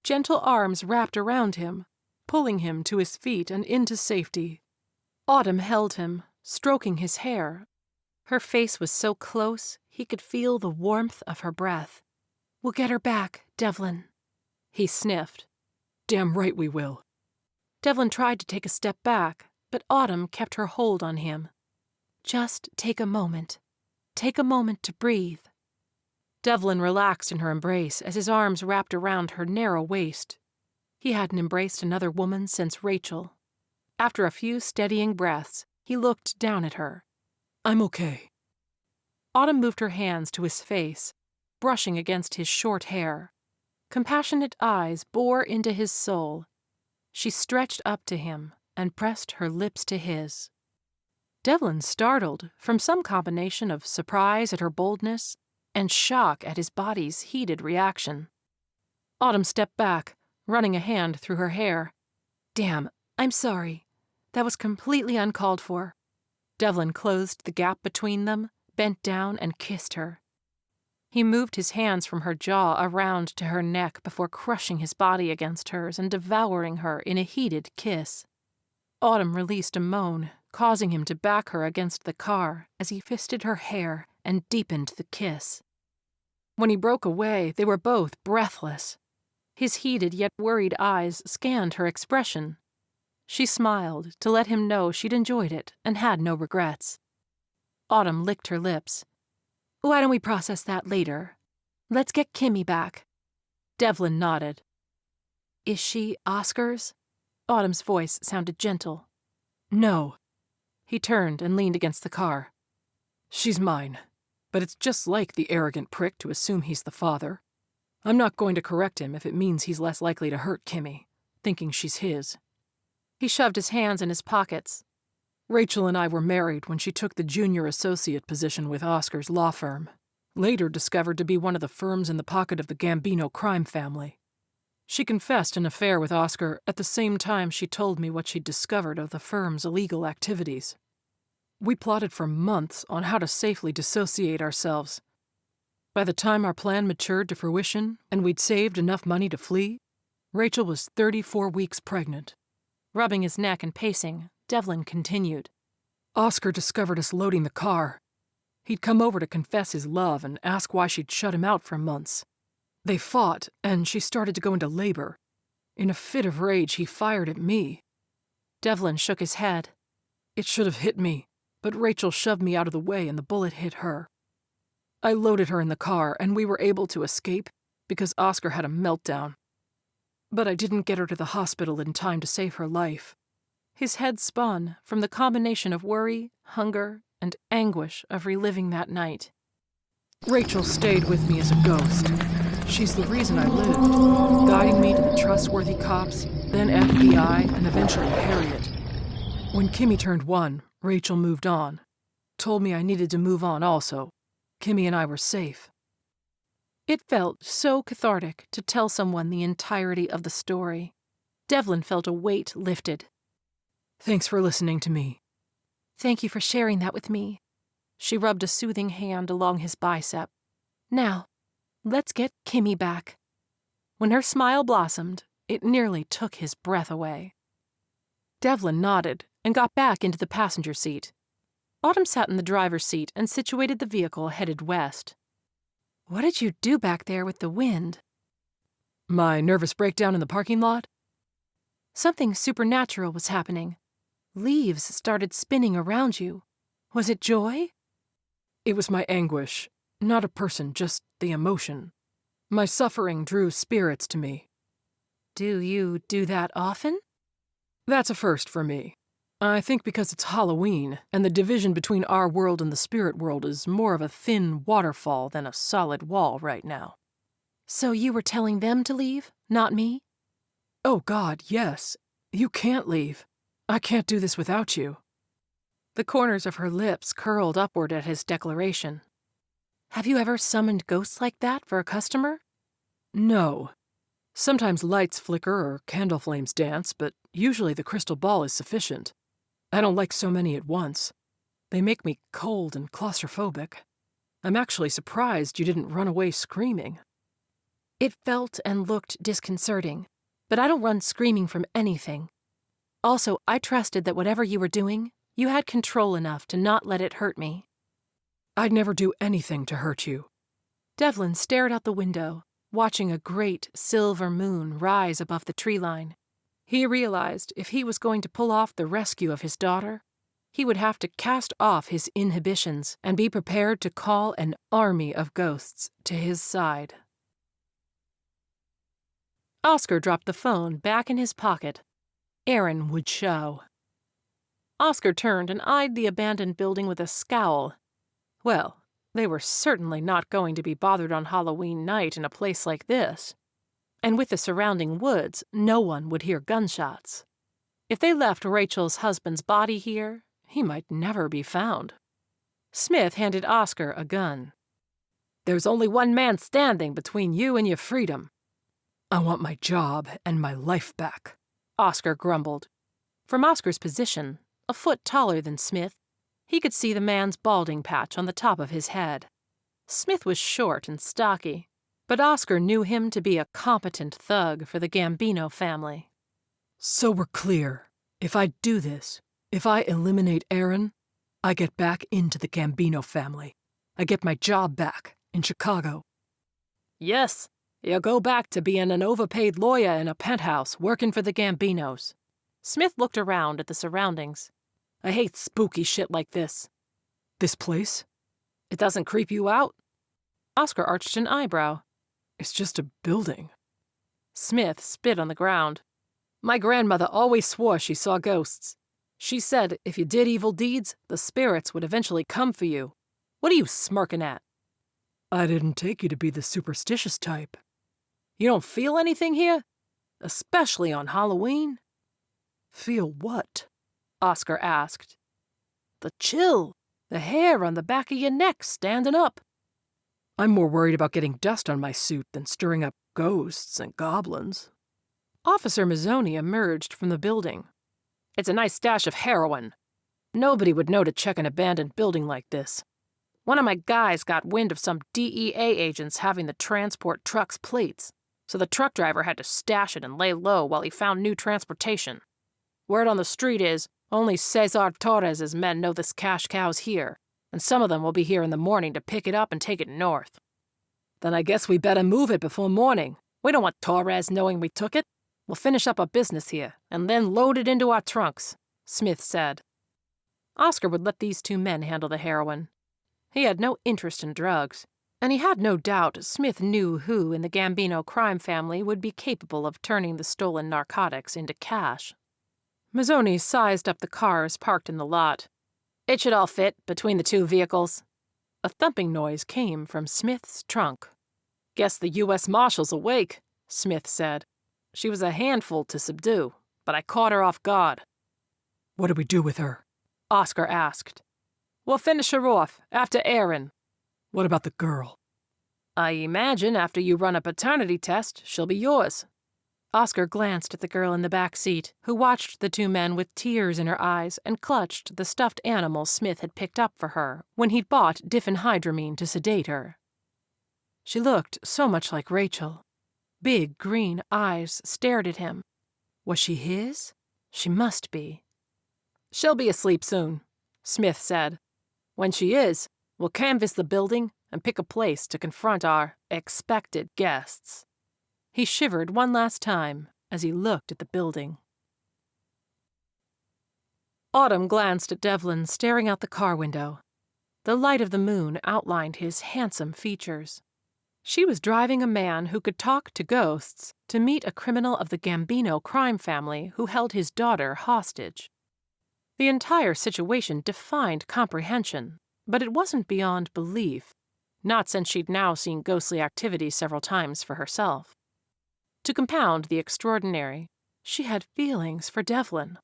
Gentle arms wrapped around him, pulling him to his feet and into safety. Autumn held him, stroking his hair. Her face was so close, he could feel the warmth of her breath. "We'll get her back, Devlin." He sniffed. Damn right we will. Devlin tried to take a step back, but Autumn kept her hold on him. "Just take a moment. Take a moment to breathe." Devlin relaxed in her embrace as his arms wrapped around her narrow waist. He hadn't embraced another woman since Rachel. After a few steadying breaths, he looked down at her. I'm okay. Autumn moved her hands to his face, brushing against his short hair. Compassionate eyes bore into his soul. She stretched up to him and pressed her lips to his. Devlin startled from some combination of surprise at her boldness and shock at his body's heated reaction. Autumn stepped back, running a hand through her hair. "Damn, I'm sorry. That was completely uncalled for." Devlin closed the gap between them, bent down, and kissed her. He moved his hands from her jaw around to her neck before crushing his body against hers and devouring her in a heated kiss. Autumn released a moan, causing him to back her against the car as he fisted her hair and deepened the kiss. When he broke away, they were both breathless. His heated yet worried eyes scanned her expression. She smiled to let him know she'd enjoyed it and had no regrets. Autumn licked her lips. "Why don't we process that later? Let's get Kimmy back." Devlin nodded. "Is she Oscar's?" Autumn's voice sounded gentle. "No." He turned and leaned against the car. "She's mine, but it's just like the arrogant prick to assume he's the father. I'm not going to correct him if it means he's less likely to hurt Kimmy, thinking she's his." He shoved his hands in his pockets. "Rachel and I were married when she took the junior associate position with Oscar's law firm, later discovered to be one of the firms in the pocket of the Gambino crime family. She confessed an affair with Oscar at the same time she told me what she'd discovered of the firm's illegal activities. We plotted for months on how to safely dissociate ourselves. By the time our plan matured to fruition and we'd saved enough money to flee, Rachel was 34 weeks pregnant." Rubbing his neck and pacing, Devlin continued. "Oscar discovered us loading the car. He'd come over to confess his love and ask why she'd shut him out for months. They fought, and she started to go into labor. In a fit of rage, he fired at me." Devlin shook his head. "It should have hit me, but Rachel shoved me out of the way and the bullet hit her. I loaded her in the car, and we were able to escape because Oscar had a meltdown. But I didn't get her to the hospital in time to save her life." His head spun from the combination of worry, hunger, and anguish of reliving that night. "Rachel stayed with me as a ghost. She's the reason I lived, guiding me to the trustworthy cops, then FBI, and eventually Harriet. When Kimmy turned 1, Rachel moved on. Told me I needed to move on also. Kimmy and I were safe." It felt so cathartic to tell someone the entirety of the story. Devlin felt a weight lifted. "Thanks for listening to me." "Thank you for sharing that with me." She rubbed a soothing hand along his bicep. "Now, let's get Kimmy back." When her smile blossomed, it nearly took his breath away. Devlin nodded and got back into the passenger seat. Autumn sat in the driver's seat and situated the vehicle headed west. "What did you do back there with the wind?" "My nervous breakdown in the parking lot?" "Something supernatural was happening. Leaves started spinning around you. Was it joy?" "It was my anguish. Not a person, just the emotion. My suffering drew spirits to me." "Do you do that often?" "That's a first for me. I think because it's Halloween, and the division between our world and the spirit world is more of a thin waterfall than a solid wall right now." "So you were telling them to leave, not me?" "Oh God, yes. You can't leave. I can't do this without you." The corners of her lips curled upward at his declaration. "Have you ever summoned ghosts like that for a customer?" "No. Sometimes lights flicker or candle flames dance, but usually the crystal ball is sufficient. I don't like so many at once. They make me cold and claustrophobic. I'm actually surprised you didn't run away screaming." It felt and looked disconcerting, but I don't run screaming from anything. Also, I trusted that whatever you were doing, you had control enough to not let it hurt me. "I'd never do anything to hurt you." Devlin stared out the window, watching a great silver moon rise above the tree line. He realized if he was going to pull off the rescue of his daughter, he would have to cast off his inhibitions and be prepared to call an army of ghosts to his side. Oscar dropped the phone back in his pocket. Aaron would show. Oscar turned and eyed the abandoned building with a scowl. Well, they were certainly not going to be bothered on Halloween night in a place like this. And with the surrounding woods, no one would hear gunshots. If they left Rachel's husband's body here, he might never be found. Smith handed Oscar a gun. "There's only one man standing between you and your freedom." "I want my job and my life back," Oscar grumbled. From Oscar's position, a foot taller than Smith, He could see the man's balding patch on the top of his head. Smith was short and stocky, but Oscar knew him to be a competent thug for the Gambino family. So we're clear. If I do this, if I eliminate Aaron, I get back into the Gambino family. I get my job back in Chicago. Yes, you go back to being an overpaid lawyer in a penthouse working for the Gambinos. Smith looked around at the surroundings. I hate spooky shit like this. This place? It doesn't creep you out? Oscar arched an eyebrow. It's just a building. Smith spit on the ground. My grandmother always swore she saw ghosts. She said if you did evil deeds, the spirits would eventually come for you. What are you smirking at? I didn't take you to be the superstitious type. You don't feel anything here? Especially on Halloween? Feel what? Oscar asked. The chill. The hair on the back of your neck standing up. I'm more worried about getting dust on my suit than stirring up ghosts and goblins. Officer Mazzoni emerged from the building. It's a nice stash of heroin. Nobody would know to check an abandoned building like this. One of my guys got wind of some DEA agents having the transport truck's plates, so the truck driver had to stash it and lay low while he found new transportation. Word on the street is only Cesar Torres's men know this cash cow's here, and some of them will be here in the morning to pick it up and take it north. Then I guess we better move it before morning. We don't want Torres knowing we took it. We'll finish up our business here, and then load it into our trunks, Smith said. Oscar would let these two men handle the heroin. He had no interest in drugs, and he had no doubt Smith knew who in the Gambino crime family would be capable of turning the stolen narcotics into cash. Mazzoni sized up the cars parked in the lot. It should all fit between the two vehicles. A thumping noise came from Smith's trunk. Guess the U.S. Marshal's awake, Smith said. She was a handful to subdue, but I caught her off guard. What do we do with her? Oscar asked. We'll finish her off, after Aaron. What about the girl? I imagine after you run a paternity test, she'll be yours. Oscar glanced at the girl in the back seat, who watched the two men with tears in her eyes and clutched the stuffed animal Smith had picked up for her when he'd bought diphenhydramine to sedate her. She looked so much like Rachel. Big green eyes stared at him. Was she his? She must be. She'll be asleep soon, Smith said. When she is, we'll canvass the building and pick a place to confront our expected guests. He shivered one last time as he looked at the building. Autumn glanced at Devlin staring out the car window. The light of the moon outlined his handsome features. She was driving a man who could talk to ghosts to meet a criminal of the Gambino crime family who held his daughter hostage. The entire situation defied comprehension, but it wasn't beyond belief, not since she'd now seen ghostly activity several times for herself. To compound the extraordinary, she had feelings for Devlin.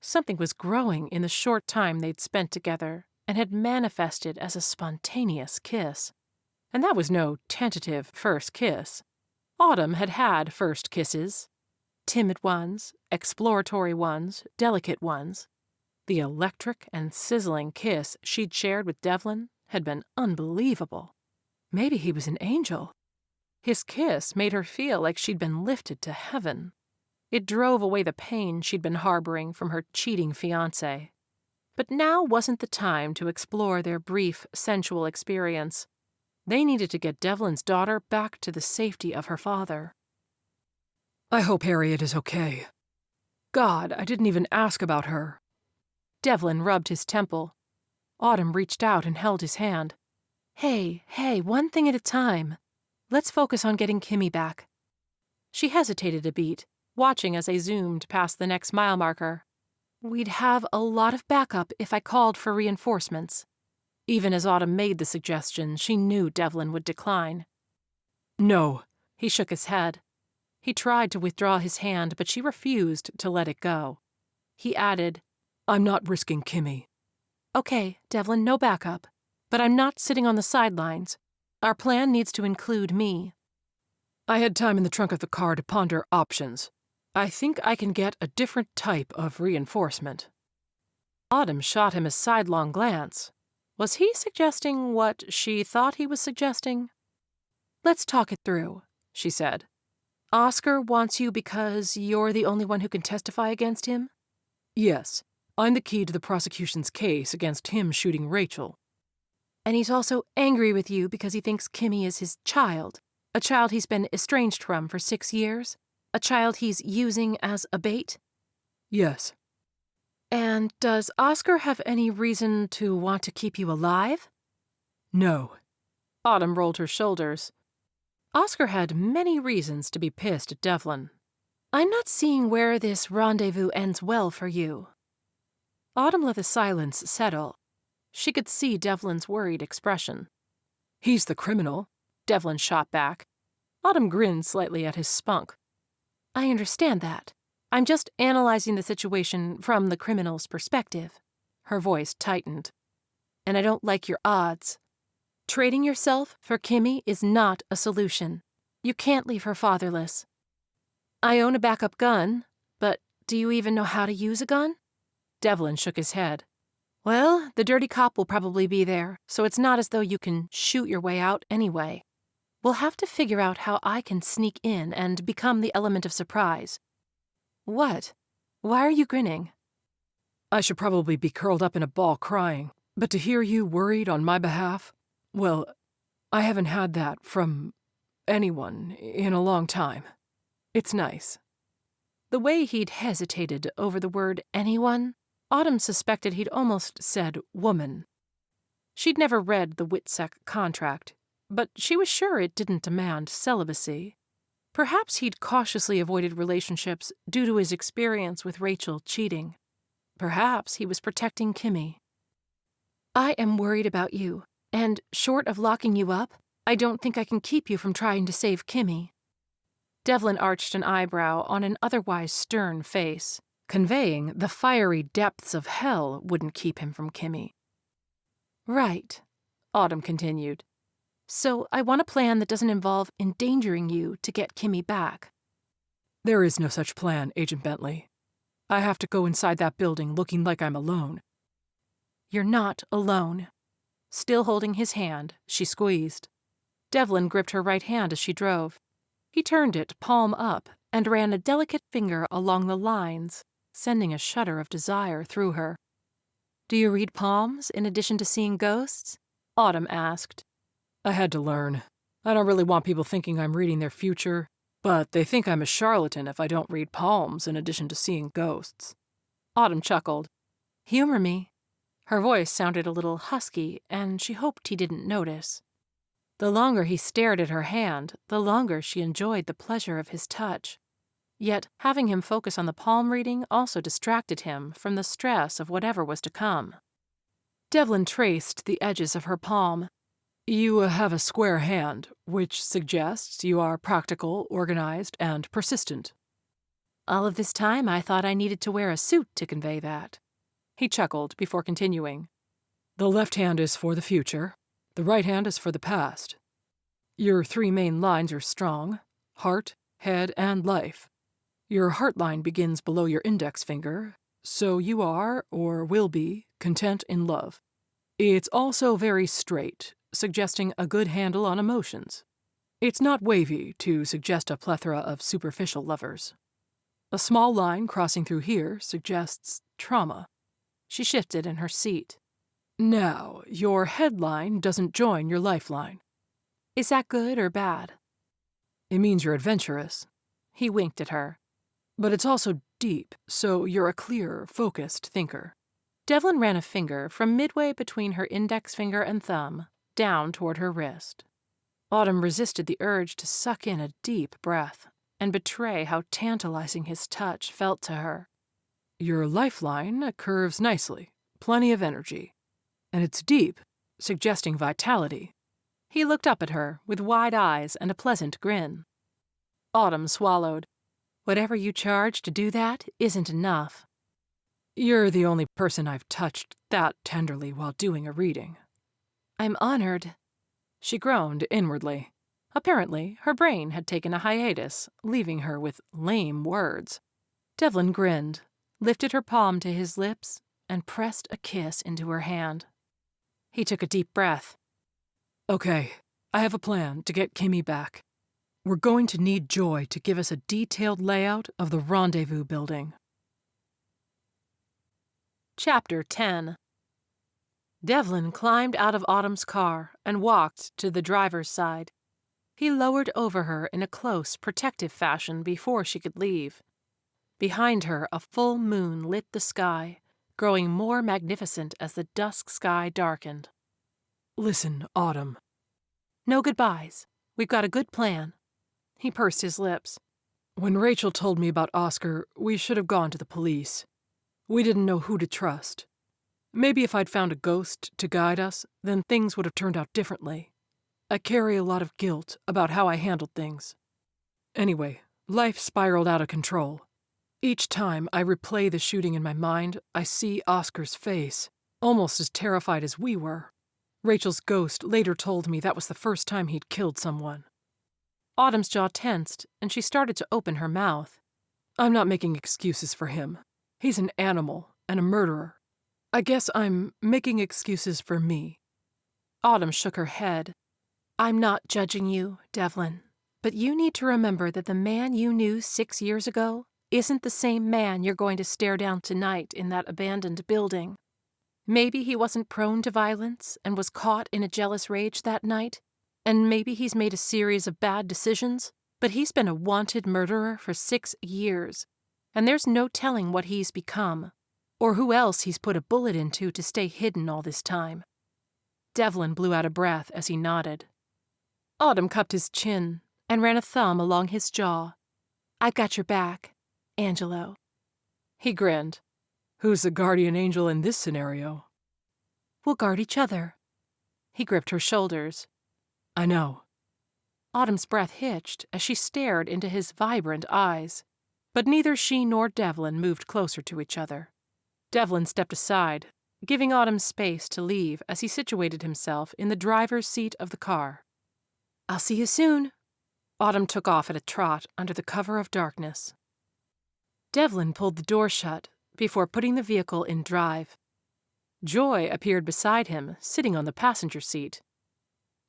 Something was growing in the short time they'd spent together and had manifested as a spontaneous kiss. And that was no tentative first kiss. Autumn had had first kisses. Timid ones, exploratory ones, delicate ones. The electric and sizzling kiss she'd shared with Devlin had been unbelievable. Maybe he was an angel. His kiss made her feel like she'd been lifted to heaven. It drove away the pain she'd been harboring from her cheating fiancé. But now wasn't the time to explore their brief, sensual experience. They needed to get Devlin's daughter back to the safety of her father. I hope Harriet is okay. God, I didn't even ask about her. Devlin rubbed his temple. Autumn reached out and held his hand. Hey, one thing at a time. Let's focus on getting Kimmy back. She hesitated a beat, watching as they zoomed past the next mile marker. We'd have a lot of backup if I called for reinforcements. Even as Autumn made the suggestion, she knew Devlin would decline. No. He shook his head. He tried to withdraw his hand, but she refused to let it go. He added, I'm not risking Kimmy. Okay, Devlin, no backup. But I'm not sitting on the sidelines. Our plan needs to include me. I had time in the trunk of the car to ponder options. I think I can get a different type of reinforcement. Autumn shot him a sidelong glance. Was he suggesting what she thought he was suggesting? "Let's talk it through," she said. "Oscar wants you because you're the only one who can testify against him?" Yes, I'm the key to the prosecution's case against him shooting Rachel. "And he's also angry with you because he thinks Kimmy is his child, a child he's been estranged from for 6 years, a child he's using as a bait?" Yes. "And does Oscar have any reason to want to keep you alive?" No. Autumn rolled her shoulders. Oscar had many reasons to be pissed at Devlin. "I'm not seeing where this rendezvous ends well for you." Autumn let the silence settle. She could see Devlin's worried expression. He's the criminal, Devlin shot back. Autumn grinned slightly at his spunk. "I understand that. I'm just analyzing the situation from the criminal's perspective." Her voice tightened. "And I don't like your odds. Trading yourself for Kimmy is not a solution. You can't leave her fatherless. I own a backup gun, but do you even know how to use a gun?" Devlin shook his head. "Well, the dirty cop will probably be there, so it's not as though you can shoot your way out anyway. We'll have to figure out how I can sneak in and become the element of surprise." "What? Why are you grinning?" I should probably be curled up in a ball crying, but to hear you worried on my behalf, well, I haven't had that from anyone in a long time. It's nice. The way he'd hesitated over the word anyone, Autumn suspected he'd almost said woman. She'd never read the Witsec contract, but she was sure it didn't demand celibacy. Perhaps he'd cautiously avoided relationships due to his experience with Rachel cheating. Perhaps he was protecting Kimmy. "I am worried about you, and short of locking you up, I don't think I can keep you from trying to save Kimmy." Devlin arched an eyebrow on an otherwise stern face, conveying the fiery depths of hell wouldn't keep him from Kimmy. "Right," Autumn continued. "So I want a plan that doesn't involve endangering you to get Kimmy back." There is no such plan, Agent Bentley. I have to go inside that building looking like I'm alone. "You're not alone." Still holding his hand, she squeezed. Devlin gripped her right hand as she drove. He turned it palm up and ran a delicate finger along the lines, sending a shudder of desire through her. "Do you read palms in addition to seeing ghosts?" Autumn asked. I had to learn. I don't really want people thinking I'm reading their future, but they think I'm a charlatan if I don't read palms in addition to seeing ghosts. Autumn chuckled. "Humor me." Her voice sounded a little husky, and she hoped he didn't notice. The longer he stared at her hand, the longer she enjoyed the pleasure of his touch. Yet having him focus on the palm reading also distracted him from the stress of whatever was to come. Devlin traced the edges of her palm. You have a square hand, which suggests you are practical, organized, and persistent. All of this time I thought I needed to wear a suit to convey that. He chuckled before continuing. The left hand is for the future. The right hand is for the past. Your 3 main lines are strong: heart, head, and life. Your heart line begins below your index finger, so you are, or will be, content in love. It's also very straight, suggesting a good handle on emotions. It's not wavy to suggest a plethora of superficial lovers. A small line crossing through here suggests trauma. She shifted in her seat. Now, your headline doesn't join your lifeline. Is that good or bad? It means you're adventurous. He winked at her. But it's also deep, so you're a clear, focused thinker. Devlin ran a finger from midway between her index finger and thumb, down toward her wrist. Autumn resisted the urge to suck in a deep breath and betray how tantalizing his touch felt to her. Your lifeline curves nicely, plenty of energy. And it's deep, suggesting vitality. He looked up at her with wide eyes and a pleasant grin. Autumn swallowed. Whatever you charge to do that isn't enough. You're the only person I've touched that tenderly while doing a reading. I'm honored. She groaned inwardly. Apparently, her brain had taken a hiatus, leaving her with lame words. Devlin grinned, lifted her palm to his lips, and pressed a kiss into her hand. He took a deep breath. Okay, I have a plan to get Kimmy back. We're going to need Joy to give us a detailed layout of the rendezvous building. Chapter 10. Devlin climbed out of Autumn's car and walked to the driver's side. He lowered over her in a close, protective fashion before she could leave. Behind her, a full moon lit the sky, growing more magnificent as the dusk sky darkened. Listen, Autumn. No goodbyes. We've got a good plan. He pursed his lips. When Rachel told me about Oscar, we should have gone to the police. We didn't know who to trust. Maybe if I'd found a ghost to guide us, then things would have turned out differently. I carry a lot of guilt about how I handled things. Anyway, life spiraled out of control. Each time I replay the shooting in my mind, I see Oscar's face, almost as terrified as we were. Rachel's ghost later told me that was the first time he'd killed someone. Autumn's jaw tensed, and she started to open her mouth. I'm not making excuses for him. He's an animal and a murderer. I guess I'm making excuses for me. Autumn shook her head. I'm not judging you, Devlin, but you need to remember that the man you knew 6 years ago isn't the same man you're going to stare down tonight in that abandoned building. Maybe he wasn't prone to violence and was caught in a jealous rage that night, and maybe he's made a series of bad decisions, but he's been a wanted murderer for 6 years, and there's no telling what he's become, or who else he's put a bullet into to stay hidden all this time. Devlin blew out a breath as he nodded. Autumn cupped his chin and ran a thumb along his jaw. I've got your back, Angelo. He grinned. Who's the guardian angel in this scenario? We'll guard each other. He gripped her shoulders. I know. Autumn's breath hitched as she stared into his vibrant eyes, but neither she nor Devlin moved closer to each other. Devlin stepped aside, giving Autumn space to leave as he situated himself in the driver's seat of the car. I'll see you soon. Autumn took off at a trot under the cover of darkness. Devlin pulled the door shut before putting the vehicle in drive. Joy appeared beside him, sitting on the passenger seat.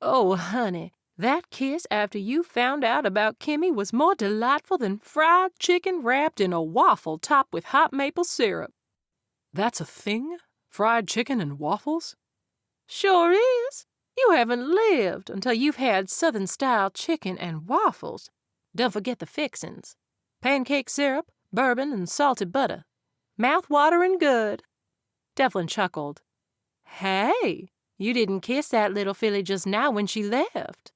Oh, honey, that kiss after you found out about Kimmy was more delightful than fried chicken wrapped in a waffle topped with hot maple syrup. That's a thing? Fried chicken and waffles? Sure is. You haven't lived until you've had Southern-style chicken and waffles. Don't forget the fixins. Pancake syrup, bourbon, and salted butter. Mouth-watering good. Devlin chuckled. Hey, you didn't kiss that little filly just now when she left.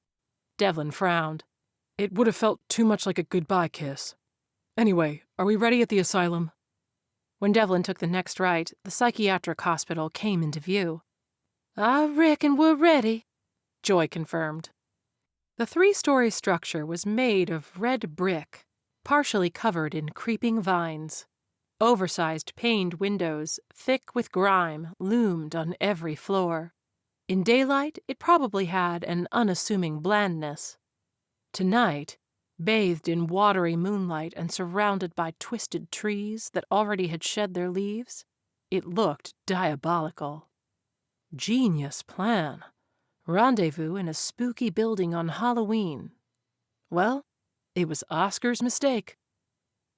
Devlin frowned. It would have felt too much like a goodbye kiss. Anyway, are we ready at the asylum? When Devlin took the next right, the psychiatric hospital came into view. I reckon we're ready, Joy confirmed. The 3-story structure was made of red brick, partially covered in creeping vines. Oversized paned windows, thick with grime, loomed on every floor. In daylight, it probably had an unassuming blandness. Tonight, bathed in watery moonlight and surrounded by twisted trees that already had shed their leaves, it looked diabolical. Genius plan. Rendezvous in a spooky building on Halloween. Well, it was Oscar's mistake.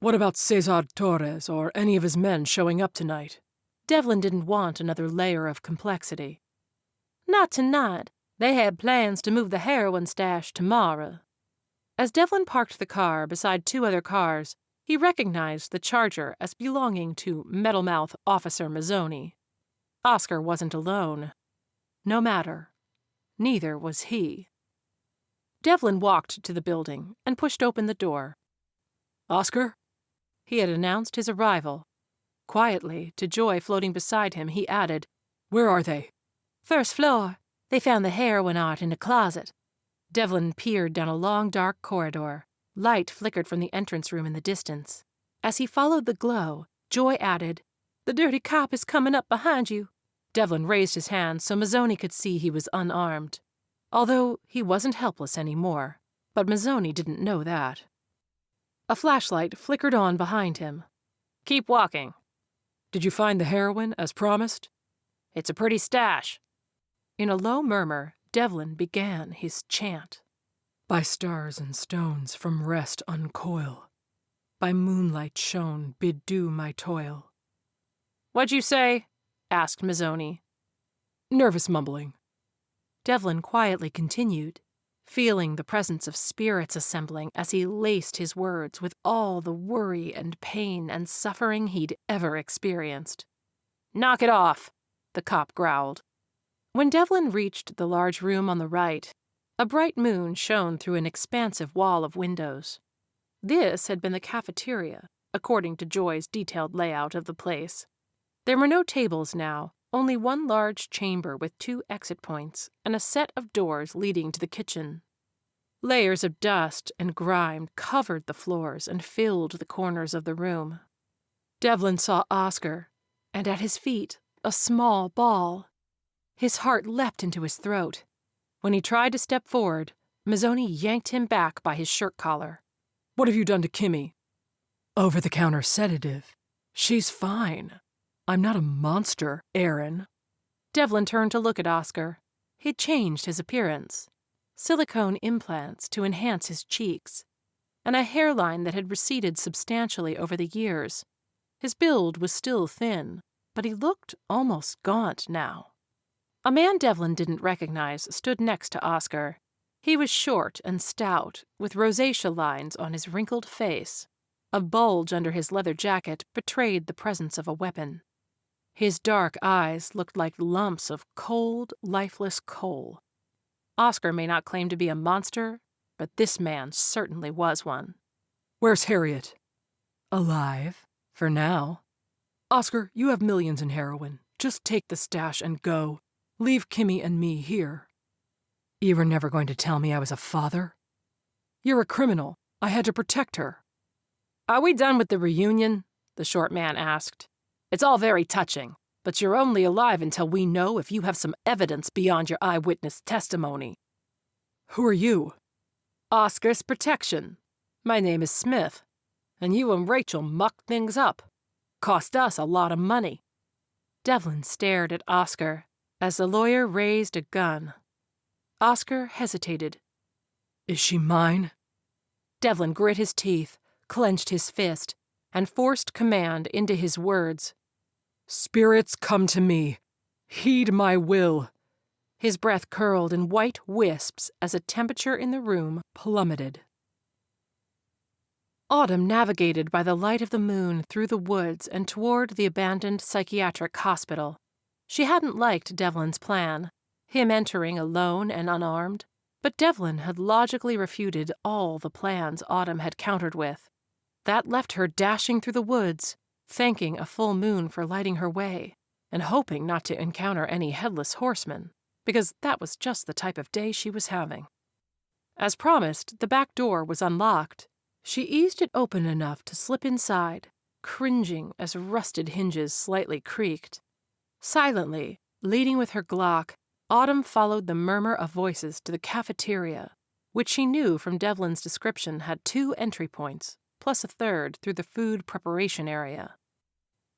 What about Cesar Torres or any of his men showing up tonight? Devlin didn't want another layer of complexity. Not tonight. They had plans to move the heroin stash tomorrow. As Devlin parked the car beside 2 other cars, he recognized the Charger as belonging to Metalmouth Officer Mazzoni. Oscar wasn't alone. No matter. Neither was he. Devlin walked to the building and pushed open the door. Oscar? He had announced his arrival. Quietly, to Joy floating beside him, he added, Where are they? First floor. They found the heroin art in a closet. Devlin peered down a long, dark corridor. Light flickered from the entrance room in the distance. As he followed the glow, Joy added, The dirty cop is coming up behind you. Devlin raised his hand so Mazzoni could see he was unarmed. Although he wasn't helpless anymore. But Mazzoni didn't know that. A flashlight flickered on behind him. Keep walking. Did you find the heroin, as promised? It's a pretty stash. In a low murmur, Devlin began his chant. By stars and stones from rest uncoil. By moonlight shone bid do my toil. What'd you say? Asked Mazzoni. Nervous mumbling. Devlin quietly continued, feeling the presence of spirits assembling as he laced his words with all the worry and pain and suffering he'd ever experienced. Knock it off, the cop growled. When Devlin reached the large room on the right, a bright moon shone through an expansive wall of windows. This had been the cafeteria, according to Joy's detailed layout of the place. There were no tables now, only one large chamber with 2 exit points and a set of doors leading to the kitchen. Layers of dust and grime covered the floors and filled the corners of the room. Devlin saw Oscar, and at his feet, a small ball. His heart leapt into his throat. When he tried to step forward, Mazzoni yanked him back by his shirt collar. What have you done to Kimmy? Over-the-counter sedative. She's fine. I'm not a monster, Aaron. Devlin turned to look at Oscar. He'd changed his appearance. Silicone implants to enhance his cheeks, and a hairline that had receded substantially over the years. His build was still thin, but he looked almost gaunt now. A man Devlin didn't recognize stood next to Oscar. He was short and stout, with rosacea lines on his wrinkled face. A bulge under his leather jacket betrayed the presence of a weapon. His dark eyes looked like lumps of cold, lifeless coal. Oscar may not claim to be a monster, but this man certainly was one. Where's Harriet? Alive, for now. Oscar, you have millions in heroin. Just take the stash and go. Leave Kimmy and me here. You were never going to tell me I was a father? You're a criminal. I had to protect her. Are we done with the reunion? The short man asked. It's all very touching, but you're only alive until we know if you have some evidence beyond your eyewitness testimony. Who are you? Oscar's protection. My name is Smith, and you and Rachel mucked things up. Cost us a lot of money. Devlin stared at Oscar as the lawyer raised a gun. Oscar hesitated. Is she mine? Devlin grit his teeth, clenched his fist, and forced command into his words. Spirits come to me. Heed my will. His breath curled in white wisps as the temperature in the room plummeted. Autumn navigated by the light of the moon through the woods and toward the abandoned psychiatric hospital. She hadn't liked Devlin's plan, him entering alone and unarmed, but Devlin had logically refuted all the plans Autumn had countered with. That left her dashing through the woods, thanking a full moon for lighting her way, and hoping not to encounter any headless horsemen, because that was just the type of day she was having. As promised, the back door was unlocked. She eased it open enough to slip inside, cringing as rusted hinges slightly creaked. Silently, leading with her Glock, Autumn followed the murmur of voices to the cafeteria, which she knew from Devlin's description had 2 entry points, plus a third through the food preparation area.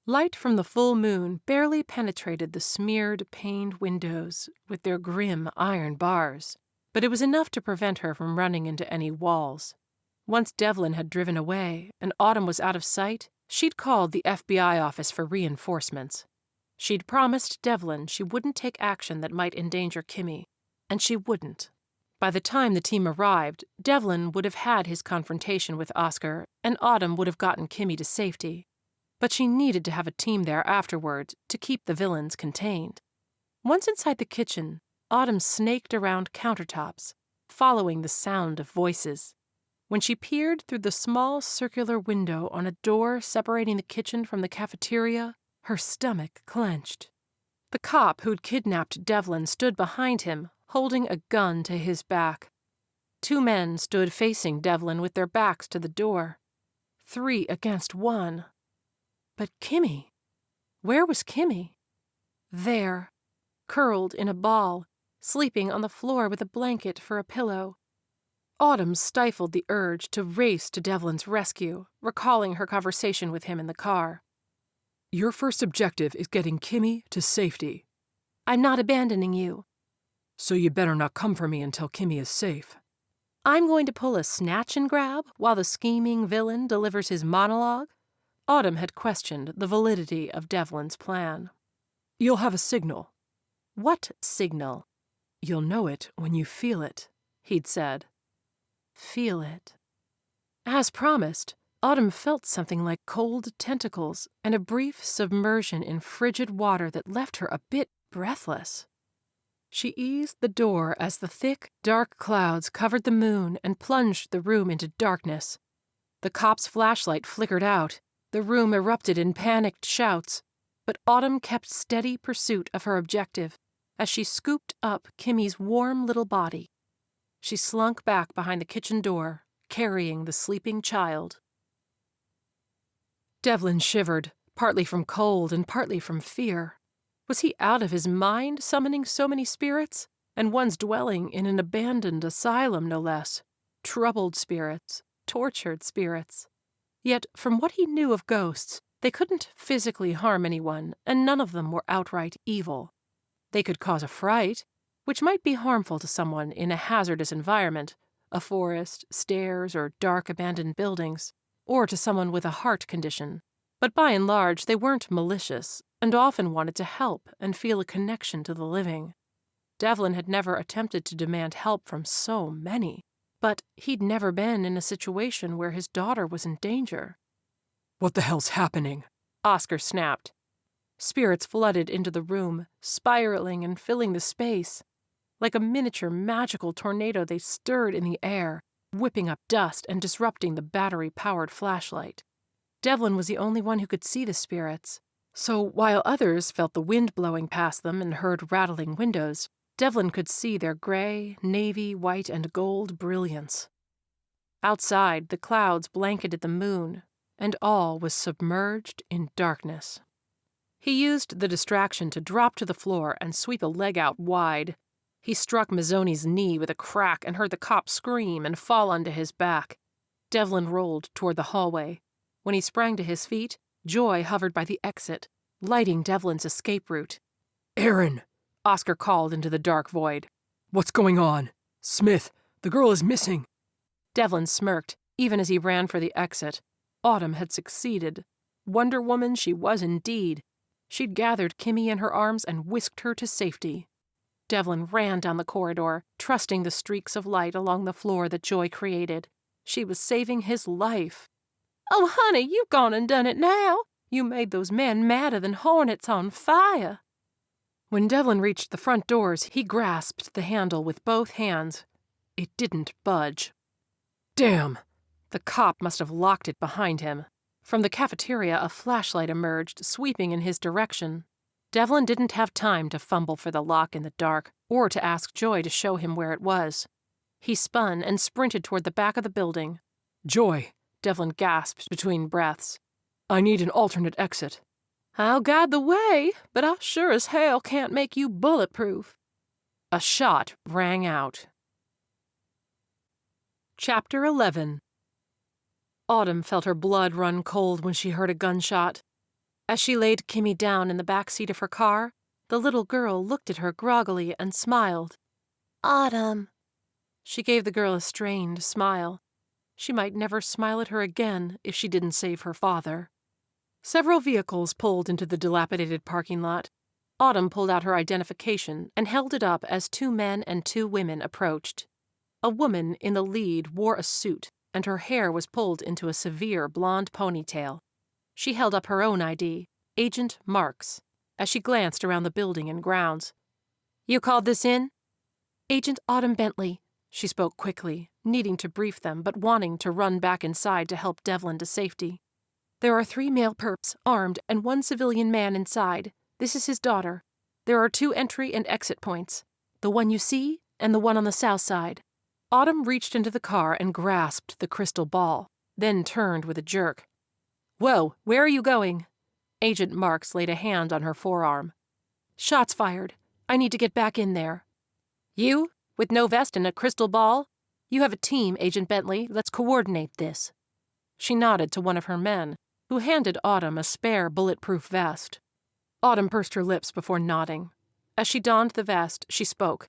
Light from the full moon barely penetrated the smeared, paned windows with their grim iron bars, but it was enough to prevent her from running into any walls. Once Devlin had driven away and Autumn was out of sight, she'd called the FBI office for reinforcements. She'd promised Devlin she wouldn't take action that might endanger Kimmy, and she wouldn't. By the time the team arrived, Devlin would have had his confrontation with Oscar, and Autumn would have gotten Kimmy to safety. But she needed to have a team there afterward to keep the villains contained. Once inside the kitchen, Autumn snaked around countertops, following the sound of voices. When she peered through the small circular window on a door separating the kitchen from the cafeteria, her stomach clenched. The cop who'd kidnapped Devlin stood behind him, holding a gun to his back. 2 men stood facing Devlin with their backs to the door. 3 against 1. But Kimmy? Where was Kimmy? There, curled in a ball, sleeping on the floor with a blanket for a pillow. Autumn stifled the urge to race to Devlin's rescue, recalling her conversation with him in the car. Your first objective is getting Kimmy to safety. I'm not abandoning you. So you better not come for me until Kimmy is safe. I'm going to pull a snatch and grab while the scheming villain delivers his monologue? Autumn had questioned the validity of Devlin's plan. You'll have a signal. What signal? You'll know it when you feel it, he'd said. Feel it. As promised, Autumn felt something like cold tentacles and a brief submersion in frigid water that left her a bit breathless. She eased the door as the thick, dark clouds covered the moon and plunged the room into darkness. The cop's flashlight flickered out. The room erupted in panicked shouts, but Autumn kept steady pursuit of her objective as she scooped up Kimmy's warm little body. She slunk back behind the kitchen door, carrying the sleeping child. Devlin shivered, partly from cold and partly from fear. Was he out of his mind summoning so many spirits? And one's dwelling in an abandoned asylum, no less. Troubled spirits, tortured spirits. Yet, from what he knew of ghosts, they couldn't physically harm anyone, and none of them were outright evil. They could cause a fright, which might be harmful to someone in a hazardous environment, a forest, stairs, or dark abandoned buildings, or to someone with a heart condition. But by and large, they weren't malicious, and often wanted to help and feel a connection to the living. Devlin had never attempted to demand help from so many, but he'd never been in a situation where his daughter was in danger. What the hell's happening? Oscar snapped. Spirits flooded into the room, spiraling and filling the space. Like a miniature magical tornado, they stirred in the air, whipping up dust and disrupting the battery-powered flashlight. Devlin was the only one who could see the spirits, so while others felt the wind blowing past them and heard rattling windows, Devlin could see their gray, navy, white, and gold brilliance. Outside, the clouds blanketed the moon, and all was submerged in darkness. He used the distraction to drop to the floor and sweep a leg out wide. He struck Mazzoni's knee with a crack and heard the cop scream and fall onto his back. Devlin rolled toward the hallway. When he sprang to his feet, Joy hovered by the exit, lighting Devlin's escape route. Aaron! Oscar called into the dark void. What's going on? Smith, the girl is missing. Devlin smirked, even as he ran for the exit. Autumn had succeeded. Wonder Woman she was indeed. She'd gathered Kimmy in her arms and whisked her to safety. Devlin ran down the corridor, trusting the streaks of light along the floor that Joy created. She was saving his life. "Oh, honey, you gone and done it now. You made those men madder than hornets on fire." When Devlin reached the front doors, he grasped the handle with both hands. It didn't budge. Damn! The cop must have locked it behind him. From the cafeteria, a flashlight emerged, sweeping in his direction. Devlin didn't have time to fumble for the lock in the dark, or to ask Joy to show him where it was. He spun and sprinted toward the back of the building. Joy! Devlin gasped between breaths. I need an alternate exit. "I'll guide the way, but I sure as hell can't make you bulletproof." A shot rang out. Chapter 11. Autumn felt her blood run cold when she heard a gunshot. As she laid Kimmy down in the back seat of her car, the little girl looked at her groggily and smiled. "Autumn." She gave the girl a strained smile. She might never smile at her again if she didn't save her father. Several vehicles pulled into the dilapidated parking lot. Autumn pulled out her identification and held it up as 2 men and 2 women approached. A woman in the lead wore a suit, and her hair was pulled into a severe blonde ponytail. She held up her own ID, Agent Marks, as she glanced around the building and grounds. "You called this in?" "Agent Autumn Bentley," she spoke quickly, needing to brief them but wanting to run back inside to help Devlin to safety. "There are 3 male perps, armed, and 1 civilian man inside. This is his daughter. There are 2 entry and exit points. The one you see, and the one on the south side." Autumn reached into the car and grasped the crystal ball, then turned with a jerk. "Whoa, where are you going?" Agent Marks laid a hand on her forearm. "Shots fired. I need to get back in there." "You? With no vest and a crystal ball? You have a team, Agent Bentley. Let's coordinate this." She nodded to one of her men, who handed Autumn a spare bulletproof vest. Autumn pursed her lips before nodding. As she donned the vest, she spoke.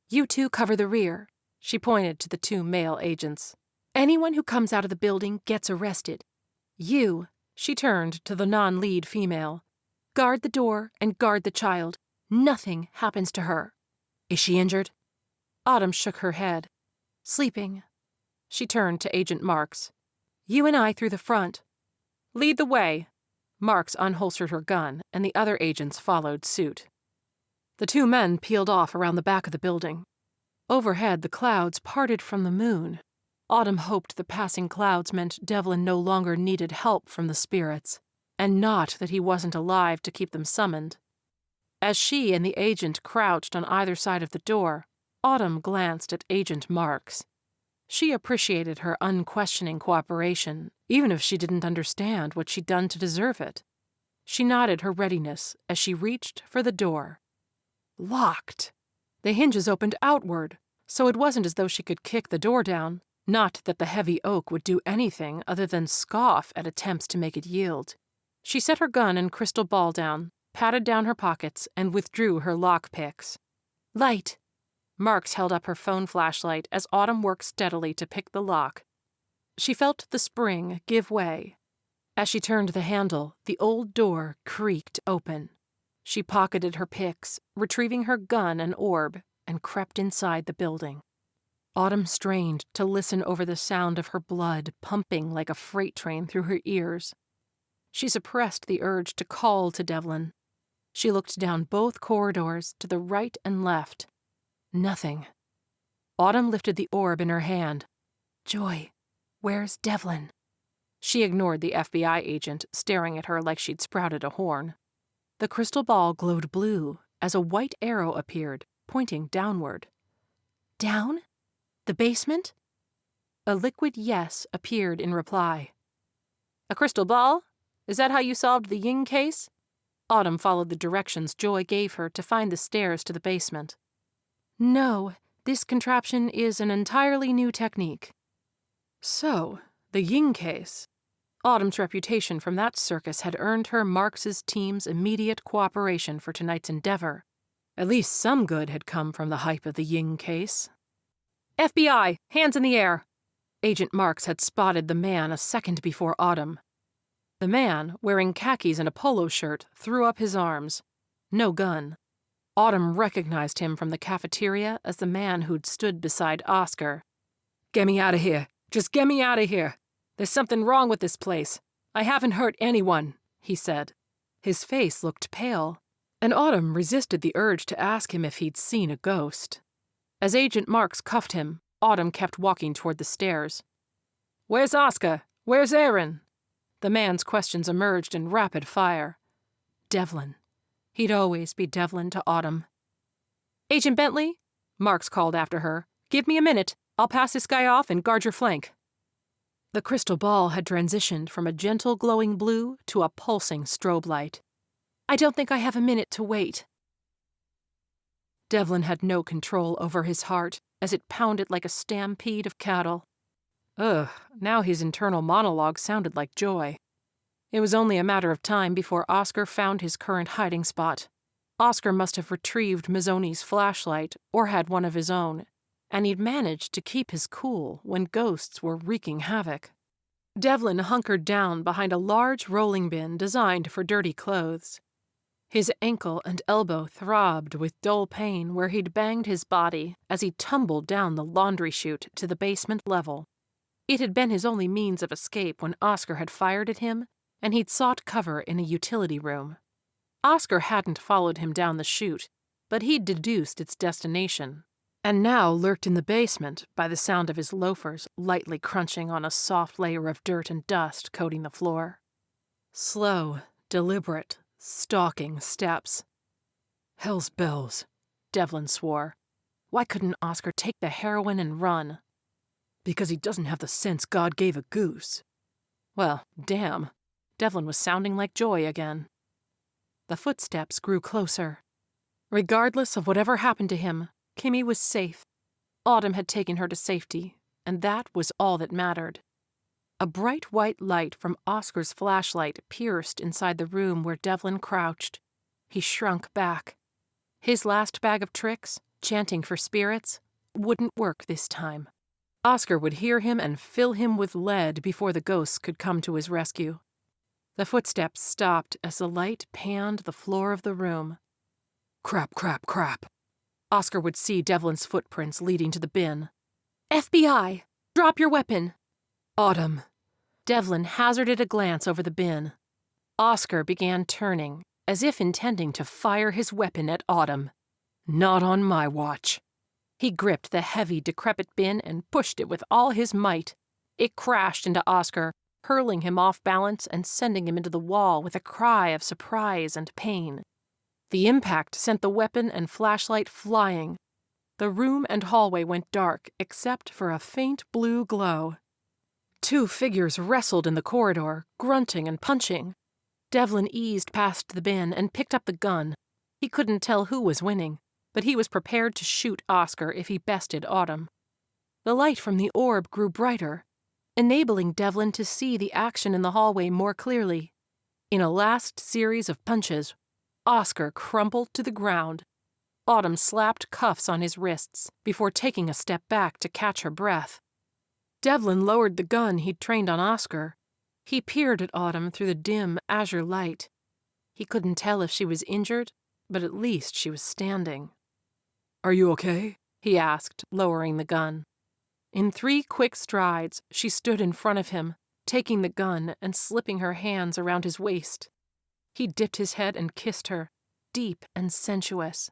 "You two cover the rear." She pointed to the 2 male agents. "Anyone who comes out of the building gets arrested. You," she turned to the non-lead female, "guard the door and guard the child. Nothing happens to her." "Is she injured?" Autumn shook her head. "Sleeping." She turned to Agent Marks. "You and I through the front." "Lead the way." Marks unholstered her gun, and the other agents followed suit. The 2 men peeled off around the back of the building. Overhead, the clouds parted from the moon. Autumn hoped the passing clouds meant Devlin no longer needed help from the spirits, and not that he wasn't alive to keep them summoned. As she and the agent crouched on either side of the door, Autumn glanced at Agent Marks. She appreciated her unquestioning cooperation, even if she didn't understand what she'd done to deserve it. She nodded her readiness as she reached for the door. Locked! The hinges opened outward, so it wasn't as though she could kick the door down. Not that the heavy oak would do anything other than scoff at attempts to make it yield. She set her gun and crystal ball down, patted down her pockets, and withdrew her lock picks. "Light!" Marks held up her phone flashlight as Autumn worked steadily to pick the lock. She felt the spring give way. As she turned the handle, the old door creaked open. She pocketed her picks, retrieving her gun and orb, and crept inside the building. Autumn strained to listen over the sound of her blood pumping like a freight train through her ears. She suppressed the urge to call to Devlin. She looked down both corridors to the right and left. Nothing. Autumn lifted the orb in her hand. "Joy, where's Devlin?" She ignored the FBI agent staring at her like she'd sprouted a horn. The crystal ball glowed blue as a white arrow appeared, pointing downward. "Down? The basement?" A liquid yes appeared in reply. "A crystal ball? Is that how you solved the Ying case?" Autumn followed the directions Joy gave her to find the stairs to the basement. "No, this contraption is an entirely new technique." So, the Ying case. Autumn's reputation from that circus had earned her Marks's team's immediate cooperation for tonight's endeavor. At least some good had come from the hype of the Ying case. "FBI, hands in the air!" Agent Marks had spotted the man a second before Autumn. The man, wearing khakis and a polo shirt, threw up his arms. No gun. Autumn recognized him from the cafeteria as the man who'd stood beside Oscar. "Get me out of here. Just get me out of here. There's something wrong with this place. I haven't hurt anyone," he said. His face looked pale, and Autumn resisted the urge to ask him if he'd seen a ghost. As Agent Marks cuffed him, Autumn kept walking toward the stairs. "Where's Oscar? Where's Aaron?" The man's questions emerged in rapid fire. Devlin. He'd always be Devlin to Autumn. "Agent Bentley," Marks called after her, "give me a minute. I'll pass this guy off and guard your flank." The crystal ball had transitioned from a gentle glowing blue to a pulsing strobe light. "I don't think I have a minute to wait." Devlin had no control over his heart as it pounded like a stampede of cattle. Ugh, now his internal monologue sounded like joy. It was only a matter of time before Oscar found his current hiding spot. Oscar must have retrieved Mazzoni's flashlight or had one of his own, and he'd managed to keep his cool when ghosts were wreaking havoc. Devlin hunkered down behind a large rolling bin designed for dirty clothes. His ankle and elbow throbbed with dull pain where he'd banged his body as he tumbled down the laundry chute to the basement level. It had been his only means of escape when Oscar had fired at him, and he'd sought cover in a utility room. Oscar hadn't followed him down the chute, but he'd deduced its destination, and now lurked in the basement by the sound of his loafers lightly crunching on a soft layer of dirt and dust coating the floor. Slow, deliberate, stalking steps. "Hell's bells," Devlin swore. Why couldn't Oscar take the heroin and run? "Because he doesn't have the sense God gave a goose." Well, damn. Devlin was sounding like Joy again. The footsteps grew closer. Regardless of whatever happened to him, Kimmy was safe. Autumn had taken her to safety, and that was all that mattered. A bright white light from Oscar's flashlight pierced inside the room where Devlin crouched. He shrunk back. His last bag of tricks, chanting for spirits, wouldn't work this time. Oscar would hear him and fill him with lead before the ghosts could come to his rescue. The footsteps stopped as the light panned the floor of the room. Crap, crap, crap. Oscar would see Devlin's footprints leading to the bin. FBI! Drop your weapon! Autumn. Devlin hazarded a glance over the bin. Oscar began turning, as if intending to fire his weapon at Autumn. Not on my watch. He gripped the heavy, decrepit bin and pushed it with all his might. It crashed into Oscar, hurling him off balance and sending him into the wall with a cry of surprise and pain. The impact sent the weapon and flashlight flying. The room and hallway went dark except for a faint blue glow. 2 figures wrestled in the corridor, grunting and punching. Devlin eased past the bin and picked up the gun. He couldn't tell who was winning, but he was prepared to shoot Oscar if he bested Autumn. The light from the orb grew brighter, enabling Devlin to see the action in the hallway more clearly. In a last series of punches, Oscar crumpled to the ground. Autumn slapped cuffs on his wrists before taking a step back to catch her breath. Devlin lowered the gun he'd trained on Oscar. He peered at Autumn through the dim azure light. He couldn't tell if she was injured, but at least she was standing. Are you okay? He asked, lowering the gun. In 3 quick strides, she stood in front of him, taking the gun and slipping her hands around his waist. He dipped his head and kissed her, deep and sensuous.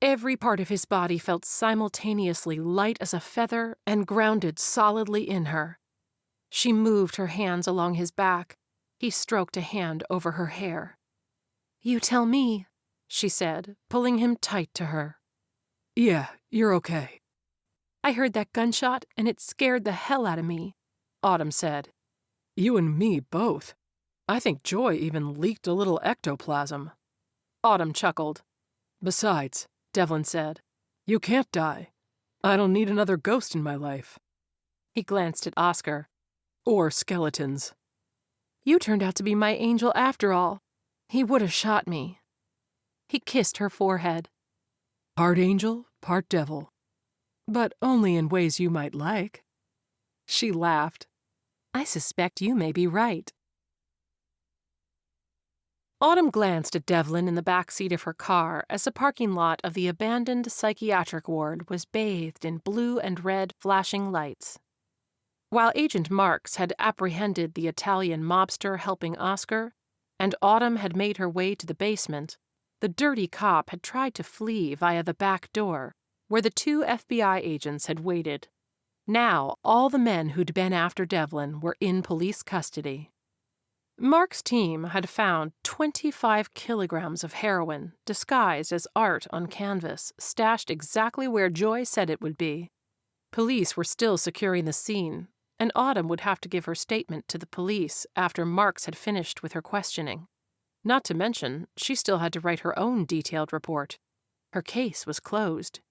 Every part of his body felt simultaneously light as a feather and grounded solidly in her. She moved her hands along his back. He stroked a hand over her hair. "You tell me," she said, pulling him tight to her. Yeah, you're okay. "I heard that gunshot, and it scared the hell out of me," Autumn said. You and me both. I think Joy even leaked a little ectoplasm. Autumn chuckled. Besides, Devlin said. You can't die. I don't need another ghost in my life. He glanced at Oscar. Or skeletons. "You turned out to be my angel after all. He would have shot me." He kissed her forehead. Part angel, part devil. But only in ways you might like. She laughed. "I suspect you may be right." Autumn glanced at Devlin in the back seat of her car as the parking lot of the abandoned psychiatric ward was bathed in blue and red flashing lights. While Agent Marks had apprehended the Italian mobster helping Oscar, and Autumn had made her way to the basement, the dirty cop had tried to flee via the back door, where the 2 FBI agents had waited. Now, all the men who'd been after Devlin were in police custody. Mark's team had found 25 kilograms of heroin, disguised as art on canvas, stashed exactly where Joy said it would be. Police were still securing the scene, and Autumn would have to give her statement to the police after Marks had finished with her questioning. Not to mention, she still had to write her own detailed report. Her case was closed.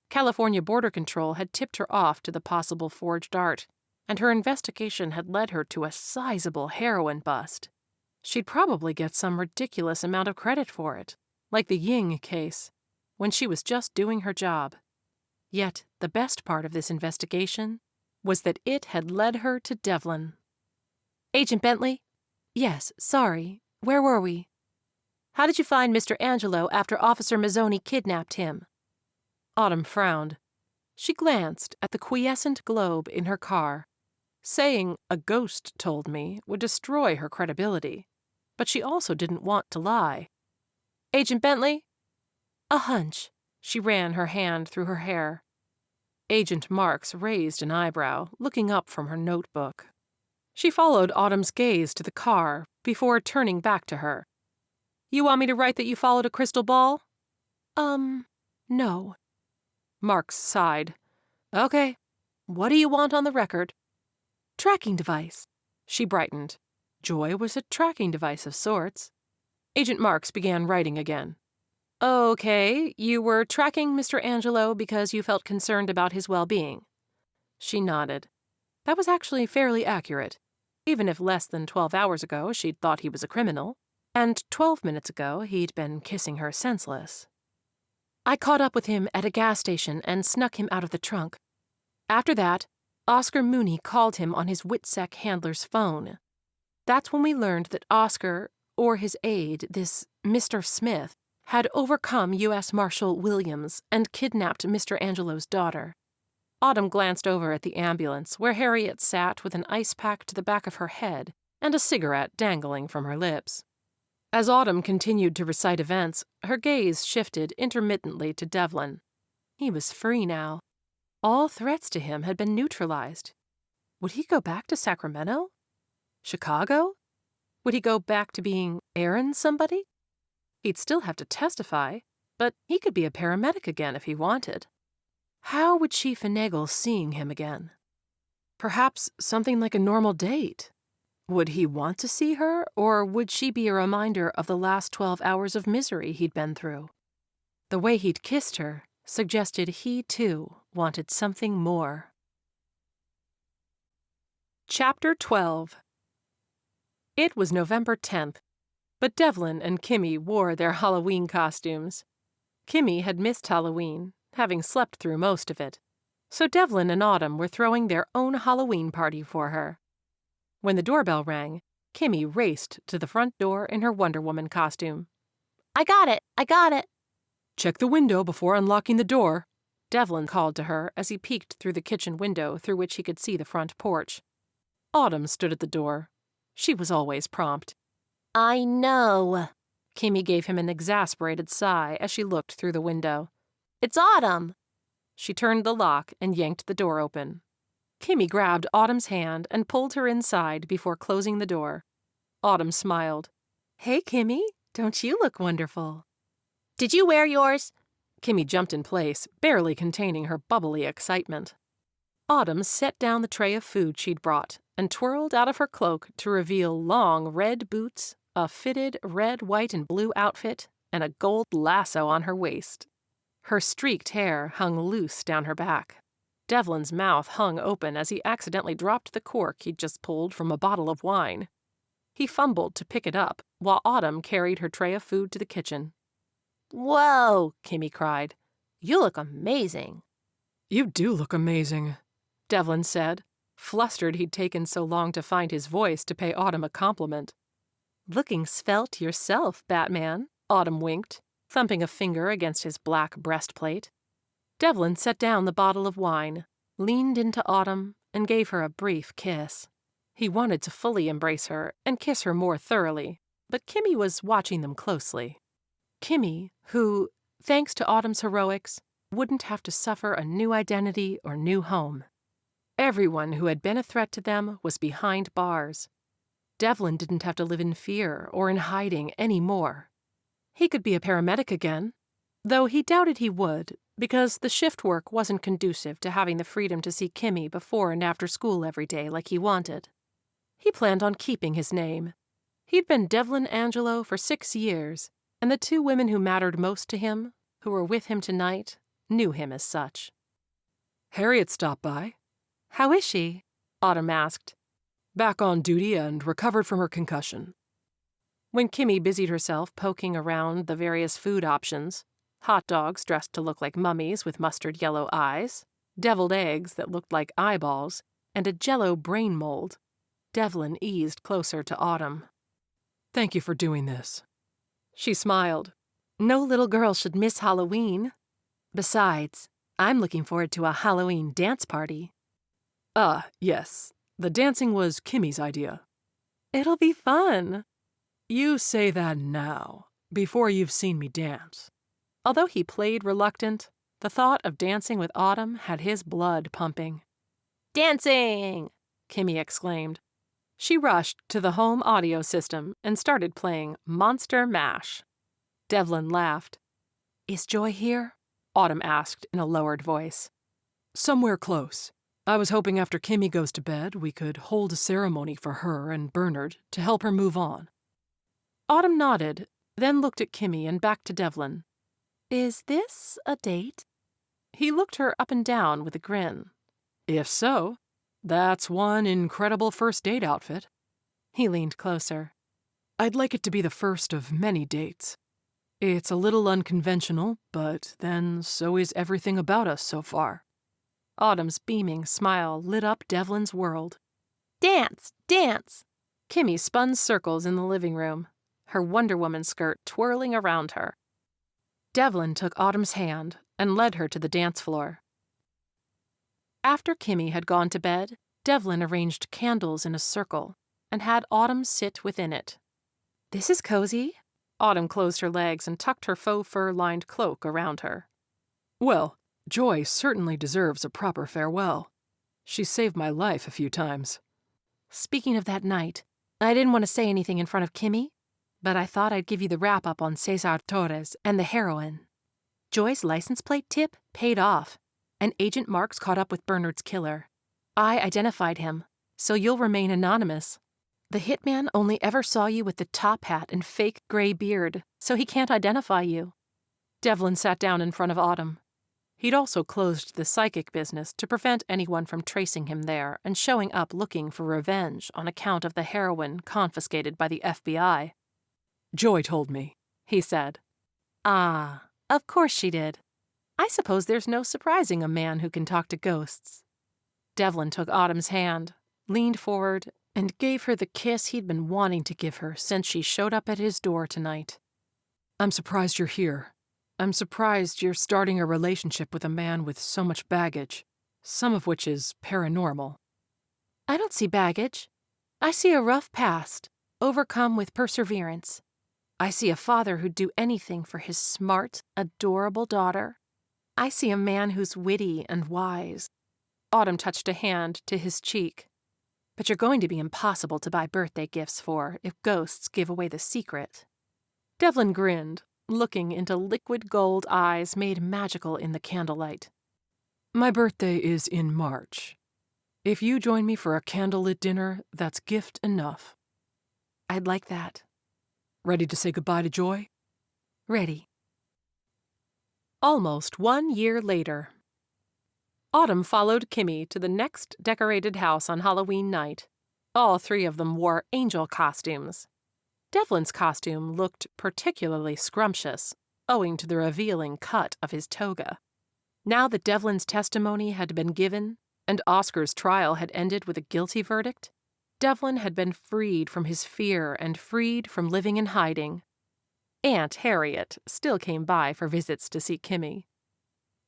California Border Control had tipped her off to the possible forged art, and her investigation had led her to a sizable heroin bust. She'd probably get some ridiculous amount of credit for it, like the Ying case, when she was just doing her job. Yet the best part of this investigation was that it had led her to Devlin. "Agent Bentley?" "Yes, sorry. Where were we?" "How did you find Mr. Angelo after Officer Mazzoni kidnapped him?" Autumn frowned. She glanced at the quiescent globe in her car. Saying "a ghost told me" would destroy her credibility, but she also didn't want to lie. "Agent Bentley?" "A hunch." She ran her hand through her hair. Agent Marks raised an eyebrow, looking up from her notebook. She followed Autumn's gaze to the car before turning back to her. "You want me to write that you followed a crystal ball?" No." Marks sighed. "Okay. What do you want on the record?" "Tracking device." She brightened. Joy was a tracking device of sorts. Agent Marks began writing again. "Okay, you were tracking Mr. Angelo because you felt concerned about his well-being." She nodded. That was actually fairly accurate, even if less than 12 hours ago she'd thought he was a criminal, and 12 minutes ago he'd been kissing her senseless. I caught up with him at a gas station and snuck him out of the trunk. After that, Oscar Mooney called him on his WITSEC handler's phone. That's when we learned that Oscar, or his aide, this Mr. Smith, had overcome U.S. Marshal Williams and kidnapped Mr. Angelo's daughter. Autumn glanced over at the ambulance, where Harriet sat with an ice pack to the back of her head and a cigarette dangling from her lips. As Autumn continued to recite events, her gaze shifted intermittently to Devlin. He was free now. All threats to him had been neutralized. Would he go back to Sacramento? Chicago? Would he go back to being Aaron somebody? He'd still have to testify, but he could be a paramedic again if he wanted. How would she finagle seeing him again? Perhaps something like a normal date. Would he want to see her, or would she be a reminder of the last 12 hours of misery he'd been through? The way he'd kissed her suggested he, too, wanted something more. Chapter 12. It was November 10th, but Devlin and Kimmy wore their Halloween costumes. Kimmy had missed Halloween, having slept through most of it, so Devlin and Autumn were throwing their own Halloween party for her. When the doorbell rang, Kimmy raced to the front door in her Wonder Woman costume. I got it. Check the window before unlocking the door, Devlin called to her as he peeked through the kitchen window through which he could see the front porch. Autumn stood at the door. She was always prompt. I know. Kimmy gave him an exasperated sigh as she looked through the window. It's Autumn. She turned the lock and yanked the door open. Kimmy grabbed Autumn's hand and pulled her inside before closing the door. Autumn smiled. Hey, Kimmy, don't you look wonderful? Did you wear yours? Kimmy jumped in place, barely containing her bubbly excitement. Autumn set down the tray of food she'd brought and twirled out of her cloak to reveal long red boots, a fitted red, white, and blue outfit, and a gold lasso on her waist. Her streaked hair hung loose down her back. Devlin's mouth hung open as he accidentally dropped the cork he'd just pulled from a bottle of wine. He fumbled to pick it up, while Autumn carried her tray of food to the kitchen. Whoa, Kimmy cried. You look amazing. You do look amazing, Devlin said, flustered he'd taken so long to find his voice to pay Autumn a compliment. Looking svelte yourself, Batman, Autumn winked, thumping a finger against his black breastplate. Devlin set down the bottle of wine, leaned into Autumn, and gave her a brief kiss. He wanted to fully embrace her and kiss her more thoroughly, but Kimmy was watching them closely. Kimmy, who, thanks to Autumn's heroics, wouldn't have to suffer a new identity or new home. Everyone who had been a threat to them was behind bars. Devlin didn't have to live in fear or in hiding any more. He could be a paramedic again, though he doubted he would, because the shift work wasn't conducive to having the freedom to see Kimmy before and after school every day like he wanted. He planned on keeping his name. He'd been Devlin Angelo for 6 years, and the 2 women who mattered most to him, who were with him tonight, knew him as such. Harriet stopped by. How is she? Autumn asked. Back on duty and recovered from her concussion. When Kimmy busied herself poking around the various food options, hot dogs dressed to look like mummies with mustard yellow eyes, deviled eggs that looked like eyeballs, and a Jell-O brain mold, Devlin eased closer to Autumn. Thank you for doing this. She smiled. No little girl should miss Halloween. Besides, I'm looking forward to a Halloween dance party. Yes. The dancing was Kimmy's idea. It'll be fun. You say that now, before you've seen me dance. Although he played reluctant, the thought of dancing with Autumn had his blood pumping. Dancing! Kimmy exclaimed. She rushed to the home audio system and started playing Monster Mash. Devlin laughed. Is Joy here? Autumn asked in a lowered voice. Somewhere close. I was hoping after Kimmy goes to bed, we could hold a ceremony for her and Bernard to help her move on. Autumn nodded, then looked at Kimmy and back to Devlin. Is this a date? He looked her up and down with a grin. If so, That's one incredible first date outfit. He leaned closer. I'd like it to be the first of many dates. It's a little unconventional, but then so is everything about us so far. Autumn's beaming smile lit up Devlin's world. Dance! Dance! Kimmy spun circles in the living room, her Wonder Woman skirt twirling around her. Devlin took Autumn's hand and led her to the dance floor. After Kimmy had gone to bed, Devlin arranged candles in a circle and had Autumn sit within it. This is cozy. Autumn closed her legs and tucked her faux fur-lined cloak around her. Well, Joy certainly deserves a proper farewell. She saved my life a few times. Speaking of that night, I didn't want to say anything in front of Kimmy, but I thought I'd give you the wrap-up on Cesar Torres and the heroine. Joy's license plate tip paid off, and Agent Marks caught up with Bernard's killer. I identified him, so you'll remain anonymous. The hitman only ever saw you with the top hat and fake gray beard, so he can't identify you. Devlin sat down in front of Autumn. He'd also closed the psychic business to prevent anyone from tracing him there and showing up looking for revenge on account of the heroin confiscated by the FBI. Joy told me, he said. Ah, of course she did. I suppose there's no surprising a man who can talk to ghosts. Devlin took Autumn's hand, leaned forward, and gave her the kiss he'd been wanting to give her since she showed up at his door tonight. I'm surprised you're here. I'm surprised you're starting a relationship with a man with so much baggage, some of which is paranormal. I don't see baggage. I see a rough past, overcome with perseverance. I see a father who'd do anything for his smart, adorable daughter. I see a man who's witty and wise. Autumn touched a hand to his cheek. But you're going to be impossible to buy birthday gifts for if ghosts give away the secret. Devlin grinned, looking into liquid gold eyes made magical in the candlelight. My birthday is in March. If you join me for a candlelit dinner, that's gift enough. I'd like that. Ready to say goodbye to Joy? Ready. Almost 1 year later. Autumn followed Kimmy to the next decorated house on Halloween night. All three of them wore angel costumes. Devlin's costume looked particularly scrumptious, owing to the revealing cut of his toga. Now that Devlin's testimony had been given, and Oscar's trial had ended with a guilty verdict, Devlin had been freed from his fear and freed from living in hiding. Aunt Harriet still came by for visits to see Kimmy.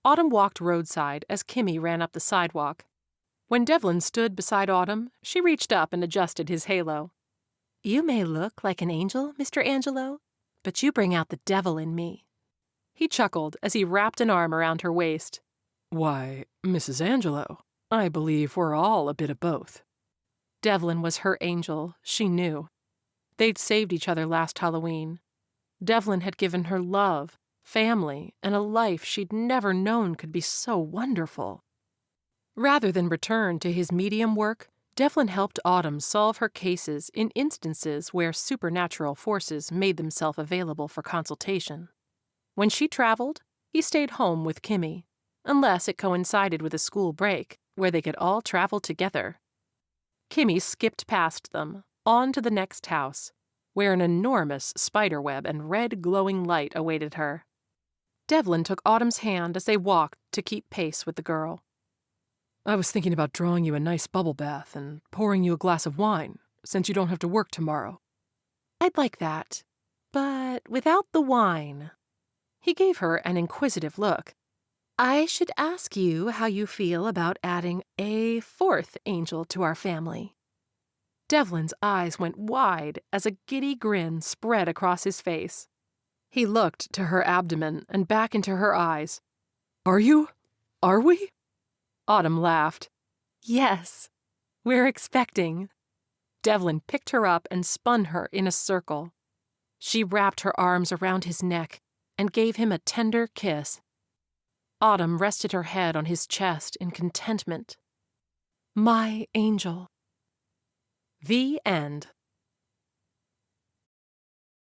Autumn walked roadside as Kimmy ran up the sidewalk. When Devlin stood beside Autumn, she reached up and adjusted his halo. You may look like an angel, Mr. Angelo, but you bring out the devil in me. He chuckled as he wrapped an arm around her waist. Why, Mrs. Angelo, I believe we're all a bit of both. Devlin was her angel, she knew. They'd saved each other last Halloween. Devlin had given her love, family, and a life she'd never known could be so wonderful. Rather than return to his medium work, Devlin helped Autumn solve her cases in instances where supernatural forces made themselves available for consultation. When she traveled, he stayed home with Kimmy, unless it coincided with a school break, where they could all travel together. Kimmy skipped past them, on to the next house, where an enormous spiderweb and red glowing light awaited her. Devlin took Autumn's hand as they walked to keep pace with the girl. I was thinking about drawing you a nice bubble bath and pouring you a glass of wine, since you don't have to work tomorrow. I'd like that, but without the wine. He gave her an inquisitive look. I should ask you how you feel about adding a fourth angel to our family. Devlin's eyes went wide as a giddy grin spread across his face. He looked to her abdomen and back into her eyes. Are you? Are we? Autumn laughed. Yes, we're expecting. Devlin picked her up and spun her in a circle. She wrapped her arms around his neck and gave him a tender kiss. Autumn rested her head on his chest in contentment. My angel. The end.